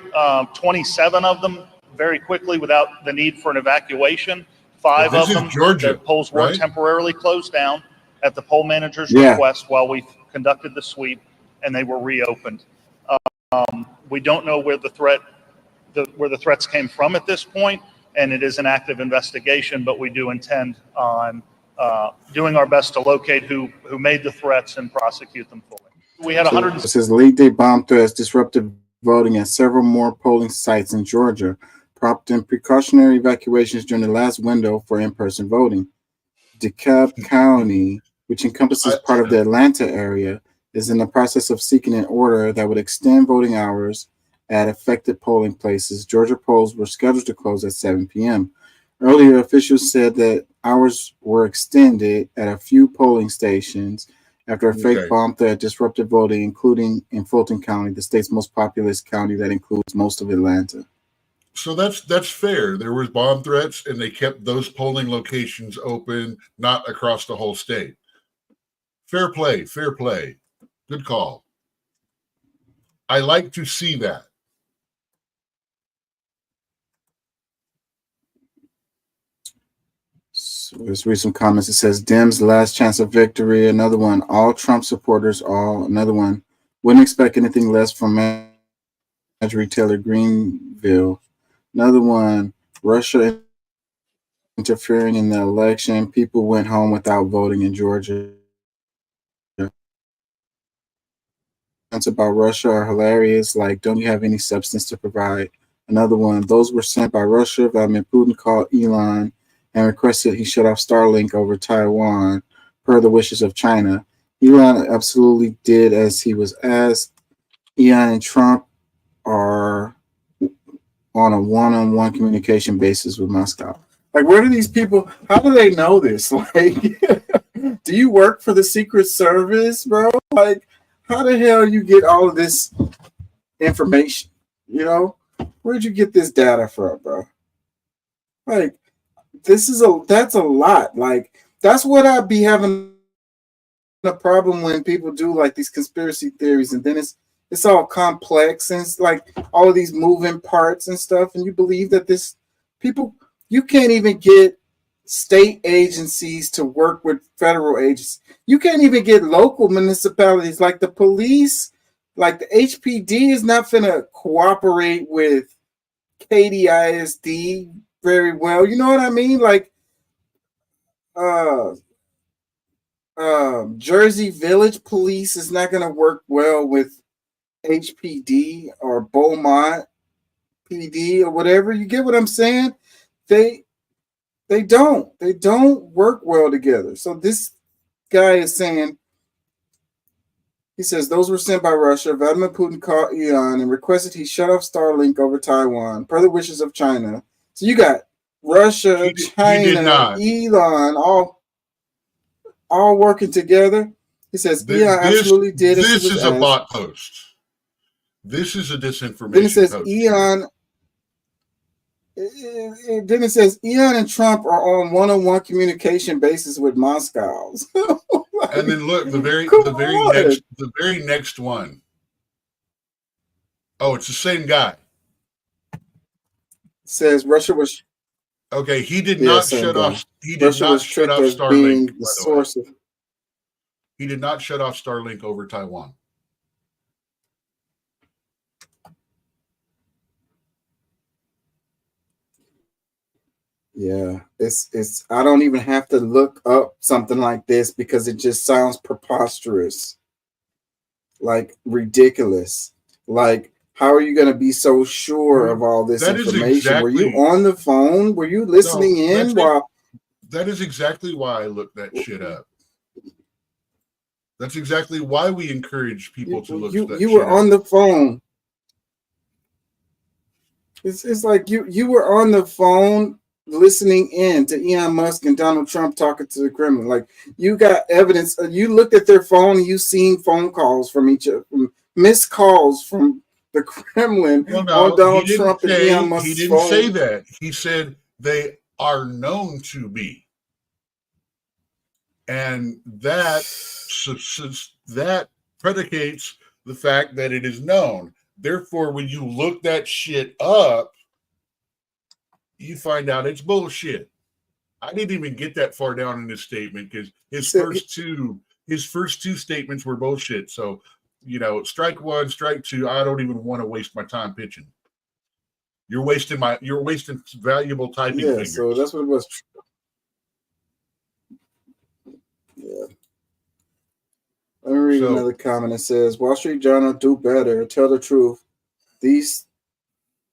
27 of them very quickly without the need for an evacuation. 5 This of is them, Georgia, the polls were right? temporarily closed down at the poll manager's Yeah. request while we conducted the sweep, and they were reopened. We don't know where the threats came from at this point, and it is an active investigation, but we do intend on doing our best to locate who made the threats and prosecute them fully. We had 100. It says late day bomb threats disrupted voting at several more polling sites in Georgia, prompting precautionary evacuations during the last window for in-person voting. DeKalb County, which encompasses part of the Atlanta area, is in the process of seeking an order that would extend voting hours at affected polling places. Georgia polls were scheduled to close at 7 p.m. Earlier, officials said that hours were extended at a few polling stations after a fake bomb threat disrupted voting, including in Fulton County, the state's most populous county that includes most of Atlanta. So that's fair. There was bomb threats, and they kept those polling locations open, not across the whole state. Fair play. Good call. I like to see that. So let's read some comments. It says Dems last chance of victory. Another one. All Trump supporters. Another one. Wouldn't expect anything less from Marjorie Taylor Greenville. Another one. Russia interfering in the election. People went home without voting in Georgia. About Russia are hilarious. Like, don't you have any substance to provide? Another one. Those were sent by Russia. Vladimir Putin called Elon and requested he shut off Starlink over Taiwan per the wishes of China. Elon absolutely did as he was asked. Elon and Trump are on a one-on-one communication basis with Moscow. Like, where do these people, how do they know this? Like, do you work for the Secret Service, bro? Like, how the hell you get all of this information? You know, where'd you get this data from, bro? Like, that's a lot. Like, that's what I'd be having a problem when people do like these conspiracy theories, and then it's all complex and it's like all of these moving parts and stuff, and you believe that this people, you can't even get state agencies to work with federal agencies. You can't even get local municipalities like the police, like the HPD is not finna cooperate with KDISD very well. You know what I mean? Like Jersey Village Police is not gonna work well with HPD or Beaumont PD or whatever. You get what I'm saying? They don't work well together. So this guy is saying, he says, those were sent by Russia. Vladimir Putin called Elon and requested he shut off Starlink over Taiwan per the wishes of China. So you got Russia, China, Elon, all working together. He says Elon absolutely did. This is a bot post. This is a disinformation. Then it says post. Then it says Elon and Trump are on one-on-one communication basis with Moscow. And then look, the very next one. Oh, it's the same guy. It says Russia was okay. He did not shut off. He did Russia not shut off Starlink. The source of, he did not shut off Starlink over Taiwan. yeah, it's. I don't even have to look up something like this because it just sounds preposterous, like ridiculous. Like, how are you going to be so sure of all this information? Were you on the phone? Were you listening in while? That is exactly why I looked that shit up. That's exactly why we encourage people to look that You were shit on up. the phone. It's like you were on the phone listening in to Elon Musk and Donald Trump talking to the Kremlin. Like you got evidence. You looked at their phone and you seen phone calls from each other, missed calls from the Kremlin Well, no, on Donald he didn't Trump and say, Elon Musk's he didn't phone. say that. He said they are known to be. And that that predicates the fact that it is known. Therefore, when you look that shit up, you find out it's bullshit. I didn't even get that far down in his statement because his first two statements were bullshit. So, you know, strike one, strike two. I don't even want to waste my time pitching. You're wasting valuable typing fingers. So that's what it was. Yeah. Let me read another comment. It says, Wall Street Journal, do better. Tell the truth. These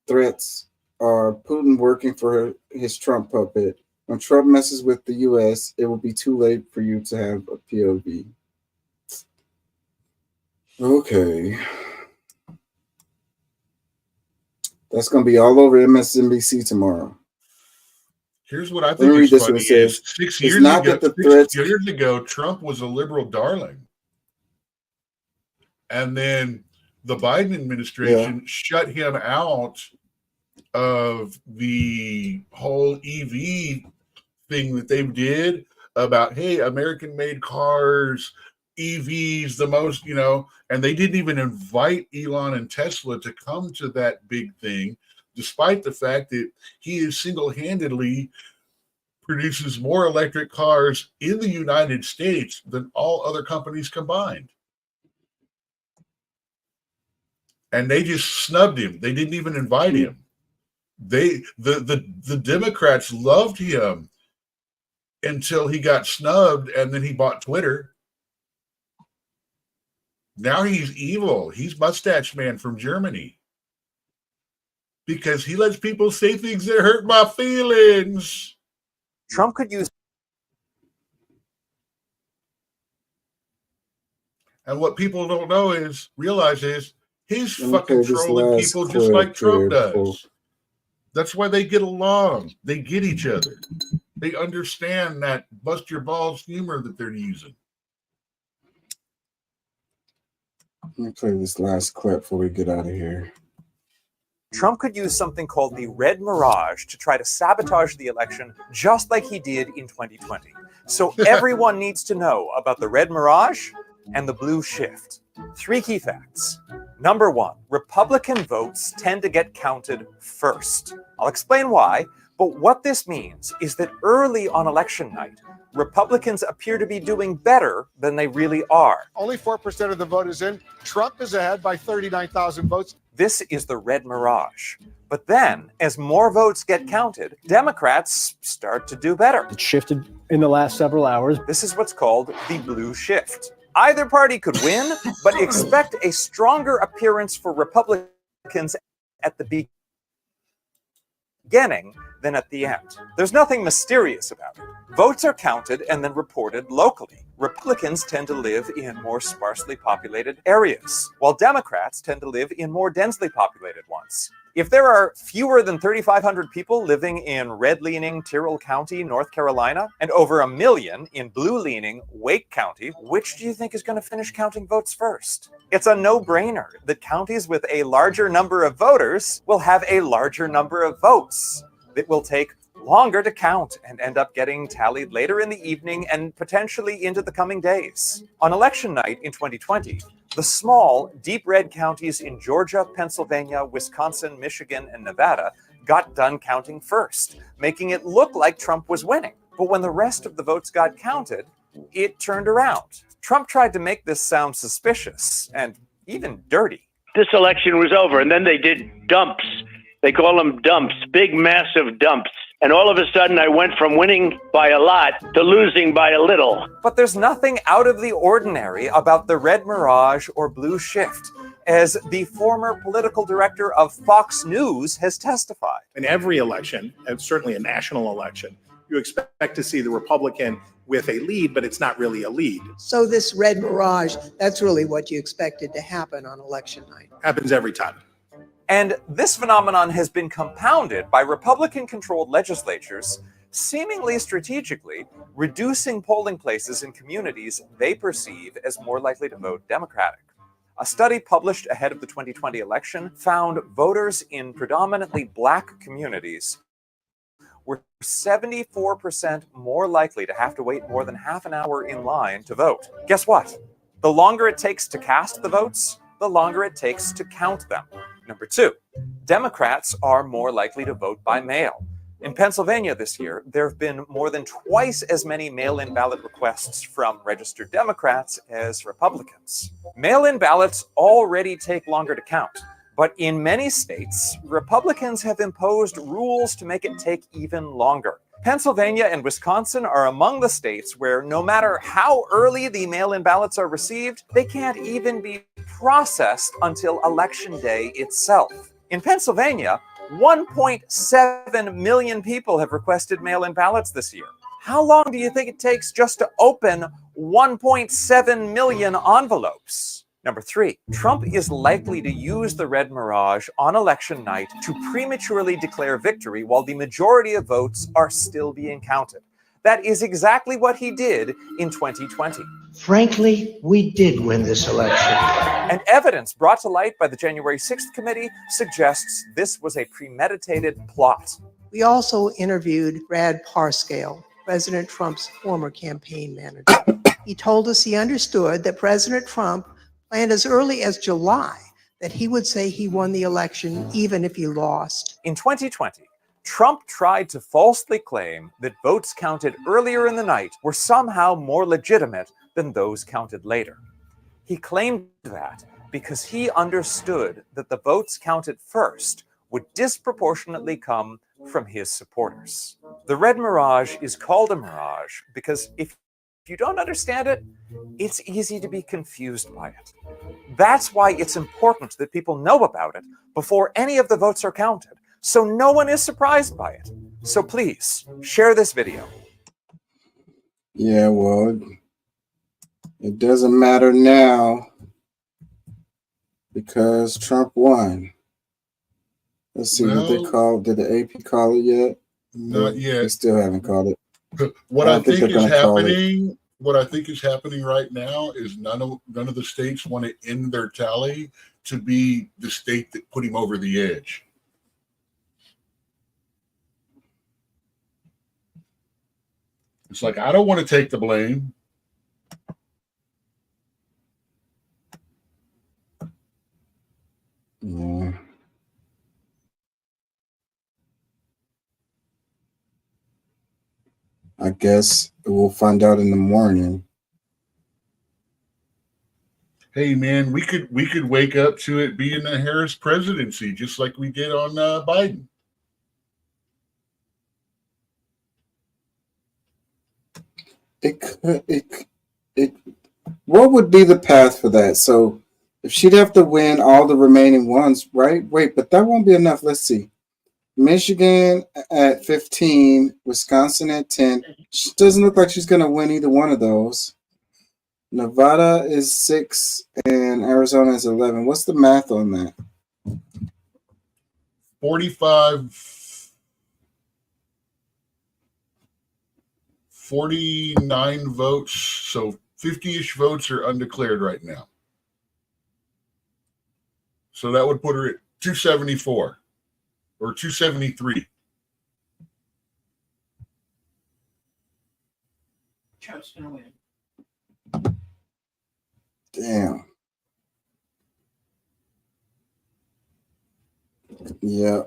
threats are Putin working for his Trump puppet. When Trump messes with the U.S., it will be too late for you to have a POV. Okay. That's going to be all over MSNBC tomorrow. Here's what I think is funny is 6 years ago, Trump was a liberal darling. And then the Biden administration shut him out of the whole EV thing that they did about, hey, American-made cars, EVs, the most, you know, and they didn't even invite Elon and Tesla to come to that big thing, despite the fact that he is single-handedly produces more electric cars in the United States than all other companies combined. And they just snubbed him. They didn't even invite him. The Democrats loved him until he got snubbed, and then he bought Twitter. Now he's evil. He's Mustache Man from Germany. Because he lets people say things that hurt my feelings. Trump could use. And what people don't realize is he's fucking trolling people just like Trump does. That's why they get along. They get each other. They understand that bust your balls humor that they're using. Let me play this last clip before we get out of here. Trump could use something called the Red Mirage to try to sabotage the election, just like he did in 2020. So everyone needs to know about the Red Mirage and the Blue Shift. 3 key facts. Number 1, Republican votes tend to get counted first. I'll explain why, but what this means is that early on election night, Republicans appear to be doing better than they really are. Only 4% of the vote is in. Trump is ahead by 39,000 votes. This is the Red Mirage. But then, as more votes get counted, Democrats start to do better. It shifted in the last several hours. This is what's called the Blue Shift. Either party could win, but expect a stronger appearance for Republicans at the beginning than at the end. There's nothing mysterious about it. Votes are counted and then reported locally. Republicans tend to live in more sparsely populated areas, while Democrats tend to live in more densely populated ones. If there are fewer than 3,500 people living in red-leaning Tyrrell County, North Carolina, and over 1 million in blue-leaning Wake County, which do you think is going to finish counting votes first? It's a no-brainer that counties with a larger number of voters will have a larger number of votes. It will take longer to count and end up getting tallied later in the evening and potentially into the coming days. On election night in 2020, the small, deep red counties in Georgia, Pennsylvania, Wisconsin, Michigan, and Nevada got done counting first, making it look like Trump was winning. But when the rest of the votes got counted, it turned around. Trump tried to make this sound suspicious and even dirty. This election was over, and then they did dumps. They call them dumps, big, massive dumps. And all of a sudden, I went from winning by a lot to losing by a little. But there's nothing out of the ordinary about the Red Mirage or Blue Shift, as the former political director of Fox News has testified. In every election, and certainly a national election, you expect to see the Republican with a lead, but it's not really a lead. So this Red Mirage, that's really what you expected to happen on election night. Happens every time. And this phenomenon has been compounded by Republican-controlled legislatures seemingly strategically reducing polling places in communities they perceive as more likely to vote Democratic. A study published ahead of the 2020 election found voters in predominantly Black communities were 74% more likely to have to wait more than half an hour in line to vote. Guess what? The longer it takes to cast the votes, the longer it takes to count them. Number two, Democrats are more likely to vote by mail. In Pennsylvania this year, there have been more than twice as many mail-in ballot requests from registered Democrats as Republicans. Mail-in ballots already take longer to count, but in many states, Republicans have imposed rules to make it take even longer. Pennsylvania and Wisconsin are among the states where no matter how early the mail-in ballots are received, they can't even be processed until Election Day itself. In Pennsylvania, 1.7 million people have requested mail-in ballots this year. How long do you think it takes just to open 1.7 million envelopes? Number three, Trump is likely to use the red mirage on election night to prematurely declare victory while the majority of votes are still being counted. That is exactly what he did in 2020. Frankly, we did win this election. And evidence brought to light by the January 6th committee suggests this was a premeditated plot. We also interviewed Brad Parscale, President Trump's former campaign manager. He told us he understood that President Trump planned as early as July that he would say he won the election even if he lost. In 2020, Trump tried to falsely claim that votes counted earlier in the night were somehow more legitimate than those counted later. He claimed that because he understood that the votes counted first would disproportionately come from his supporters. The red mirage is called a mirage because if you don't understand it, it's easy to be confused by it. That's why it's important that people know about it before any of the votes are counted, so no one is surprised by it. So please, share this video. Yeah, well, it doesn't matter now because Trump won. Let's see what they called. Did the AP call it yet? Not yet. They still haven't called it. What I think they're is gonna call it. happening, what I think is happening right now is none of the states want to end their tally to be the state that put him over the edge. It's like, I don't want to take the blame. Yeah. I guess we'll find out in the morning. Hey man, we could wake up to it being a Harris presidency, just like we did on Biden. It could. It. What would be the path for that? So, if she'd have to win all the remaining ones, right? Wait, but that won't be enough. Let's see. Michigan at 15, Wisconsin at 10. She doesn't look like she's going to win either one of those. Nevada is 6 and Arizona is 11. What's the math on that? 49 votes, so 50-ish votes are undeclared right now. So that would put her at 274 or 273. Trump's gonna win. Damn. Yeah.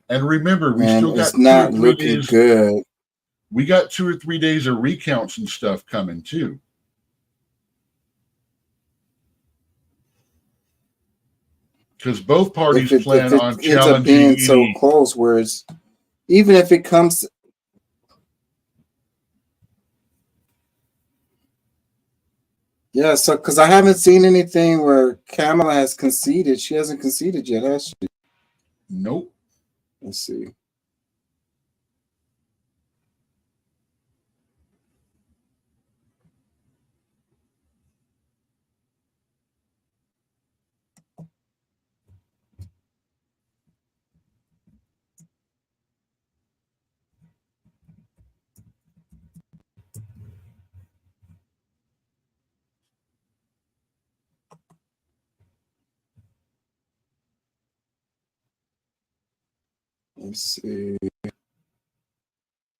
And remember, we Man, still got it's not 2 or 3 looking days. good. We got 2 or 3 days of recounts and stuff coming too. Because both parties plan on ends up challenging being so any. close, where it's even if it comes. Yeah, so because I haven't seen anything where Kamala has conceded. She hasn't conceded yet, has she? Nope. Let's see. Let's see.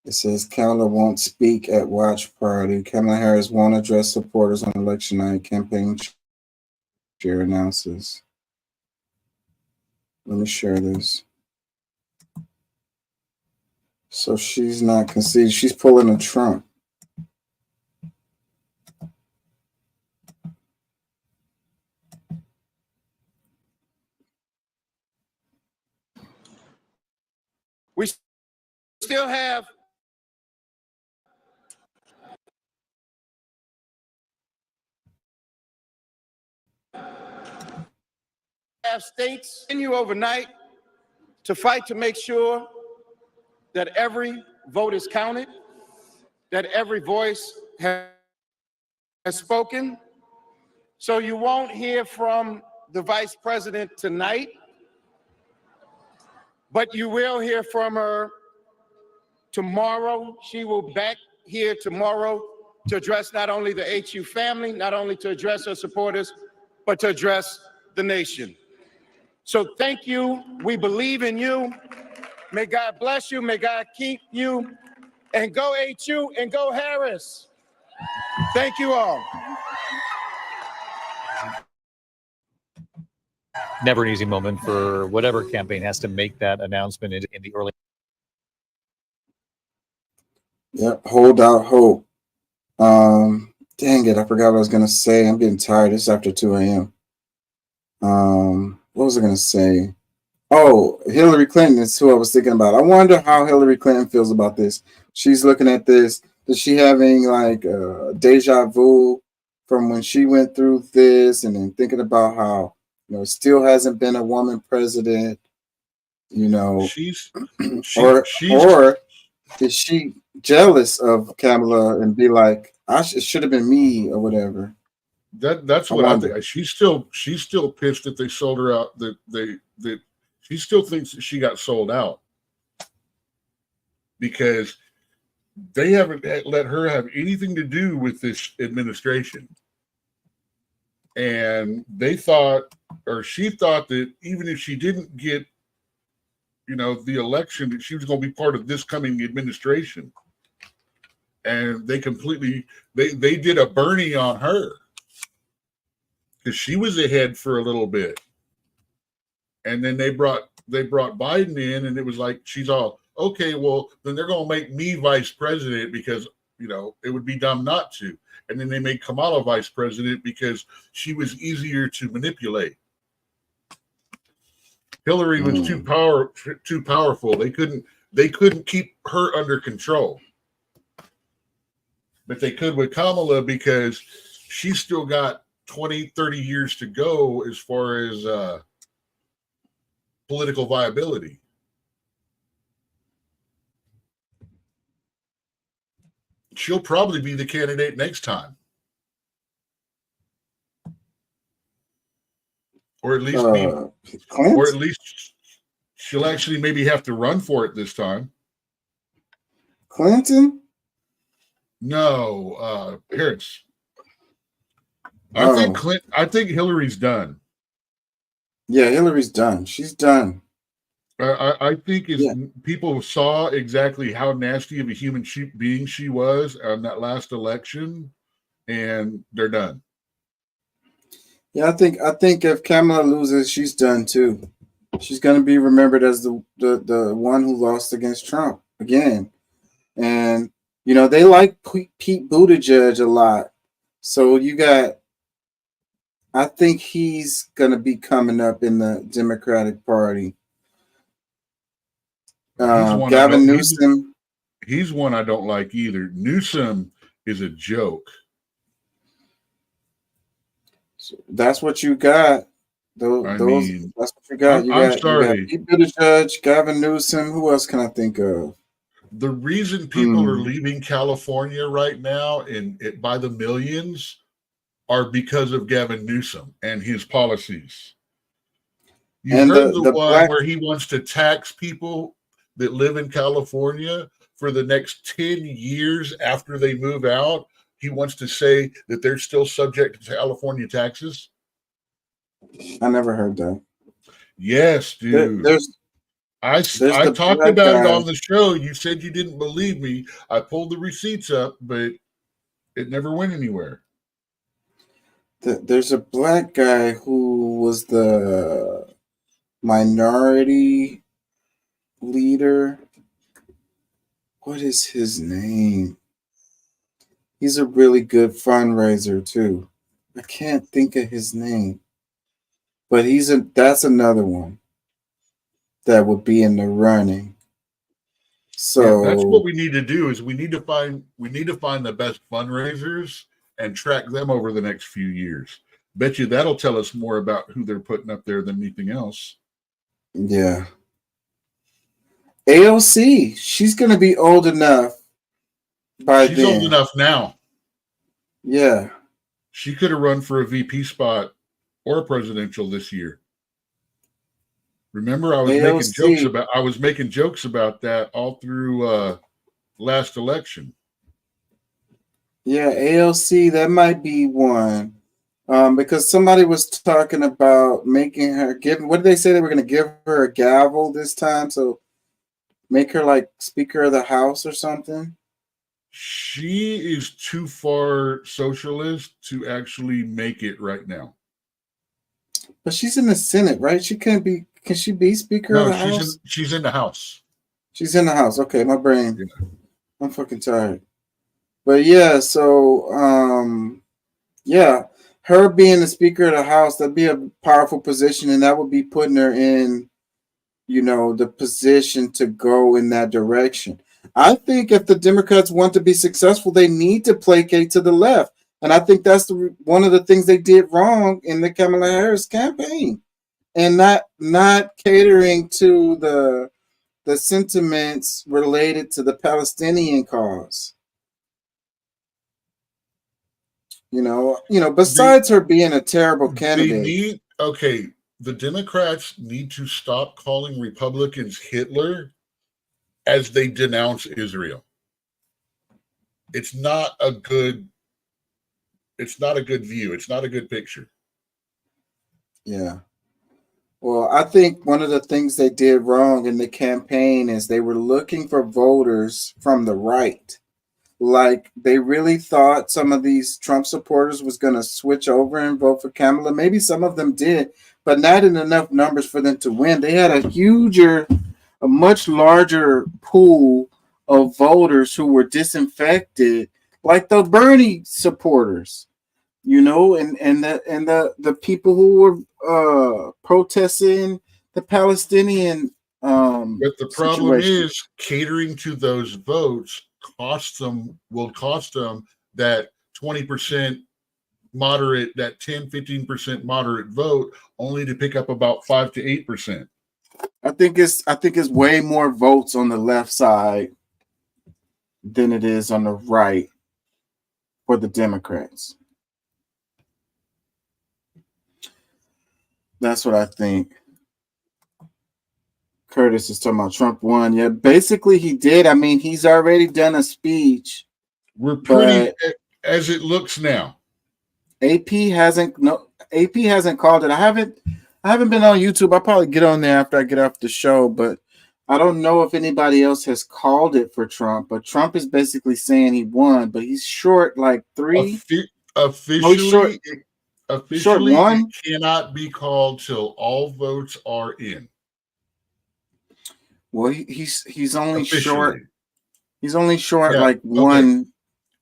It says Kamala won't speak at watch party. Kamala Harris won't address supporters on election night. Campaign chair announces. Let me share this. So she's not conceding. She's pulling a Trump. We still have states continue overnight to fight to make sure that every vote is counted, that every voice has spoken. So you won't hear from the vice president tonight, but you will hear from her tomorrow. She will be back here tomorrow to address not only the HU family, not only to address her supporters, but to address the nation. So thank you. We believe in you. May God bless you. May God keep you. And go HU and go Harris. Thank you all. Never an easy moment for whatever campaign has to make that announcement in the early. Yep, hold out hope. Dang it, I forgot what I was gonna say. I'm getting tired. It's after 2 a.m. What was I gonna say? Oh, Hillary Clinton is who I was thinking about. I wonder how Hillary Clinton feels about this. She's looking at this. Is she having like deja vu from when she went through this, and then thinking about how it still hasn't been a woman president? Or is she jealous of Kamala and be like, it should have been me or whatever? That's what I think. She's still pissed that they sold her out. That she still thinks that she got sold out because they haven't let her have anything to do with this administration. And they thought, or she thought, that even if she didn't get, the election, that she was going to be part of this coming administration. And they completely, they did a Bernie on her because she was ahead for a little bit. And then they brought Biden in, and it was like, she's all, okay, well, then they're going to make me vice president because, it would be dumb not to. And then they made Kamala vice president because she was easier to manipulate. Hillary was too powerful. They couldn't keep her under control. But they could with Kamala because she's still got 20, 30 years to go as far as political viability. She'll probably be the candidate next time. Or at least she'll actually maybe have to run for it this time. Clinton? No, Harris. I think Hillary's done. Yeah, Hillary's done. She's done. I think people saw exactly how nasty of a human being she was on that last election, and they're done. Yeah, I think if Kamala loses, she's done too. She's going to be remembered as the one who lost against Trump again. And they like Pete Buttigieg a lot. So I think he's going to be coming up in the Democratic Party. Gavin Newsom. He's one I don't like either. Newsom is a joke. So that's what you got. That's what you got. I'm sorry. You got Pete Buttigieg, Gavin Newsom. Who else can I think of? The reason people are leaving California right now and by the millions are because of Gavin Newsom and his policies. You heard the one where he wants to tax people that live in California for the next 10 years after they move out. He wants to say that they're still subject to California taxes. I never heard that. Yes, dude. I the talked black about it guy. on the show. You said you didn't believe me. I pulled the receipts up, but it never went anywhere. There's a black guy who was the minority leader. What is his name? He's a really good fundraiser too. I can't think of his name, but that's another one that would be in the running. So That's what we need to do. Is we need to find the best fundraisers and track them over the next few years. Bet you that'll tell us more about who they're putting up there than anything else. yeah. AOC, she's gonna be old enough by She's then. old enough now. Yeah. She could have run for a VP spot or a presidential this year. Remember, I was making jokes about that all through last election. Yeah, AOC, that might be one. Because somebody was talking about making her what did they say? They were gonna give her a gavel this time, so make her like Speaker of the House or something. She is too far socialist to actually make it right now. But she's in the Senate, right? Can she be Speaker of No, the House? she's in the House. She's in the House. Okay, my brain. Yeah. I'm fucking tired. But yeah, so yeah, her being the Speaker of the House, that'd be a powerful position, and that would be putting her in, the position to go in that direction. I think if the Democrats want to be successful, they need to placate to the left. And I think that's one of the things they did wrong in the Kamala Harris campaign, and not catering to the sentiments related to the Palestinian cause. Besides her being a terrible candidate. The Democrats need to stop calling Republicans Hitler as they denounce Israel. It's not a good view. It's not a good picture. Yeah. Well, I think one of the things they did wrong in the campaign is they were looking for voters from the right. Like, they really thought some of these Trump supporters was going to switch over and vote for Kamala. Maybe some of them did, but not in enough numbers for them to win. They had a much larger pool of voters who were disinfected, like the Bernie supporters, and the people who were protesting the Palestinian But the problem situation. is catering to those votes will cost them that 20% moderate, that 10-15% moderate vote, only to pick up about 5 to 8%. I think it's way more votes on the left side than it is on the right for the Democrats. That's what I think. Curtis is talking about Trump won. Yeah, basically he did. I mean, he's already done a speech. We're pretty as it looks now. AP hasn't called it. I haven't been on YouTube. I'll probably get on there after I get off the show, but I don't know if anybody else has called it for Trump. But Trump is basically saying he won, but he's short like 3. Officially, short 1. It cannot be called till all votes are in. Well, he's only Officially. short. He's only short like okay. one.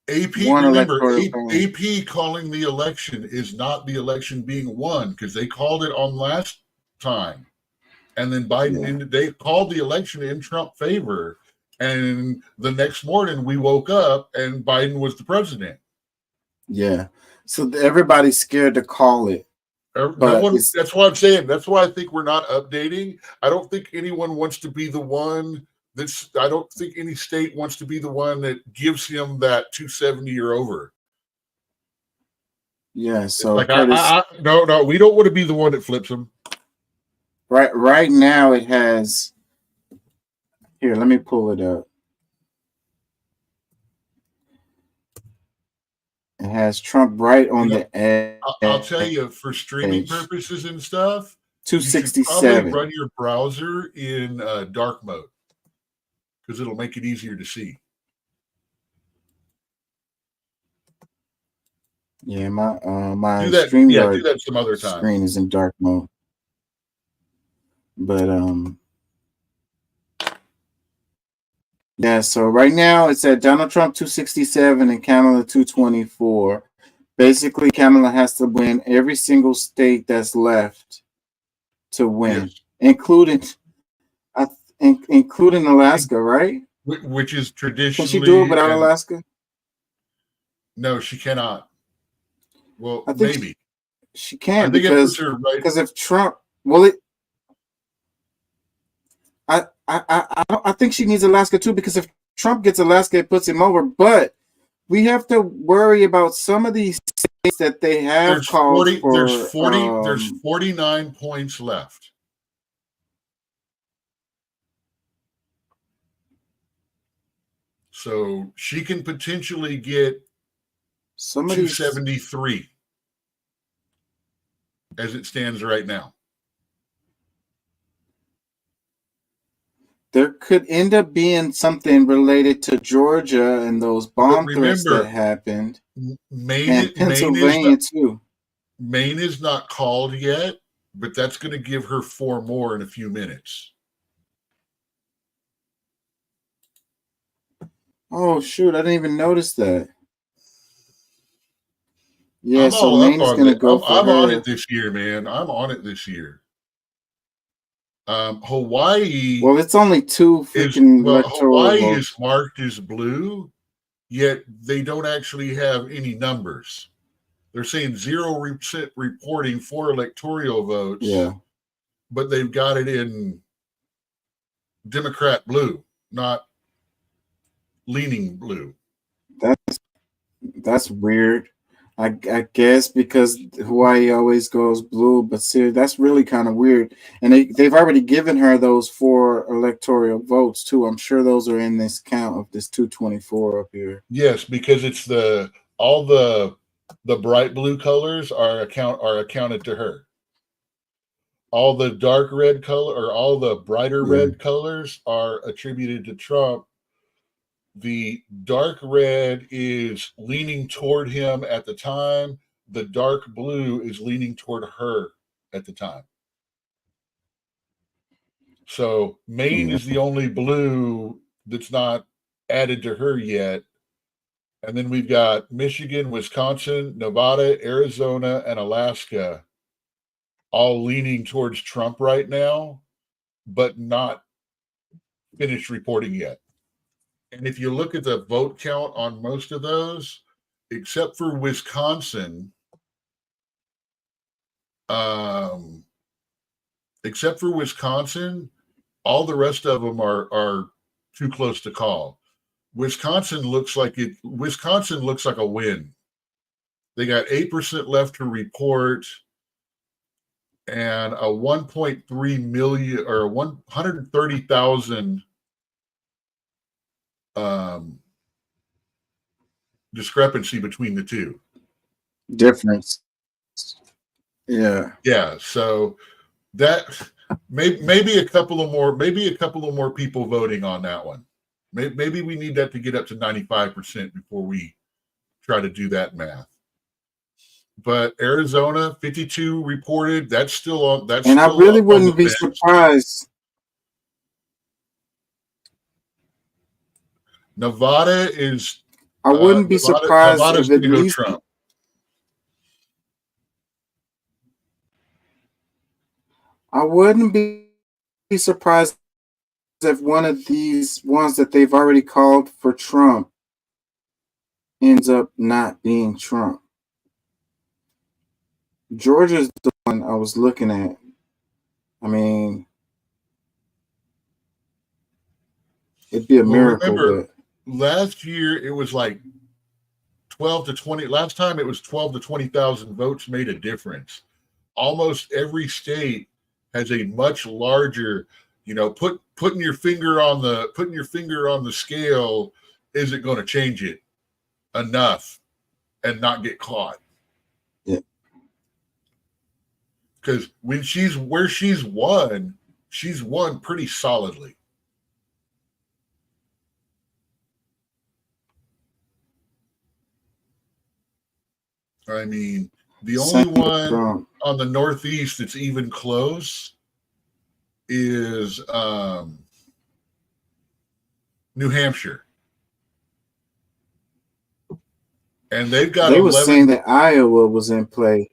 AP, one remember, electoral AP calling the election is not the election being won, because they called it on last time. And then Biden, they called the election in Trump favor. And the next morning we woke up and Biden was the president. Yeah. So everybody's scared to call it. That's why I'm saying. That's why I think we're not updating. I don't think anyone wants to be the one I don't think any state wants to be the one that gives him that 270 or over. Yeah. So like no, we don't want to be the one that flips him. Right now it has. Here, let me pull it up. It has Trump right on the edge. I'll tell you, for streaming purposes and stuff, You should 267. probably run your browser in dark mode because it'll make it easier to see. Yeah, my Do that. Yeah, StreamYard do that some other time. screen is in dark mode. But yeah, so right now it's at Donald Trump 267 and Kamala 224. Basically, Kamala has to win every single state that's left to win, including including Alaska, right? Which is traditionally. Can she do it without Alaska? No, she cannot. Well, I think maybe she can, I think it because puts her right. because if Trump, well, I think she needs Alaska too, because if Trump gets Alaska, it puts him over. But we have to worry about some of these states that they have There's called 40. for. There's 49 points left. So she can potentially get some of these 273 as it stands right now. There could end up being something related to Georgia and those bomb threats remember, that happened, Maine, and Pennsylvania too. Maine is not called yet, but that's going to give her 4 more in a few minutes. Oh shoot! I didn't even notice that. Yeah, I'm so all Maine up is on going to it. go I'm for on her. it this year, man. I'm on it this year. Hawaii. Well, it's only 2 freaking electoral Hawaii votes. is marked as blue, yet they don't actually have any numbers. They're saying 0% reporting for electoral votes. Yeah. But they've got it in Democrat blue, not leaning blue. That's weird. I guess because Hawaii always goes blue, but see, that's really kind of weird. And they've already given her those 4 electoral votes too. I'm sure those are in this count of this 224 up here. Yes, because it's all the bright blue colors are accounted to her. All the dark red color or all the brighter red colors are attributed to Trump. The dark red is leaning toward him at the time. The dark blue is leaning toward her at the time. So Maine is the only blue that's not added to her yet. And then we've got Michigan, Wisconsin, Nevada, Arizona, and Alaska all leaning towards Trump right now, but not finished reporting yet. And if you look at the vote count on most of those, except for Wisconsin, all the rest of them are too close to call. Wisconsin looks like a win. They got 8% left to report, and a 1.3 million or 130,000 discrepancy between the two. Difference. Yeah. Yeah. So that maybe a couple of more people voting on that one. Maybe we need that to get up to 95% before we try to do that math. But Arizona 52 reported. That's still on. And I really wouldn't be surprised. Nevada is. I wouldn't be surprised Nevada's if at going to go least. Trump. I wouldn't be surprised if one of these ones that they've already called for Trump ends up not being Trump. Georgia's the one I was looking at. I mean, it'd be a miracle. Remember, but last year it was like 12 to 20. Last time it was 12 to 20,000 votes made a difference. Almost every state has a much larger, putting your finger on the scale. Is it going to change it enough and not get caught? Yeah. Because when she's won pretty solidly. I mean, the only one on the Northeast that's even close is New Hampshire. And they've got They were 11. saying that Iowa was in play.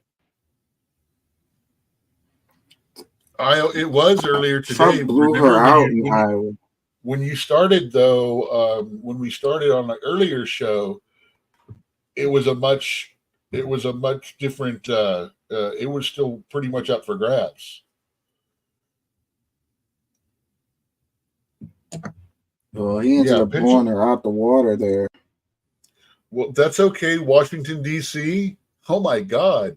It was earlier today. Trump blew her out in Iowa. When you started, though, when we started on the earlier show, it was a much different. It was still pretty much up for grabs. Well, he ended up blowing her out the water there. Well, that's okay. Washington, D.C. Oh, my God.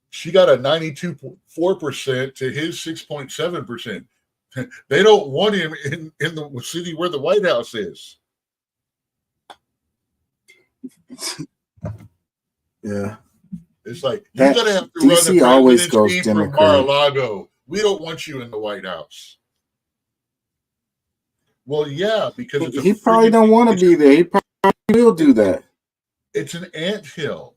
She got a 92.4% to his 6.7%. They don't want him in the city where the White House is. Yeah. It's like, you're going to have to run DC the always goes presidency from Democrat. Mar-a-Lago. We don't want you in the White House. Well, yeah, because it's He probably don't want to be there. He probably will do that. It's an anthill.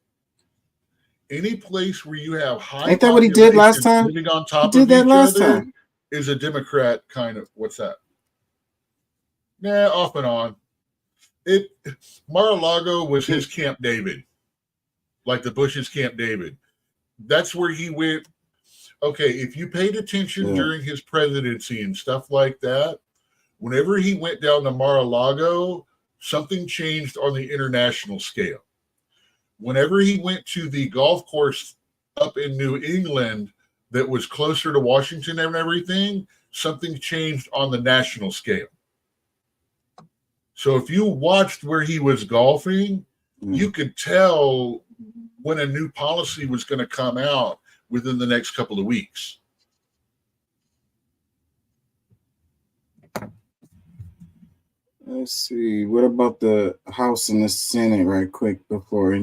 Any place where you have high Ain't that what he did last populations time? living on top He of did that each last other time. is a Democrat kind of, what's that? Nah, off and on. Mar-a-Lago was his Camp David, like the Bush's Camp David. That's where he went. Okay, if you paid attention during his presidency and stuff like that, whenever he went down to Mar-a-Lago, something changed on the international scale. Whenever he went to the golf course up in New England that was closer to Washington and everything, something changed on the national scale. So if you watched where he was golfing, you could tell when a new policy was going to come out within the next couple of weeks. Let's see. What about the House and the Senate right quick before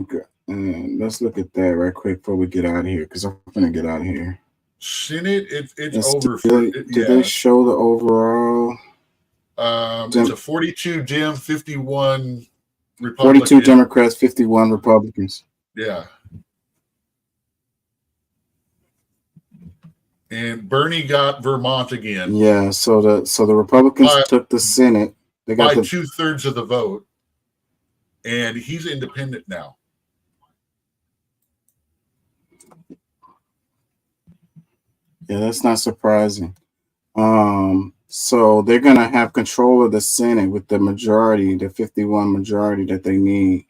let's look at that right quick before we get out of here, because I'm gonna get out of here. Senate, it's Let's over. did they show the overall? It's a 42 Dem, 51 Republican. 42 Democrats, 51 Republicans. Yeah. And Bernie got Vermont again. Yeah, so the Republicans took the Senate. They got by the 2/3 of the vote, and he's independent now. Yeah, that's not surprising. So they're gonna have control of the Senate with the majority, the 51 majority that they need.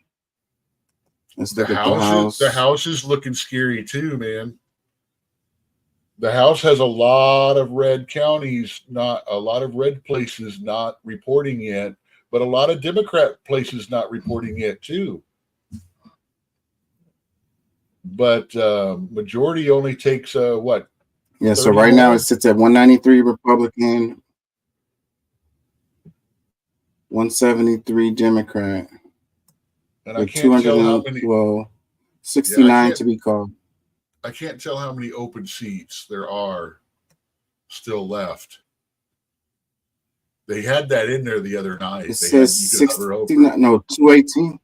Let's The look at House, the House is looking scary too, man. The House has a lot of red counties, not a lot of red places not reporting yet, but a lot of Democrat places not reporting yet too. But majority only takes what? Yeah, so right now it sits at 193 Republican, 173 Democrat, And I with can't tell how many. 69 to be called. I can't tell how many open seats there are still left. They had that in there the other night. It They says had, you could hover over 69, no, 218.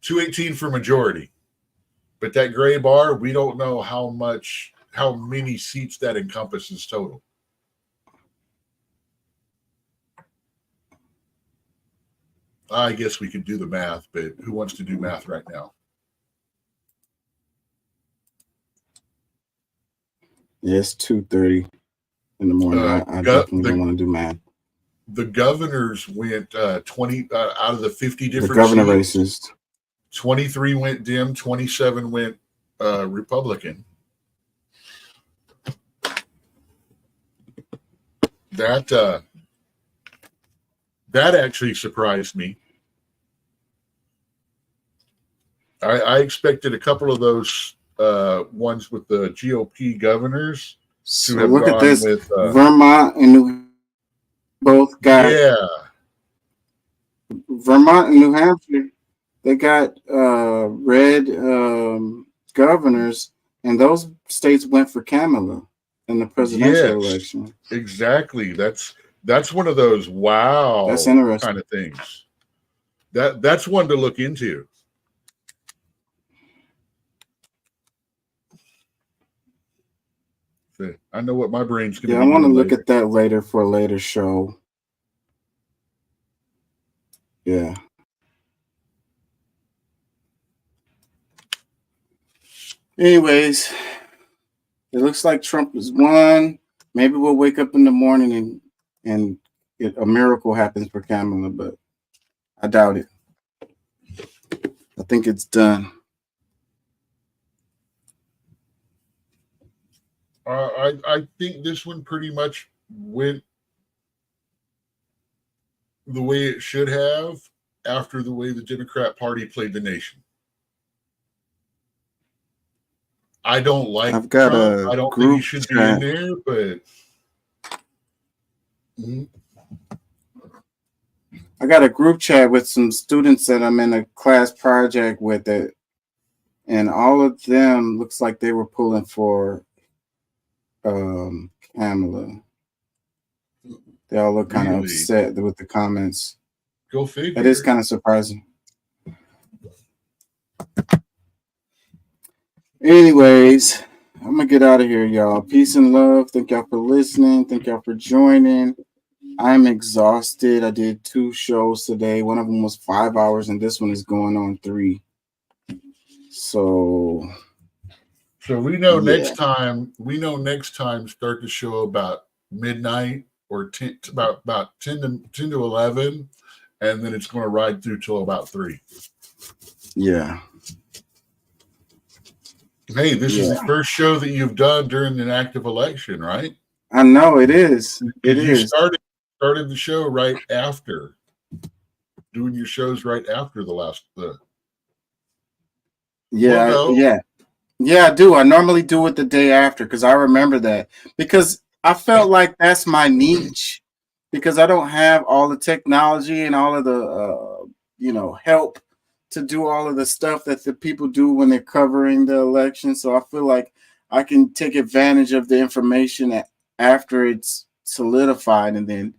218 for majority. But that gray bar, we don't know how many seats that encompasses total. I guess we could do the math, but who wants to do math right now? Yeah, it's 2:30 in the morning. I definitely don't want to do math. The governors went 20 out of the 50 different The governor seats, races. 23 went Dem, 27 went Republican. That actually surprised me. I expected a couple of those ones with the GOP governors to So have look at gone this. with Vermont and New both got Vermont and New Hampshire. They got red governors, And those states went for Kamala in the presidential Yes, election. exactly. That's one of those wow That's interesting. kind of things. That's one to look into. I know what my brain's going to Yeah, be I want to doing look later. at that later for a later show. Yeah. Anyways, it looks like Trump has won. Maybe we'll wake up in the morning and a miracle happens for Kamala, but I doubt it. I think it's done. I think this one pretty much went the way it should have after the way the Democrat Party played the nation. I don't like I've got Trump. a I don't think he group should be in chat. there, but I got a group chat with some students that I'm in a class project with it, and all of them looks like they were pulling for Kamala. They all look kind of Really? upset with the comments. Go figure. That is kind of surprising. Anyways, I'm gonna get out of here, y'all. Peace and love. Thank y'all for listening. Thank y'all for joining. I'm exhausted. I did 2 shows today. One of them was 5 hours, and this one is going on 3. So we know yeah. next time. We know next time. Start the show about midnight or 10, about 10 to 11, and then it's going to ride through till about 3. Yeah. Hey, this is the first show that you've done during an active election, right? I know it is. It You is. started the show right after, doing your shows right after Yeah, Well, no. yeah, I do. I normally do it the day after because I remember that because I felt like that's my niche because I don't have all the technology and all of the help to do all of the stuff that the people do when they're covering the election. So I feel like I can take advantage of the information after it's solidified and then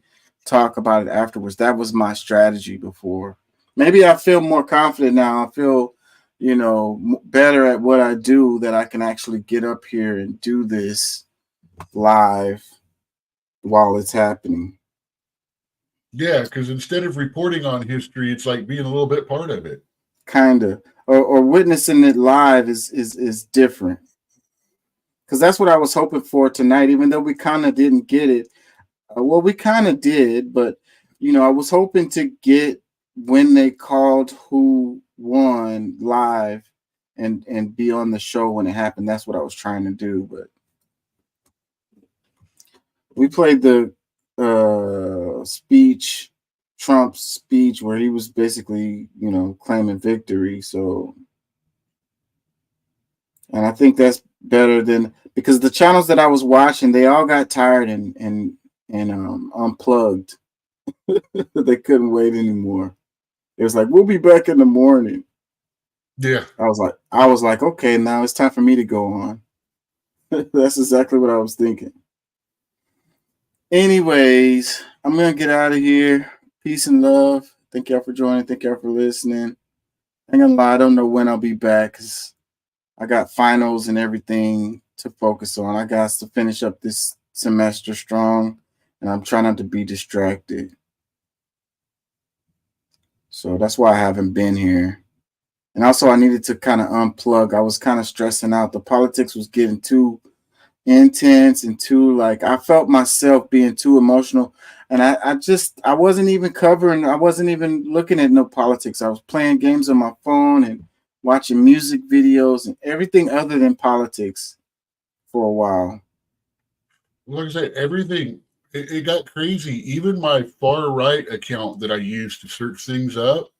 talk about it afterwards. That was my strategy before. Maybe I feel more confident now. I feel better at what I do, that I can actually get up here and do this live while it's happening. Yeah, because instead of reporting on history, it's like being a little bit part of it. Kind of, or witnessing it live is different. Because that's what I was hoping for tonight, even though we kind of didn't get it. Well, we kind of did, but I was hoping to get when they called who won live and be on the show when it happened. That's what I was trying to do, but we played the Trump's speech where he was basically claiming victory. So, and I think that's better than, because the channels that I was watching, they all got tired and unplugged. They couldn't wait anymore. It was like, we'll be back in the morning. Yeah. I was like, okay, now it's time for me to go on. That's exactly what I was thinking. Anyways, I'm going to get out of here. Peace and love. Thank y'all for joining. Thank y'all for listening. I'm going to lie, I don't know when I'll be back because I got finals and everything to focus on. I got to finish up this semester strong, and I'm trying not to be distracted. So that's why I haven't been here. And also I needed to kind of unplug. I was kind of stressing out. The politics was getting too intense and too, I felt myself being too emotional. And I wasn't even looking at no politics. I was playing games on my phone and watching music videos and everything other than politics for a while. Like I said, everything, it got crazy. Even my far right account that I used to search things up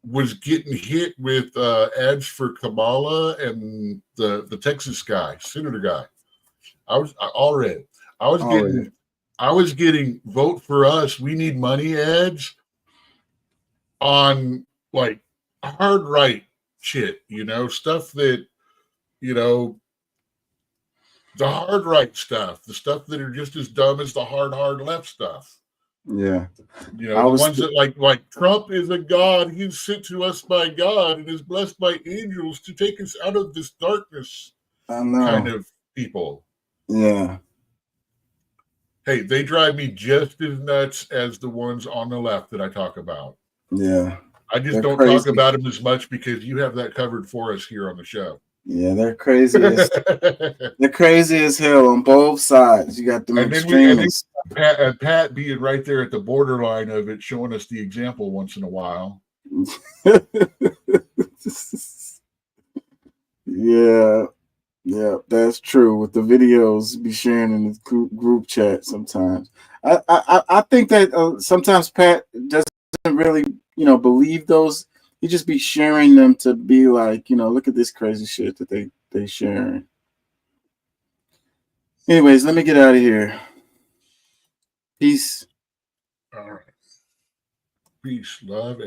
was getting hit with ads for Kamala and the Texas guy, Senator guy. I was getting vote for us, we need money ads on hard right shit, stuff that, The hard right stuff, the stuff that are just as dumb as the hard left stuff. Yeah. You know, the ones that like Trump is a god. He's sent to us by God and is blessed by angels to take us out of this darkness. I know. Kind of people. Yeah. Hey, they drive me just as nuts as the ones on the left that I talk about. Yeah. I just They're don't crazy. talk about them as much because you have that covered for us here on the show. Yeah, they're crazy. They're crazy as hell on both sides. You got them And then extremists. Pat being right there at the borderline of it, showing us the example once in a while. Yeah, that's true. With the videos be sharing in the group chat sometimes. I think that sometimes Pat doesn't really, believe those. He just be sharing them to be like, look at this crazy shit that they sharing. Anyways, let me get out of here. Peace. All right. Peace, love,